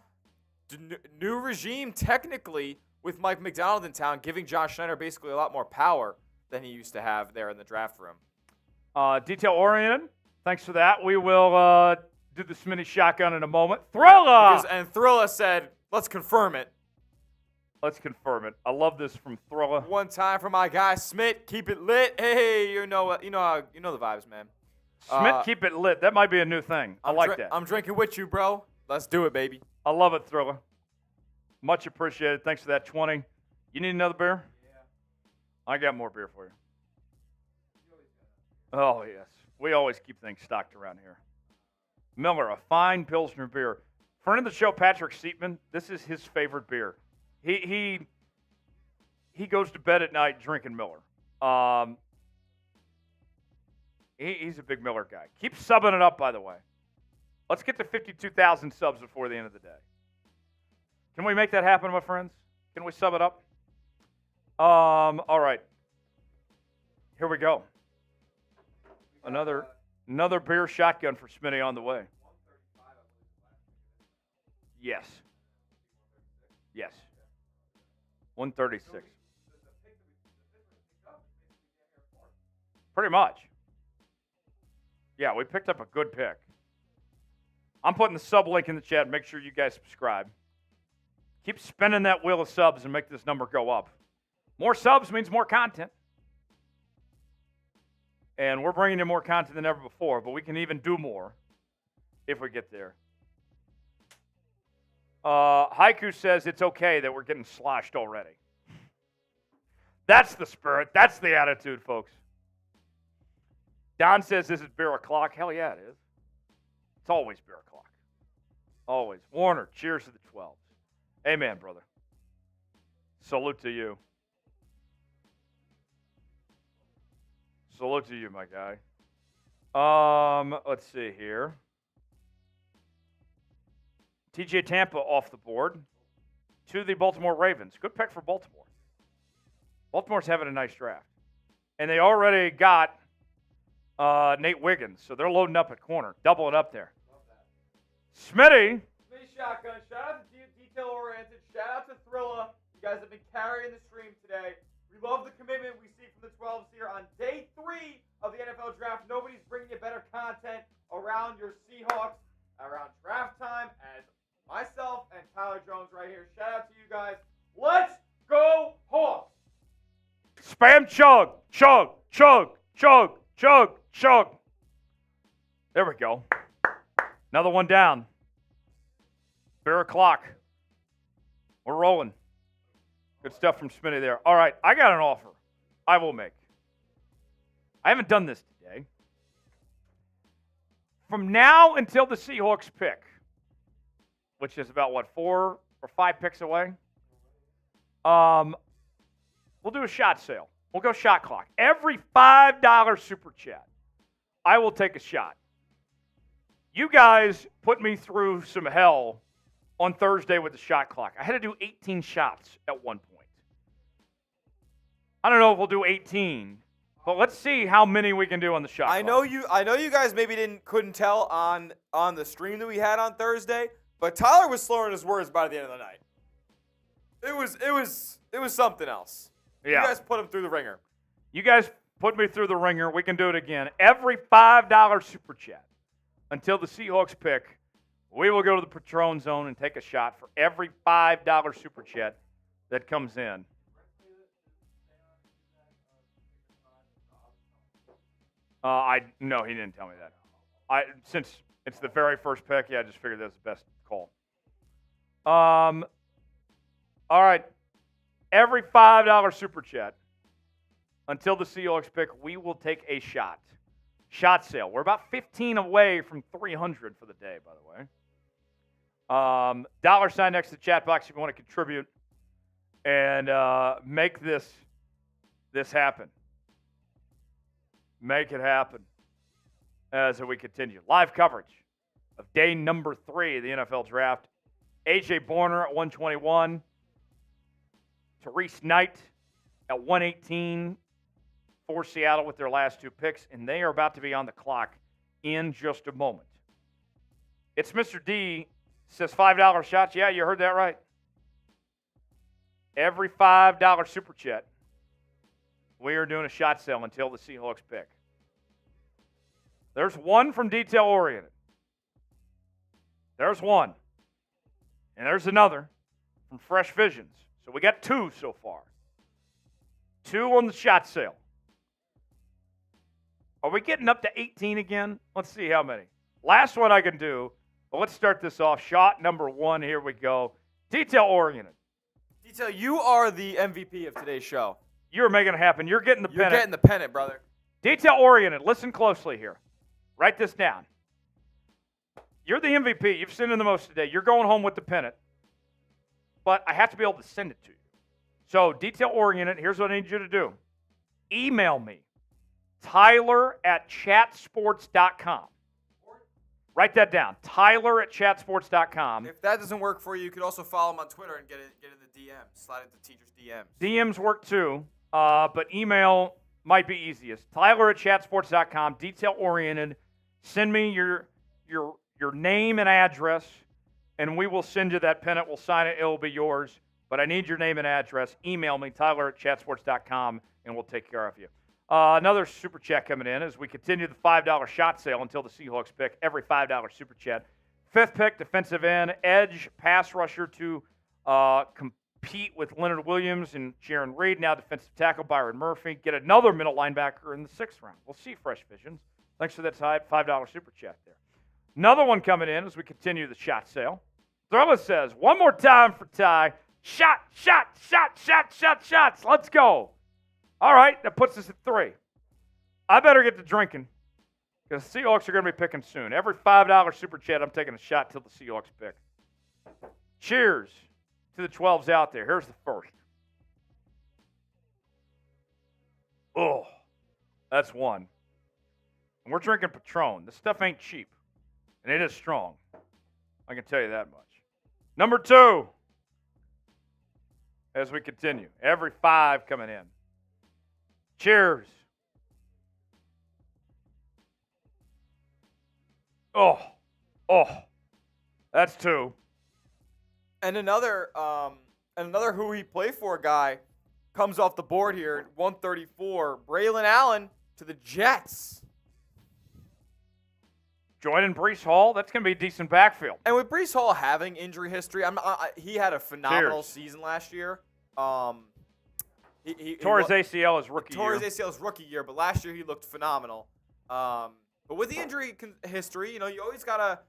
New regime, technically, with Mike Macdonald in town, giving John Schneider basically a lot more power than he used to have there in the draft room. Detail-oriented, thanks for that. We will do the Smitty shotgun in a moment. Thrilla! And Thrilla said, let's confirm it. Let's confirm it. I love this from Thrilla. One time for my guy Smith, keep it lit. Hey, you know the vibes, man. Smith, keep it lit. That might be a new thing. I like that. I'm drinking with you, bro. Let's do it, baby. I love it, Thrilla. Much appreciated. Thanks for that 20. You need another beer? Yeah. I got more beer for you. Oh, yes. We always keep things stocked around here. Miller, a fine Pilsner beer. Friend of the show, Patrick Seatman, this is his favorite beer. He goes to bed at night drinking Miller. He's a big Miller guy. Keep subbing it up, by the way. Let's get to 52,000 subs before the end of the day. Can we make that happen, my friends? Can we sub it up? All right. Here we go. Another beer shotgun for Smitty on the way. Yes. Yes. 136. Pretty much. Yeah, we picked up a good pick. I'm putting the sub link in the chat. Make sure you guys subscribe. Keep spinning that wheel of subs and make this number go up. More subs means more content. And we're bringing in more content than ever before, but we can even do more if we get there. Haiku says it's okay that we're getting sloshed already. That's the spirit. That's the attitude, folks. Don says this is beer o'clock. Hell yeah, it is. It's always beer o'clock. Always. Warner, cheers to the 12s. Amen, brother. Salute to you. Salute to you, my guy. Let's see here. TJ Tampa off the board to the Baltimore Ravens. Good pick for Baltimore. Baltimore's having a nice draft. And they already got Nate Wiggins, so they're loading up at corner, doubling up there. Smitty. Smitty shotgun. Shout out to Detail Oriented. Shout out to Thrilla. You guys have been carrying the stream today. We love the commitment we see from the 12s here on day 3 of the NFL draft. Nobody's bringing you better content around your Seahawks around draft time as myself and Tyler Jones right here. Shout out to you guys. Let's go Hawks. Spam chug, chug, chug, chug, chug, chug. There we go. Another one down. Beer o'clock. We're rolling. Good stuff from Smitty there. All right, I got an offer I will make. I haven't done this today. From now until the Seahawks pick, which is about, 4 or 5 picks away. We'll do a shot sale. We'll go shot clock. Every $5 super chat, I will take a shot. You guys put me through some hell on Thursday with the shot clock. I had to do 18 shots at one point. I don't know if we'll do 18, but let's see how many we can do on the shot clock. I know you guys maybe couldn't tell on the stream that we had on Thursday, but Tyler was slurring his words by the end of the night. It was something else. Yeah. You guys put him through the ringer. You guys put me through the ringer. We can do it again. Every $5 super chat until the Seahawks pick, we will go to the Patron zone and take a shot for every $5 super chat that comes in. No, he didn't tell me that. Since it's the very first pick, I just figured that was the best call. All right. Every $5 super chat until the Seahawks pick, we will take a shot. Shot sale. We're about 15 away from 300 for the day, by the way. $sign next to the chat box if you want to contribute and make this happen. Make it happen as we continue. Live coverage of day number 3 of the NFL Draft. A.J. Borner at 121. Tyrese Knight at 118 for Seattle with their last 2 picks, and they are about to be on the clock in just a moment. It's Mr. D, says $5 shots. Yeah, you heard that right. Every $5 super chat, we are doing a shot sale until the Seahawks pick. There's one from Detail Oriented. There's one. And there's another from Fresh Visions. So we got 2 so far. 2 on the shot sale. Are we getting up to 18 again? Let's see how many. Last one I can do. But let's start this off. Shot number 1. Here we go. Detail Oriented. Detail, you are the MVP of today's show. You're making it happen. You're getting the pennant. You're getting the pennant, brother. Detail Oriented. Listen closely here. Write this down. You're the MVP. You've sinned in the most today. You're going home with the pennant. But I have to be able to send it to you. So, Detail Oriented, here's what I need you to do. Email me, Tyler@chatsports.com. Write that down, Tyler@chatsports.com. If that doesn't work for you, you could also follow him on Twitter and get in the DMs. Slide into teachers' DMs. DMs work too, but email might be easiest. Tyler@chatsports.com, Detail Oriented. Send me your name and address, and we will send you that pennant. We'll sign it. It will be yours. But I need your name and address. Email me, Tyler@chatsports.com, and we'll take care of you. Another super chat coming in as we continue the $5 shot sale until the Seahawks pick. Every $5 super chat. 5th pick, defensive end, edge, pass rusher to compete with Leonard Williams and Jaron Reed. Now defensive tackle, Byron Murphy. Get another middle linebacker in the 6th round. We'll see, Fresh Visions. Thanks for that $5 super chat there. Another one coming in as we continue the shot sale. Thriller says, one more time for Ty. Shots. Let's go. All right, that puts us at 3. I better get to drinking because the Seahawks are going to be picking soon. Every $5 super chat, I'm taking a shot till the Seahawks pick. Cheers to the 12s out there. Here's the first. Oh, that's one. And we're drinking Patron. This stuff ain't cheap, and it is strong. I can tell you that much. Number 2, as we continue. Every 5 coming in. Cheers. Oh, that's 2. And another who he played for guy comes off the board here at 134. Braylon Allen to the Jets. Joining Breece Hall, that's going to be a decent backfield. And with Breece Hall having injury history, he had a phenomenal season last year. He tore his ACL his rookie year. Tore his ACL his rookie year, but last year he looked phenomenal. But with the injury history, you always got to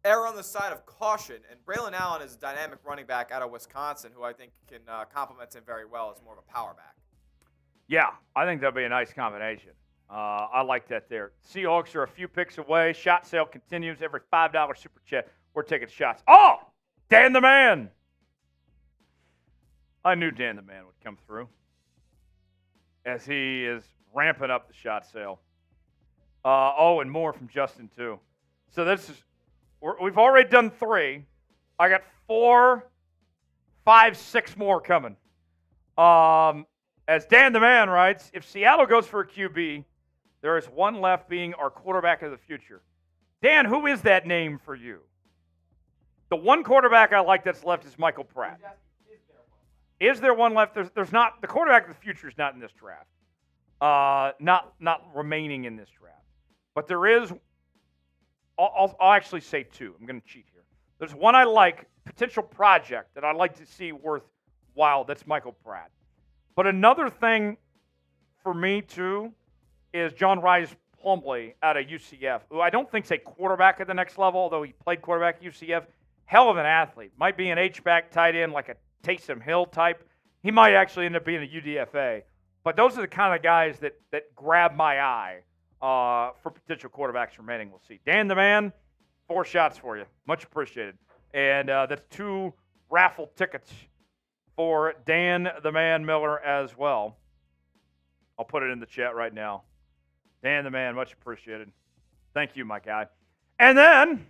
err on the side of caution. And Braylon Allen is a dynamic running back out of Wisconsin who I think can complement him very well as more of a power back. Yeah, I think that'll be a nice combination. I like that there. Seahawks are a few picks away. Shot sale continues. Every $5 super chat, we're taking shots. Oh, Dan the Man. I knew Dan the Man would come through as he is ramping up the shot sale. And more from Justin, too. So we've already done 3. I got 4, 5, 6 more coming. As Dan the Man writes, if Seattle goes for a QB, there is one left being our quarterback of the future. Dan, who is that name for you? The one quarterback I like that's left is Michael Pratt. Is there one left? There's not. The quarterback of the future is not in this draft. Not remaining in this draft. But there is. I'll actually say 2. I'm going to cheat here. There's one I like, potential project that I'd like to see worthwhile. That's Michael Pratt. But another thing for me too is John Rice Plumlee out of UCF, who I don't think's a quarterback at the next level, although he played quarterback at UCF. Hell of an athlete. Might be an H-back tight end like a Taysom Hill type. He might actually end up being a UDFA. But those are the kind of guys that grab my eye for potential quarterbacks remaining. We'll see. Dan the Man, 4 shots for you. Much appreciated. And that's 2 raffle tickets for Dan the Man Miller as well. I'll put it in the chat right now. Dan the Man, much appreciated. Thank you, my guy. And then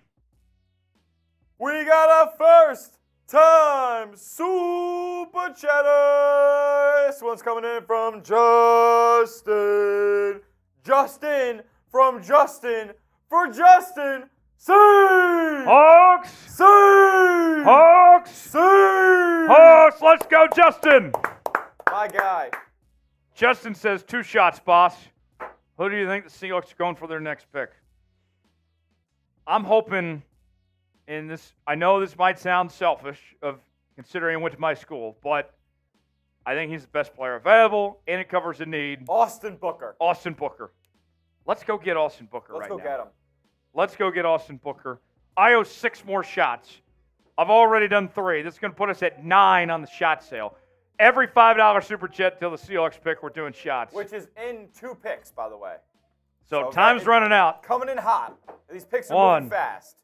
we got a first-time Super Chatter. This one's coming in from Justin. Justin from Justin for Justin. C. Hawks! C. Hawks! C. Hawks! Let's go, Justin! My guy. Justin says 2 shots, boss. Who do you think the Seahawks are going for their next pick? I'm hoping in this. I know this might sound selfish of considering he went to my school, but I think he's the best player available, and it covers a need. Austin Booker. Austin Booker. Let's go get Austin Booker right now. Let's go get him. Let's go get Austin Booker. I owe 6 more shots. I've already done 3. This is going to put us at 9 on the shot sale. Every $5 super chat till the Seahawks pick, we're doing shots. Which is in 2 picks, by the way. So time's running out. Coming in hot. These picks are moving fast.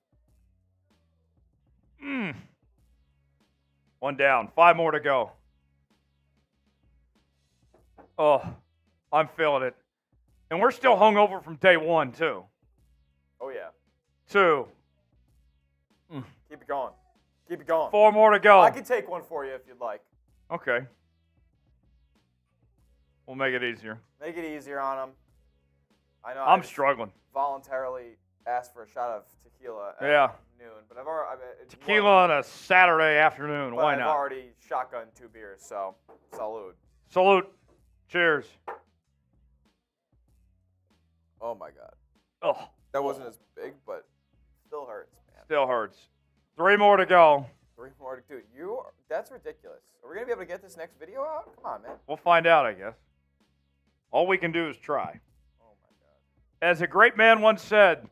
1 down. 5 more to go. Oh, I'm feeling it. And we're still hungover from day 1, too. Oh, yeah. 2. Keep it going. Keep it going. 4 more to go. I can take one for you if you'd like. Okay. We'll make it easier. Make it easier on them. I know. I'm struggling. Voluntarily asked for a shot of tequila at noon, but I've already tequila on a Saturday afternoon. Why not? I've already shotgunned 2 beers, so salute. Salute. Cheers. Oh my God. Oh, that wasn't as big, but still hurts, man. Still hurts. 3 more to go. 3 more to dude. That's ridiculous. Are we gonna be able to get this next video out? Come on, man. We'll find out, I guess. All we can do is try. Oh my God. As a great man once said,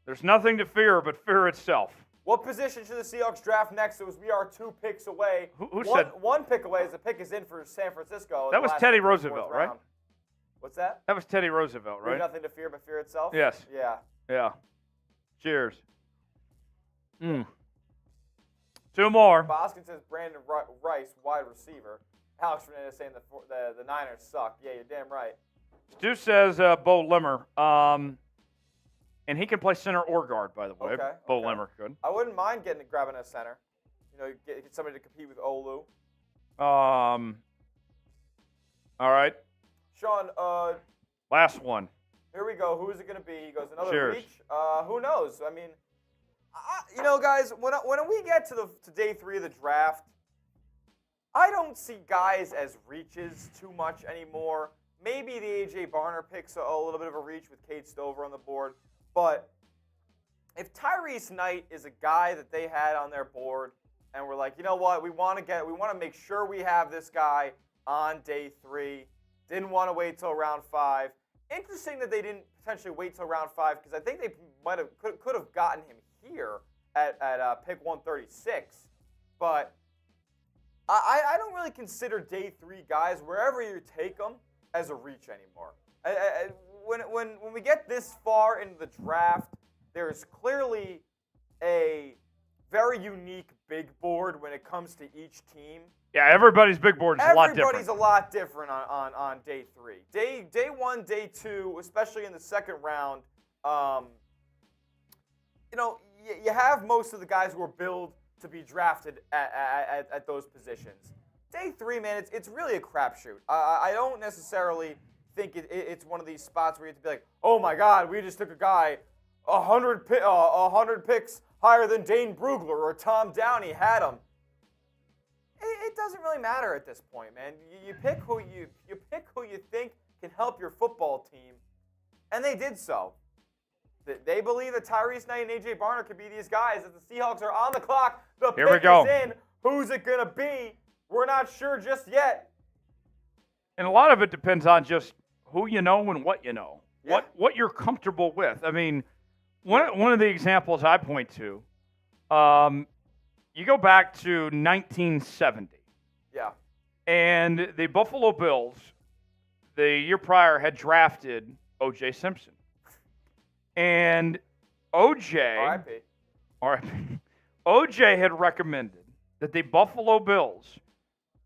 there's nothing to fear but fear itself. What position should the Seahawks draft next? We are 2 picks away. Who said? 1 pick away as the pick is in for San Francisco. That was Teddy Roosevelt, right? What's that? That was Teddy Roosevelt, right? There's nothing to fear but fear itself? Yes. Yeah. Yeah. Cheers. 2 more. Boskin says Brandon Rice, wide receiver. Alex Fernandez saying the Niners suck. Yeah, you're damn right. Stu says Bo Limmer. And he can play center or guard, by the way. Okay, Bo Limmer could. I wouldn't mind grabbing a center. You know, get somebody to compete with Olu. All right. Sean, Last one. here we go. Who is it going to be? He goes, another Cheers. reach? Who knows? I mean, you know, guys, when we get to day 3 of the draft, I don't see guys as reaches too much anymore. Maybe the A.J. Barner pick's a little bit of a reach with Kate Stover on the board. But if Tyrese Knight is a guy that they had on their board and we're like, you know what, we want to make sure we have this guy on day 3. Didn't want to wait till round 5. Interesting that they didn't potentially wait till round 5 because I think they could have gotten him here at pick 136. But I don't really consider day 3 guys, wherever you take them, as a reach anymore. When we get this far into the draft, there is clearly a very unique big board when it comes to each team. Yeah, everybody's big board is a lot different. Everybody's a lot different on day 3. Day 1, day 2, especially in the second round, you have most of the guys who are billed to be drafted at those positions. Day 3, man, it's really a crapshoot. I don't necessarily think it's one of these spots where you have to be like, oh my God, we just took a guy 100 picks higher than Dane Brugler or Tom Downey had him. It doesn't really matter at this point, man. You pick who you think can help your football team, and they did so. They believe that Tyrese Knight and A.J. Barner could be these guys. If the Seahawks are on the clock, the Here we pick go. is in. Who's it going to be? We're not sure just yet. And a lot of it depends on just who you know and what you know, Yeah. what you're comfortable with. I mean, one of the examples I point to, you go back to 1970. Yeah. And the Buffalo Bills, the year prior, had drafted O.J. Simpson. And O.J. O.J. had recommended that the Buffalo Bills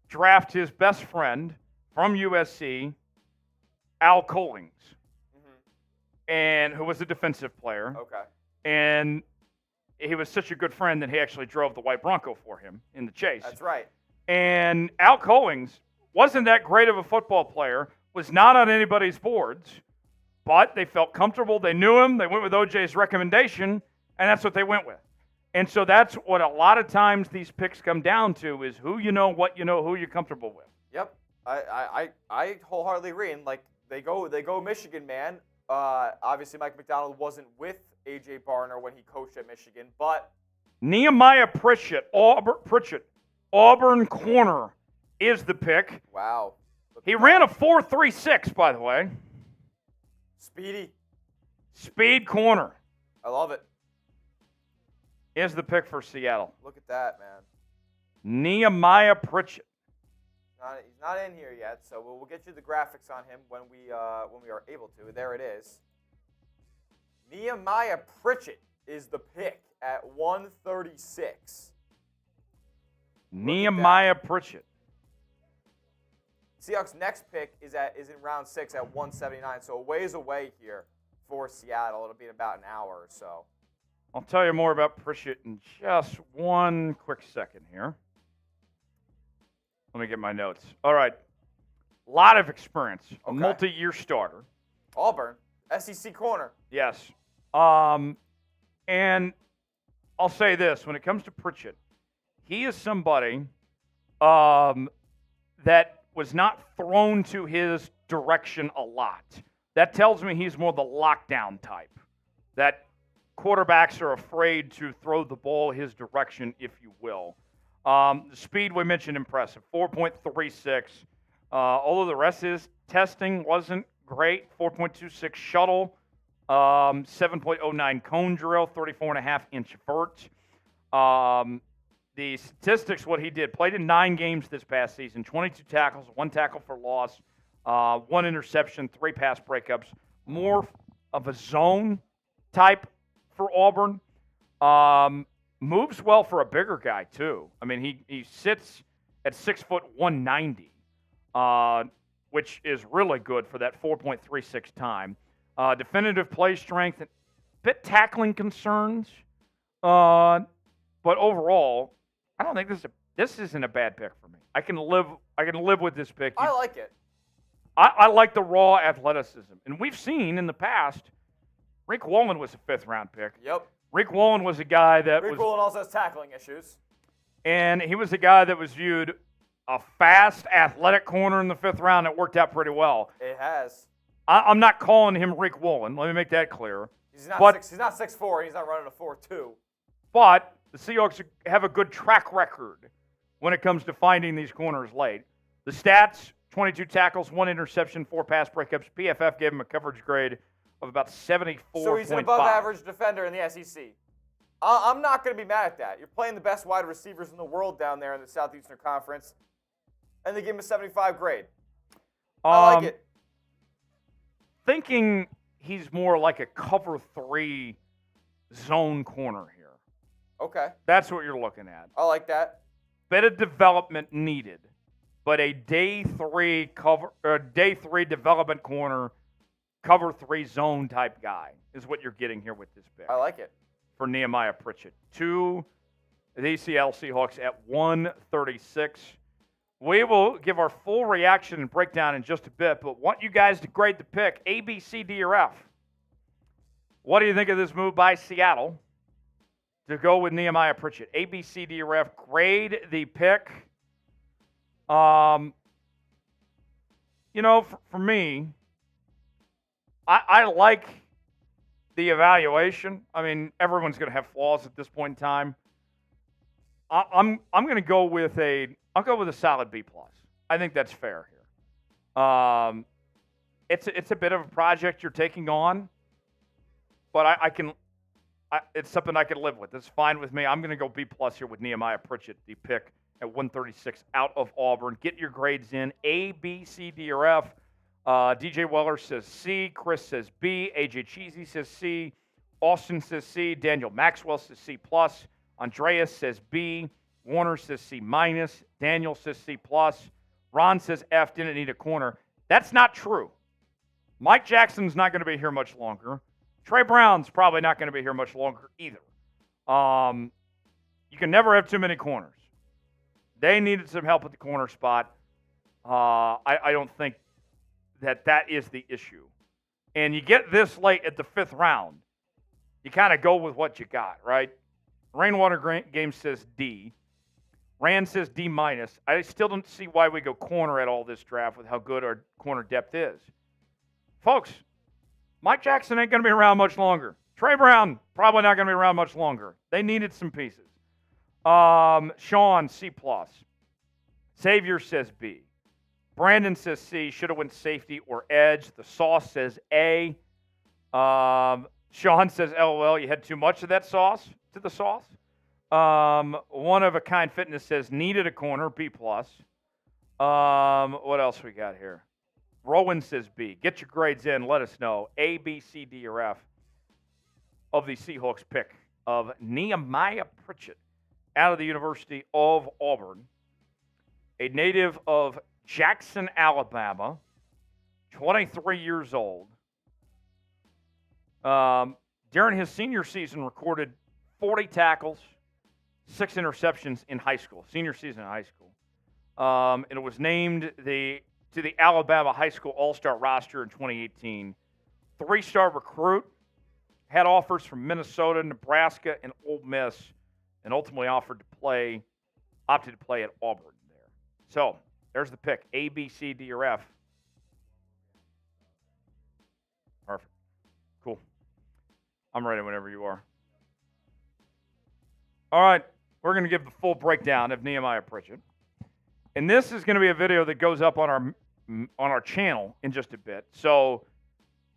draft his best friend from USC, Al Collings, and who was a defensive player. Okay. And he was such a good friend that he actually drove the white Bronco for him in the chase. That's right. And Al Collings wasn't that great of a football player, was not on anybody's boards, but they felt comfortable. They knew him. They went with OJ's recommendation, and that's what they went with. And so that's what a lot of times these picks come down to is who you know, what you know, who you're comfortable with. Yep. I wholeheartedly agree. And like they go Michigan, man. Obviously Mike Macdonald wasn't with A.J. Barner when he coached at Michigan, but Nehemiah Pritchett, Auburn corner, is the pick. wow. He ran a 4.36, by the way. Speedy. Speed corner I love it. is the pick for Seattle. Look at that, man. Nehemiah Pritchett. He's not in here yet, so we'll get you the graphics on him when we are able to. There it is. Nehemiah Pritchett is the pick at 136. Nehemiah Pritchett. Seahawks' next pick is in round 6 at 179, so a ways away here for Seattle. It'll be in about an hour or so. I'll tell you more about Pritchett in just one quick second here. Let me get my notes. All right. A lot of experience. A Okay. multi-year starter. Auburn, SEC corner. Yes. And I'll say this. When it comes to Pritchett, he is somebody that was not thrown to his direction a lot. That tells me he's more the lockdown type. That quarterbacks are afraid to throw the ball his direction, if you will. The speed we mentioned impressive, 4.36. Although the rest of his testing wasn't great, 4.26 shuttle, 7.09 cone drill, 34.5-inch vert. The statistics, what he did, played in 9 games this past season, 22 tackles, 1 tackle for loss, 1 interception, 3 pass breakups. More of a zone type for Auburn. Moves well for a bigger guy, too. I mean, he sits at 6 foot 190, which is really good for that 4.36 time. Definitive play strength, a bit tackling concerns, but overall, I don't think this isn't a bad pick for me. I can live with this pick. I like it. I like the raw athleticism, and we've seen in the past, Rick Wallen was a 5th-round pick. Yep. Rick Wallen was a guy that Rick Wallen also has tackling issues. and he was a guy that was viewed a fast, athletic corner in the 5th round. It worked out pretty well. It has. I'm not calling him Rick Wallen. Let me make that clear. He's not But- he's not 6'4", he's not running a 4'2". But the Seahawks have a good track record when it comes to finding these corners late. The stats, 22 tackles, 1 interception, 4 pass breakups. PFF gave him a coverage grade of about 74.5. So he's an above-average defender in the SEC. I'm not going to be mad at that. You're playing the best wide receivers in the world down there in the Southeastern Conference, and they give him a 75 grade. I like it. Thinking he's more like a cover 3 zone corner here. Okay. That's what you're looking at. I like that. Bit of development needed, but a day three development corner, cover 3 zone type guy is what you're getting here with this pick. I like it. For Nehemiah Pritchett. To the Seattle Seahawks at 136. We will give our full reaction and breakdown in just a bit, but want you guys to grade the pick, A, B, C, D, or F. What do you think of this move by Seattle to go with Nehemiah Pritchett? A, B, C, D, or F. Grade the pick. For me, I like the evaluation. I mean, everyone's going to have flaws at this point in time. I'm going to go with a solid B+. I think that's fair here. It's a bit of a project you're taking on, but it's something I can live with. It's fine with me. I'm going to go B+ here with Nehemiah Pritchett, the pick at 136 out of Auburn. Get your grades in, A, B, C, D, or F. DJ Weller says C. Chris says B. AJ Cheesy says C. Austin says C. Daniel Maxwell says C+. Andreas says B. Warner says C-. Daniel says C+. Ron says F. Didn't need a corner. That's not true. Mike Jackson's not going to be here much longer. Trey Brown's probably not going to be here much longer either. You can never have too many corners. They needed some help at the corner spot. I don't think that is the issue. And you get this late at the 5th round, you kind of go with what you got, right? Rainwater Game says D. Rand says D-. I still don't see why we go corner at all this draft with how good our corner depth is. Folks, Mike Jackson ain't going to be around much longer. Trey Brown, probably not going to be around much longer. They needed some pieces. Sean, C+. Xavier says B. Brandon says C. Should have went safety or edge. The sauce says A. Sean says LOL. You had too much of that sauce to the sauce. One of a kind fitness says needed a corner, B+. What else we got here? Rowan says B. Get your grades in. Let us know. A, B, C, D, or F of the Seahawks pick of Nehemiah Pritchett out of the University of Auburn, a native of Jackson, Alabama, 23 years old. During his senior season, recorded 40 tackles, 6 interceptions in high school, senior season in high school. And it was named to the Alabama High School All-Star roster in 2018. 3-star recruit, had offers from Minnesota, Nebraska, and Ole Miss, and ultimately opted to play at Auburn there. So there's the pick, A, B, C, D, or F. Perfect. Cool. I'm ready whenever you are. All right, we're going to give the full breakdown of Nehemiah Pritchett. And this is going to be a video that goes up on our channel in just a bit. So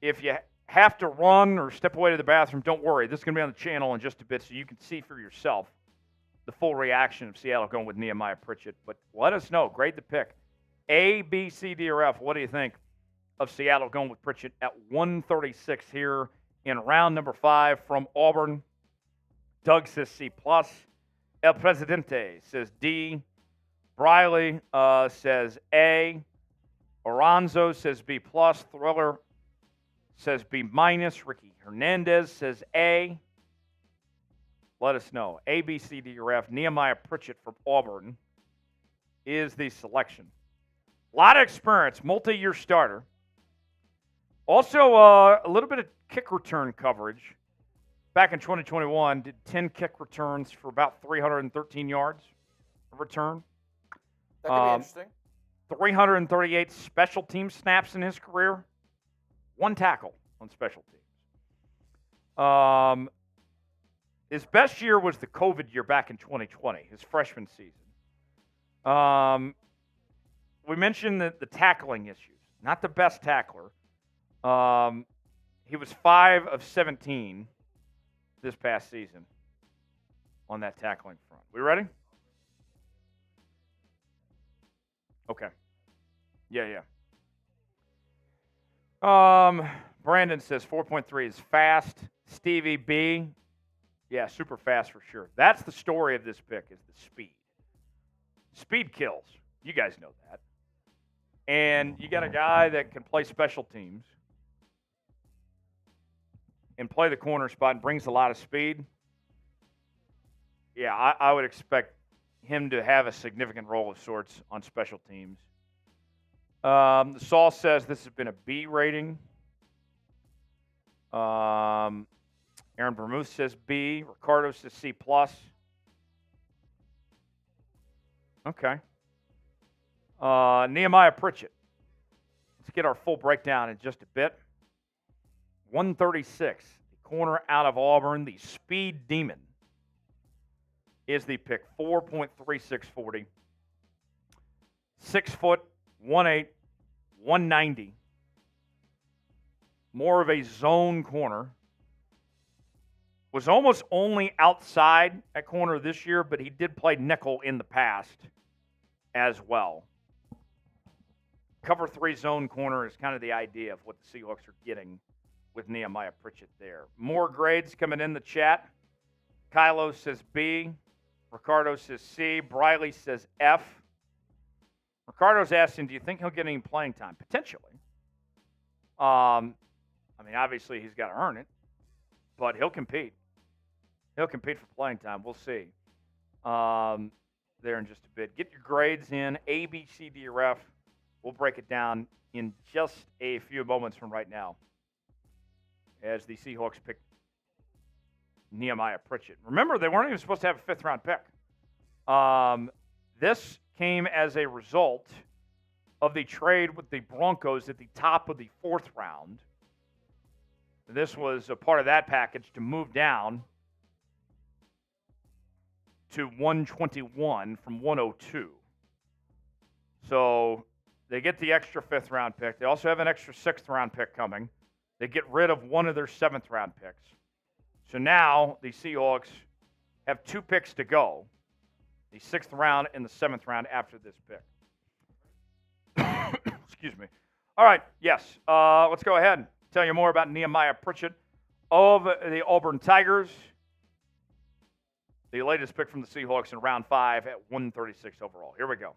if you have to run or step away to the bathroom, don't worry. This is going to be on the channel in just a bit so you can see for yourself the full reaction of Seattle going with Nehemiah Pritchett. But let us know. Grade the pick. A, B, C, D, or F. What do you think of Seattle going with Pritchett at 136 here in round number 5 from Auburn? Doug says C+. El Presidente says D. Briley says A. Oranzo says B+. Thriller says B-. Ricky Hernandez says A. Let us know. A, B, C, D, or F. Nehemiah Pritchett from Auburn is the selection. A lot of experience, multi-year starter. Also, a little bit of kick return coverage. Back in 2021, did 10 kick returns for about 313 yards of return. That could be interesting. 338 special team snaps in his career. 1 tackle on special teams. His best year was the COVID year back in 2020, his freshman season. We mentioned the tackling issues. Not the best tackler. He was 5 of 17 this past season on that tackling front. We ready? Okay. Yeah. Brandon says 4.3 is fast. Stevie B. Yeah, super fast for sure. That's the story of this pick is the speed. Speed kills. You guys know that. And you got a guy that can play special teams and play the corner spot and brings a lot of speed. Yeah, I would expect him to have a significant role of sorts on special teams. The Saul says this has been a B rating. Aaron Vermouth says B. Ricardo says C+. Okay. Nehemiah Pritchett. Let's get our full breakdown in just a bit. 136, the corner out of Auburn, the speed demon, is the pick. 4.3640. 6 foot, 1'8", 190. More of a zone corner. Was almost only outside at corner this year, but he did play nickel in the past as well. Cover 3 zone corner is kind of the idea of what the Seahawks are getting with Nehemiah Pritchett there. More grades coming in the chat. Kylo says B. Ricardo says C. Briley says F. Ricardo's asking, do you think he'll get any playing time? Potentially. I mean, obviously he's got to earn it, but he'll compete. He'll compete for playing time. We'll see there in just a bit. Get your grades in, A, B, C, D, or F. We'll break it down in just a few moments from right now as the Seahawks pick Nehemiah Pritchett. Remember, they weren't even supposed to have a 5th-round pick. This came as a result of the trade with the Broncos at the top of the 4th round. This was a part of that package to move down to 121 from 102. So they get the extra 5th-round pick. They also have an extra 6th-round pick coming. They get rid of one of their 7th-round picks. So now the Seahawks have 2 picks to go, the 6th round and the 7th round after this pick. Excuse me. All right, yes, let's go ahead and tell you more about Nehemiah Pritchett of the Auburn Tigers. The latest pick from the Seahawks in round 5 at 136 overall. Here we go.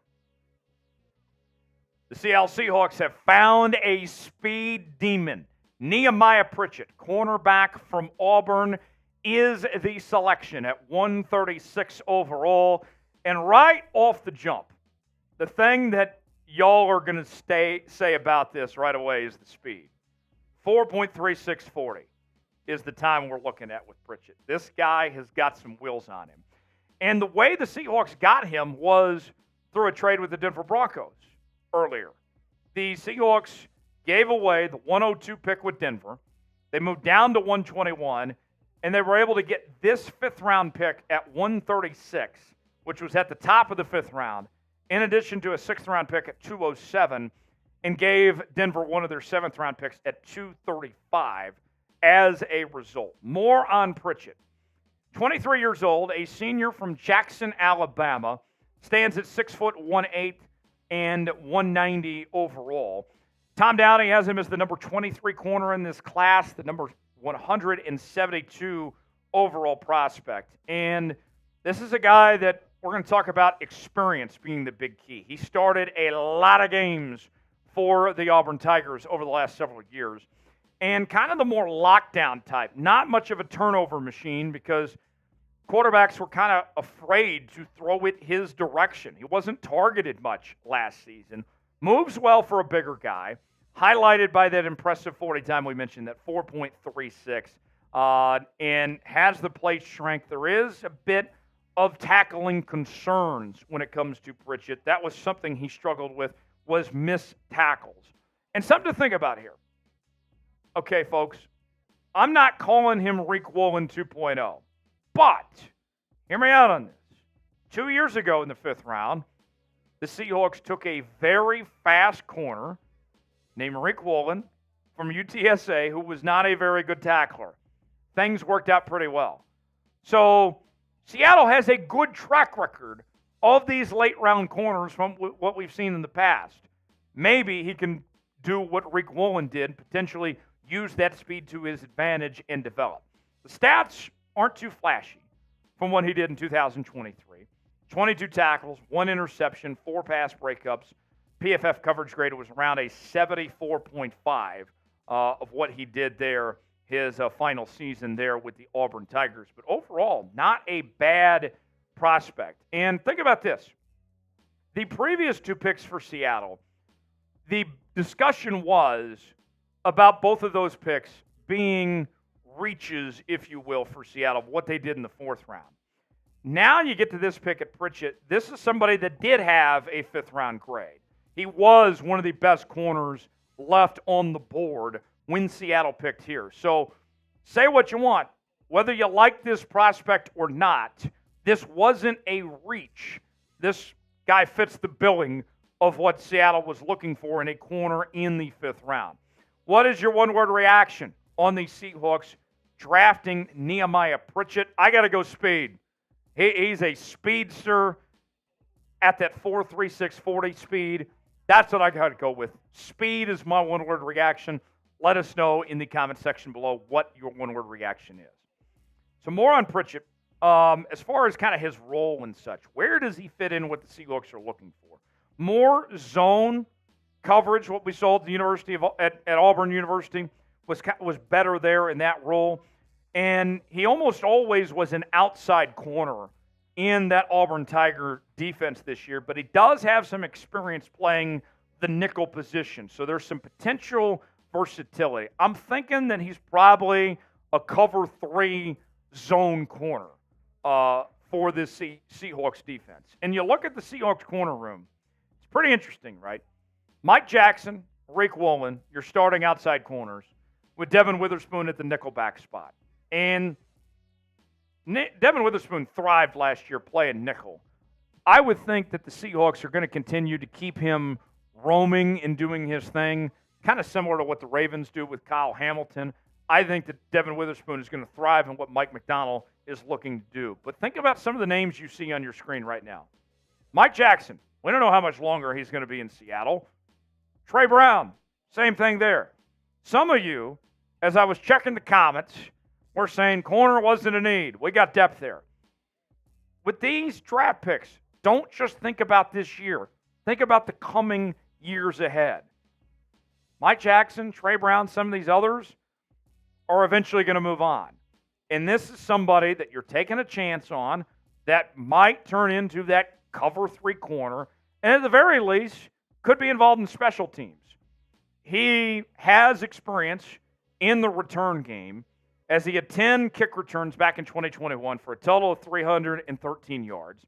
The Seattle Seahawks have found a speed demon. Nehemiah Pritchett, cornerback from Auburn, is the selection at 136 overall. And right off the jump, the thing that y'all are going to say about this right away is the speed. 4.3640 is the time we're looking at with Pritchett. This guy has got some wheels on him. And the way the Seahawks got him was through a trade with the Denver Broncos earlier. The Seahawks gave away the 102 pick with Denver. They moved down to 121, and they were able to get this 5th-round pick at 136, which was at the top of the 5th round, in addition to a 6th-round pick at 207, and gave Denver one of their 7th-round picks at 235 as a result. More on Pritchett. 23 years old, a senior from Jackson, Alabama, stands at 6 foot 1'8" and 190 overall. Tom Downey has him as the number 23 corner in this class, the number 172 overall prospect. And this is a guy that we're going to talk about experience being the big key. He started a lot of games for the Auburn Tigers over the last several years. And kind of the more lockdown type, not much of a turnover machine because quarterbacks were kind of afraid to throw it his direction. He wasn't targeted much last season. Moves well for a bigger guy, highlighted by that impressive 40 time we mentioned, that 4.36, and has the plate strength. There is a bit of tackling concerns when it comes to Pritchett. That was something he struggled with, was missed tackles. And something to think about here. Okay, folks, I'm not calling him Reek Woolen 2.0, but hear me out on this. 2 years ago in the 5th round, the Seahawks took a very fast corner named Reek Woolen from UTSA who was not a very good tackler. Things worked out pretty well. So Seattle has a good track record of these late-round corners from what we've seen in the past. Maybe he can do what Reek Woolen did, potentially use that speed to his advantage and develop. The stats aren't too flashy from what he did in 2023. 22 tackles, 1 interception, 4 pass breakups. PFF coverage grade was around a 74.5 of what he did there, his final season there with the Auburn Tigers. But overall, not a bad prospect. And think about this. The previous 2 picks for Seattle, the discussion was about both of those picks being reaches, if you will, for Seattle, what they did in the 4th round. Now you get to this pick at Pritchett. This is somebody that did have a 5th-round grade. He was one of the best corners left on the board when Seattle picked here. So say what you want. Whether you like this prospect or not, this wasn't a reach. This guy fits the billing of what Seattle was looking for in a corner in the 5th round. What is your one-word reaction on the Seahawks drafting Nehemiah Pritchett? I got to go speed. He's a speedster at that 4.36 40 speed. That's what I got to go with. Speed is my one-word reaction. Let us know in the comment section below what your one-word reaction is. So more on Pritchett. As far as kind of his role and such, where does he fit in what the Seahawks are looking for? More zone coverage, what we saw at the University of at Auburn University was better there in that role. And he almost always was an outside corner in that Auburn Tiger defense this year, but he does have some experience playing the nickel position. So there's some potential versatility. I'm thinking that he's probably a cover 3 zone corner for this Seahawks defense. And you look at the Seahawks corner room, it's pretty interesting, right? Mike Jackson, Rick Woolen, your starting outside corners, with Devin Witherspoon at the nickelback spot. And Devin Witherspoon thrived last year playing nickel. I would think that the Seahawks are going to continue to keep him roaming and doing his thing, kind of similar to what the Ravens do with Kyle Hamilton. I think that Devin Witherspoon is going to thrive in what Mike Macdonald is looking to do. But think about some of the names you see on your screen right now. Mike Jackson, we don't know how much longer he's going to be in Seattle. Trey Brown, same thing there. Some of you, as I was checking the comments, were saying corner wasn't a need. We got depth there. With these draft picks, don't just think about this year. Think about the coming years ahead. Mike Jackson, Trey Brown, some of these others are eventually going to move on. And this is somebody that you're taking a chance on that might turn into that cover 3 corner, and at the very least, could be involved in special teams. He has experience in the return game, as he had 10 kick returns back in 2021 for a total of 313 yards.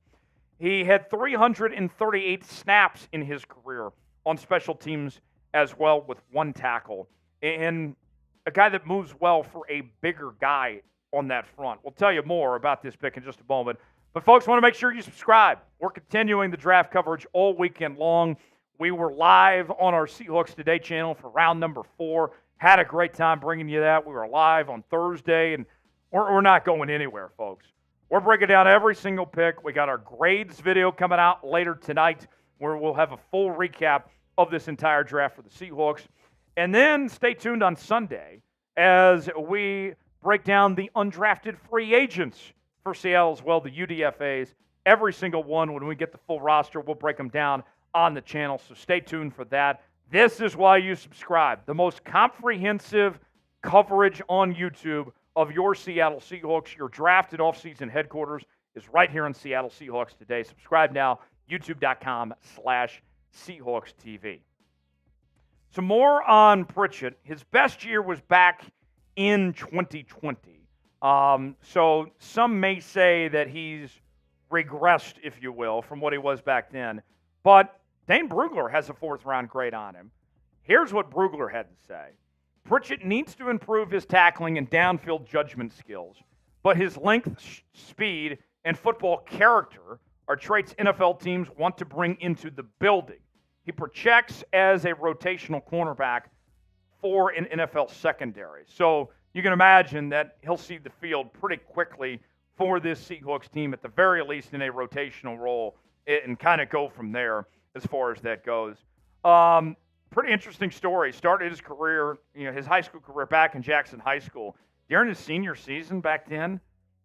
He had 338 snaps in his career on special teams as well, with 1 tackle. And a guy that moves well for a bigger guy on that front. We'll tell you more about this pick in just a moment. But, folks, want to make sure you subscribe. We're continuing the draft coverage all weekend long. We were live on our Seahawks Today channel for round number 4. Had a great time bringing you that. We were live on Thursday, and we're not going anywhere, folks. We're breaking down every single pick. We got our grades video coming out later tonight, where we'll have a full recap of this entire draft for the Seahawks. And then stay tuned on Sunday as we break down the undrafted free agents for Seattle as well, the UDFAs. Every single one, when we get the full roster, we'll break them down on the channel. So stay tuned for that. This is why you subscribe. The most comprehensive coverage on YouTube of your Seattle Seahawks, your drafted offseason headquarters, is right here on Seattle Seahawks Today. Subscribe now, youtube.com/Seahawks TV. Some more on Pritchett. His best year was back in 2020. So some may say that he's regressed, if you will, from what he was back then. But Dane Brugler has a 4th-round grade on him. Here's what Brugler had to say. Pritchett needs to improve his tackling and downfield judgment skills, but his length, speed, and football character are traits NFL teams want to bring into the building. He projects as a rotational cornerback for an NFL secondary. So you can imagine that he'll see the field pretty quickly for this Seahawks team, at the very least in a rotational role, and kind of go from there as far as that goes. Pretty interesting story. Started his career, his high school career back in Jackson High School. During his senior season back then,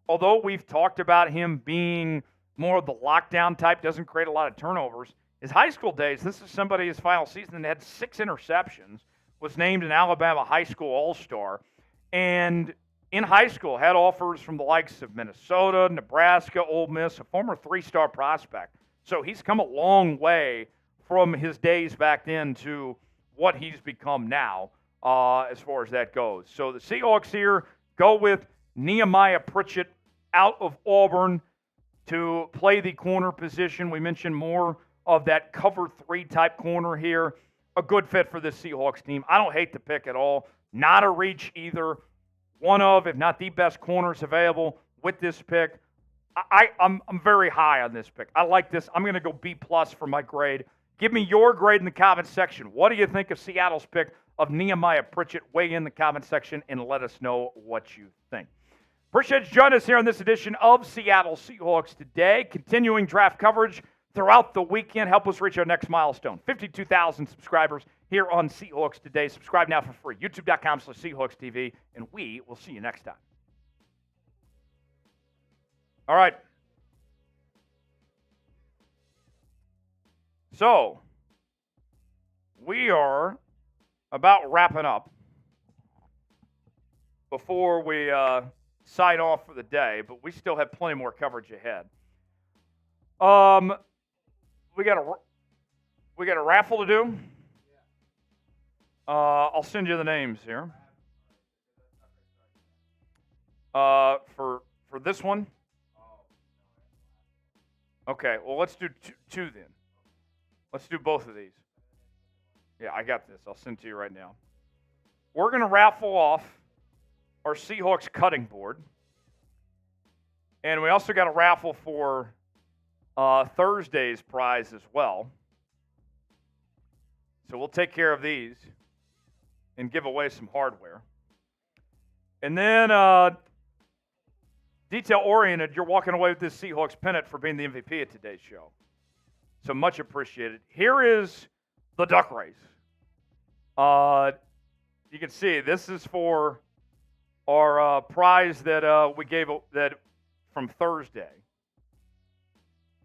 although we've talked about him being more of the lockdown type, doesn't create a lot of turnovers, his high school days, this is somebody his final season that had 6 interceptions, was named an Alabama high school all-star, and in high school had offers from the likes of Minnesota, Nebraska, Ole Miss, a former 3-star prospect. So he's come a long way from his days back then to what he's become now as far as that goes. So the Seahawks here go with Nehemiah Pritchett out of Auburn to play the corner position. We mentioned more of that cover 3 type corner here. A good fit for this Seahawks team. I don't hate the pick at all. Not a reach either. One of, if not the best corners available with this pick. I'm very high on this pick. I like this. I'm going to go B+ for my grade. Give me your grade in the comments section. What do you think of Seattle's pick of Nehemiah Pritchett? Weigh in the comment section and let us know what you think. Appreciate you joining us here on this edition of Seattle Seahawks Today. Continuing draft coverage throughout the weekend. Help us reach our next milestone. 52,000 subscribers here on Seahawks Today. Subscribe now for free. YouTube.com/SeahawksTV. And we will see you next time. All right. So, we are about wrapping up before we sign off for the day, but we still have plenty more coverage ahead. We got a raffle to do. I'll send you the names here. For this one. Okay, well, let's do two then. Let's do both of these. Yeah, I got this. I'll send it to you right now. We're going to raffle off our Seahawks cutting board. And we also got a raffle for Thursday's prize as well. So we'll take care of these and give away some hardware. And then, detail-oriented, you're walking away with this Seahawks pennant for being the MVP of today's show. So much appreciated. Here is the duck race. You can see this is for our prize that we gave that from Thursday.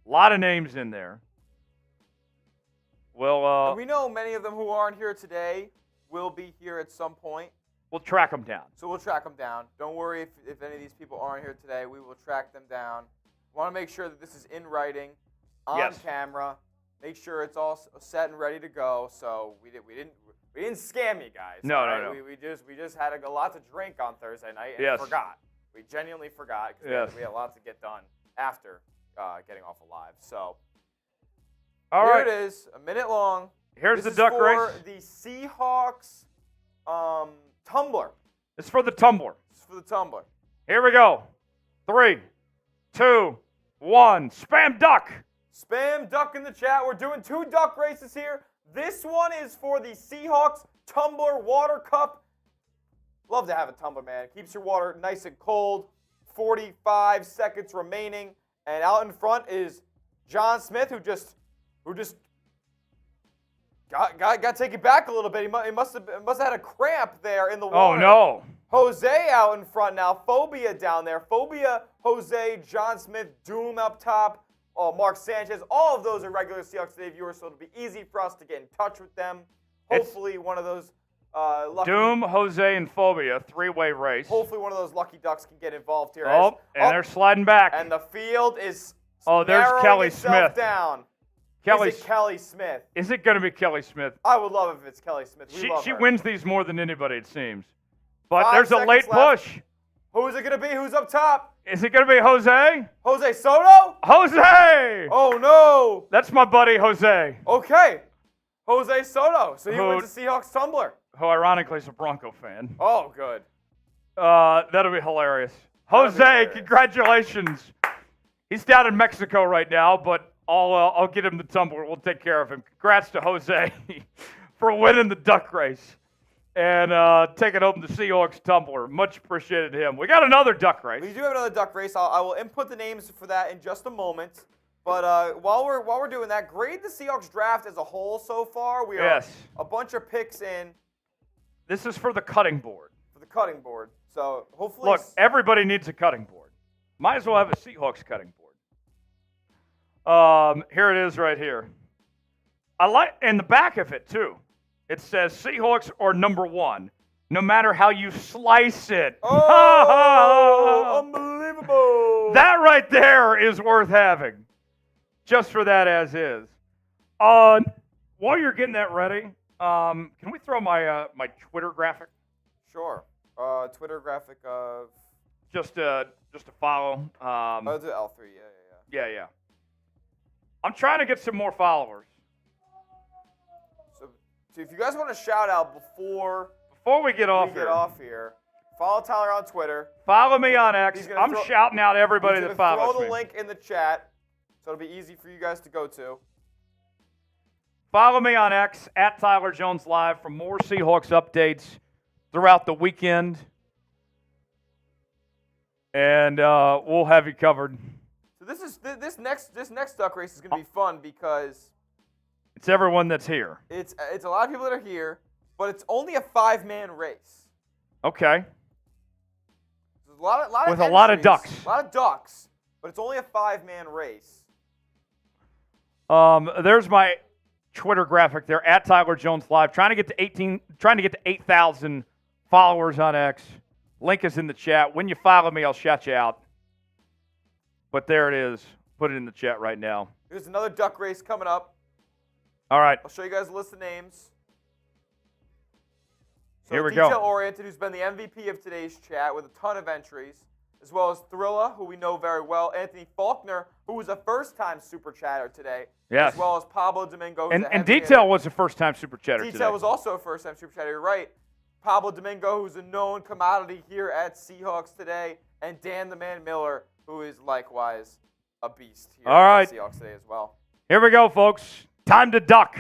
A lot of names in there. Well, and we know many of them who aren't here today will be here at some point. We'll track them down. So we'll track them down. Don't worry if any of these people aren't here today. We will track them down. We want to make sure that this is in writing, on camera. Make sure it's all set and ready to go. So we didn't scam you guys. No, right? no. We just had a lot to drink on Thursday night and forgot. We genuinely forgot because we had a lot to get done after getting off alive. So here it is, a minute long. Here's this the duck race. For the Seahawks tumbler. It's for the tumbler. It's for the tumbler. Here we go. 3, 2, 1. Spam duck. Spam duck in the chat. We're doing 2 duck races here. This one is for the Seahawks Tumbler Water Cup. Love to have a tumbler, man. Keeps your water nice and cold. 45 seconds remaining. And out in front is John Smith, who just got taken back a little bit. He must have had a cramp there in the water. Oh, no. Jose out in front now. Phobia down there. Phobia, Jose, John Smith, Doom up top. Mark Sanchez. All of those are regular Seahawks Today viewers, so it'll be easy for us to get in touch with them. Hopefully one of those lucky... Doom, Jose, and Phobia, 3-way race. Hopefully one of those lucky ducks can get involved here. They're sliding back. And the field is there's Kelly Smith. Down. Is it Kelly Smith? Is it going to be Kelly Smith? I would love if it's Kelly Smith. She wins these more than anybody, it seems. But 5 there's a late left. push. Who's it going to be? Who's up top? Is it going to be Jose? Jose Soto? Jose! Oh, no. That's my buddy, Jose. Okay. Jose Soto. So he wins the Seahawks tumbler. Who ironically is a Bronco fan. Oh, good. That'll be hilarious. Jose, congratulations. He's down in Mexico right now, but I'll get him the tumbler. We'll take care of him. Congrats to Jose for winning the duck race and taking home the Seahawks tumbler. Much appreciated him. We got another duck race. We do have another duck race. I will input the names for that in just a moment. But while we're doing that, grade the Seahawks draft as a whole so far. We are a bunch of picks in. This is for the cutting board. For the cutting board. So hopefully. Look, everybody needs a cutting board. Might as well have a Seahawks cutting board. Here it is right here. I like in the back of it too. It says Seahawks are number one, no matter how you slice it. Oh, unbelievable! That right there is worth having, just for that as is. While you're getting that ready, can we throw my my Twitter graphic? Sure. Twitter graphic of Just to follow. the L3. Yeah. I'm trying to get some more followers. So if you guys want to shout out before we get off here, follow Tyler on Twitter. Follow me on X. I'm shouting out everybody that follows me. Throw the link in the chat, so it'll be easy for you guys to go to. Follow me on X at Tyler Jones Live for more Seahawks updates throughout the weekend, and we'll have you covered. So this next duck race is going to be fun because it's everyone that's here. It's a lot of people that are here, but it's only a 5-man race. Okay. There's a lot of with entries, a lot of ducks. A lot of ducks, but it's only a 5-man race. There's my Twitter graphic there at Tyler Jones Live. Trying to get to 8,000 followers on X. Link is in the chat. When you follow me, I'll shout you out. But there it is. Put it in the chat right now. Here's another duck race coming up. All right. I'll show you guys a list of names. So Here we go. Detail-oriented, who's been the MVP of today's chat with a ton of entries, as well as Thrilla, who we know very well, Anthony Faulkner, who was a first-time Super Chatter today, yes, as well as Pablo Domingo. And Detail was a first-time Super Chatter today. Detail was also a first-time Super Chatter, you're right. Pablo Domingo, who's a known commodity here at Seahawks Today, and Dan the Man Miller, who is likewise a beast here at Seahawks Today as well. Here we go, folks. Time to duck.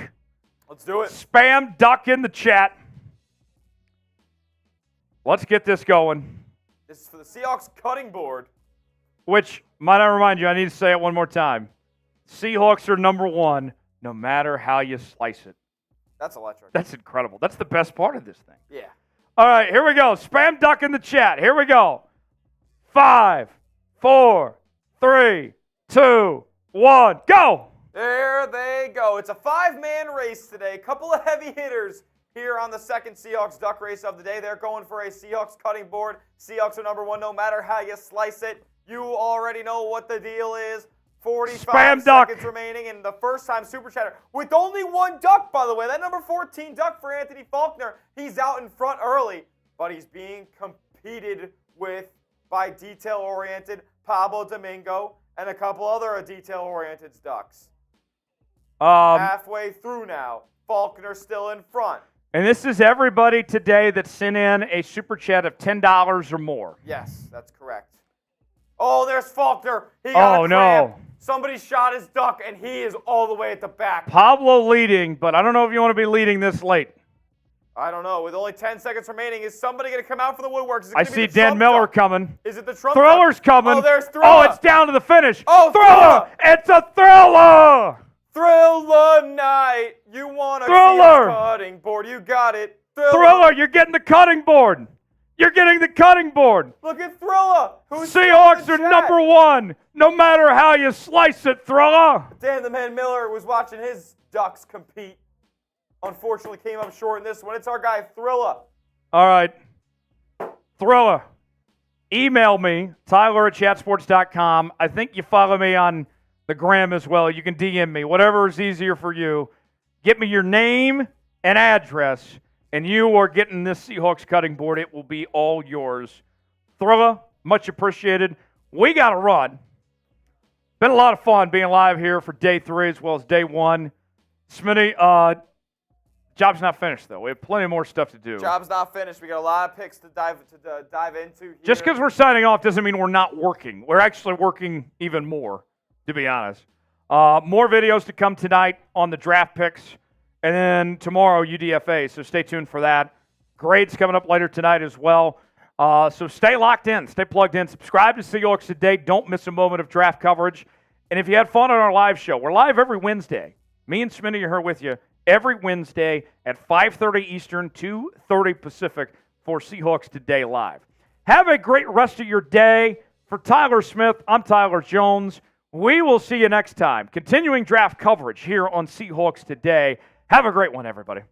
Let's do it. Spam duck in the chat. Let's get this going. This is for the Seahawks cutting board. Which, might I remind you, I need to say it one more time. Seahawks are number one, no matter how you slice it. That's electric. That's incredible. That's the best part of this thing. Yeah. All right, here we go. Spam duck in the chat. Here we go. 5, 4, 3, 2, 1, go! There they go. It's a 5-man race today. Couple of heavy hitters here on the second Seahawks duck race of the day. They're going for a Seahawks cutting board. Seahawks are number one no matter how you slice it. You already know what the deal is. 45 seconds remaining in the first-time Super Chatter with only one duck, by the way. That number 14 duck for Anthony Faulkner. He's out in front early, but he's being competed with by detail-oriented Pablo Domingo and a couple other detail-oriented ducks. Halfway through now. Faulkner still in front. And this is everybody today that sent in a Super Chat of $10 or more. Yes, that's correct. Oh, there's Faulkner. He got a cramp. No. Somebody shot his duck, and he is all the way at the back. Pablo leading, but I don't know if you want to be leading this late. I don't know. With only 10 seconds remaining, is somebody going to come out for the woodworks? I see Dan Miller coming. Is it the Trump Thriller's coming. Oh, there's Thriller. Oh, it's down to the finish. Oh, Thriller! It's a Thriller! Thriller night. You want to see a cutting board. You got it. Thriller, you're getting the cutting board. You're getting the cutting board. Look at Thriller. Seahawks are number one, no matter how you slice it, Thriller. Dan the Man Miller was watching his Ducks compete. Unfortunately, came up short in this one. It's our guy, Thriller. All right. Thriller, email me, tyler@chatsports.com. I think you follow me on the gram as well. You can DM me, whatever is easier for you. Get me your name and address, and you are getting this Seahawks cutting board. It will be all yours. Thriller, much appreciated. We got to run. Been a lot of fun being live here for day 3 as well as day 1. Smitty, job's not finished, though. We have plenty more stuff to do. Job's not finished. We got a lot of picks to dive into here. Just because we're signing off doesn't mean we're not working. We're actually working even more, to be honest. More videos to come tonight on the draft picks, and then tomorrow UDFA, so stay tuned for that. Grades coming up later tonight as well. So stay locked in, stay plugged in. Subscribe to Seahawks Today. Don't miss a moment of draft coverage. And if you had fun on our live show, we're live every Wednesday. Me and Smitty are here with you every Wednesday at 5:30 Eastern, 2:30 Pacific for Seahawks Today Live. Have a great rest of your day. For Tyler Smith, I'm Tyler Jones. We will see you next time. Continuing draft coverage here on Seahawks Today. Have a great one, everybody.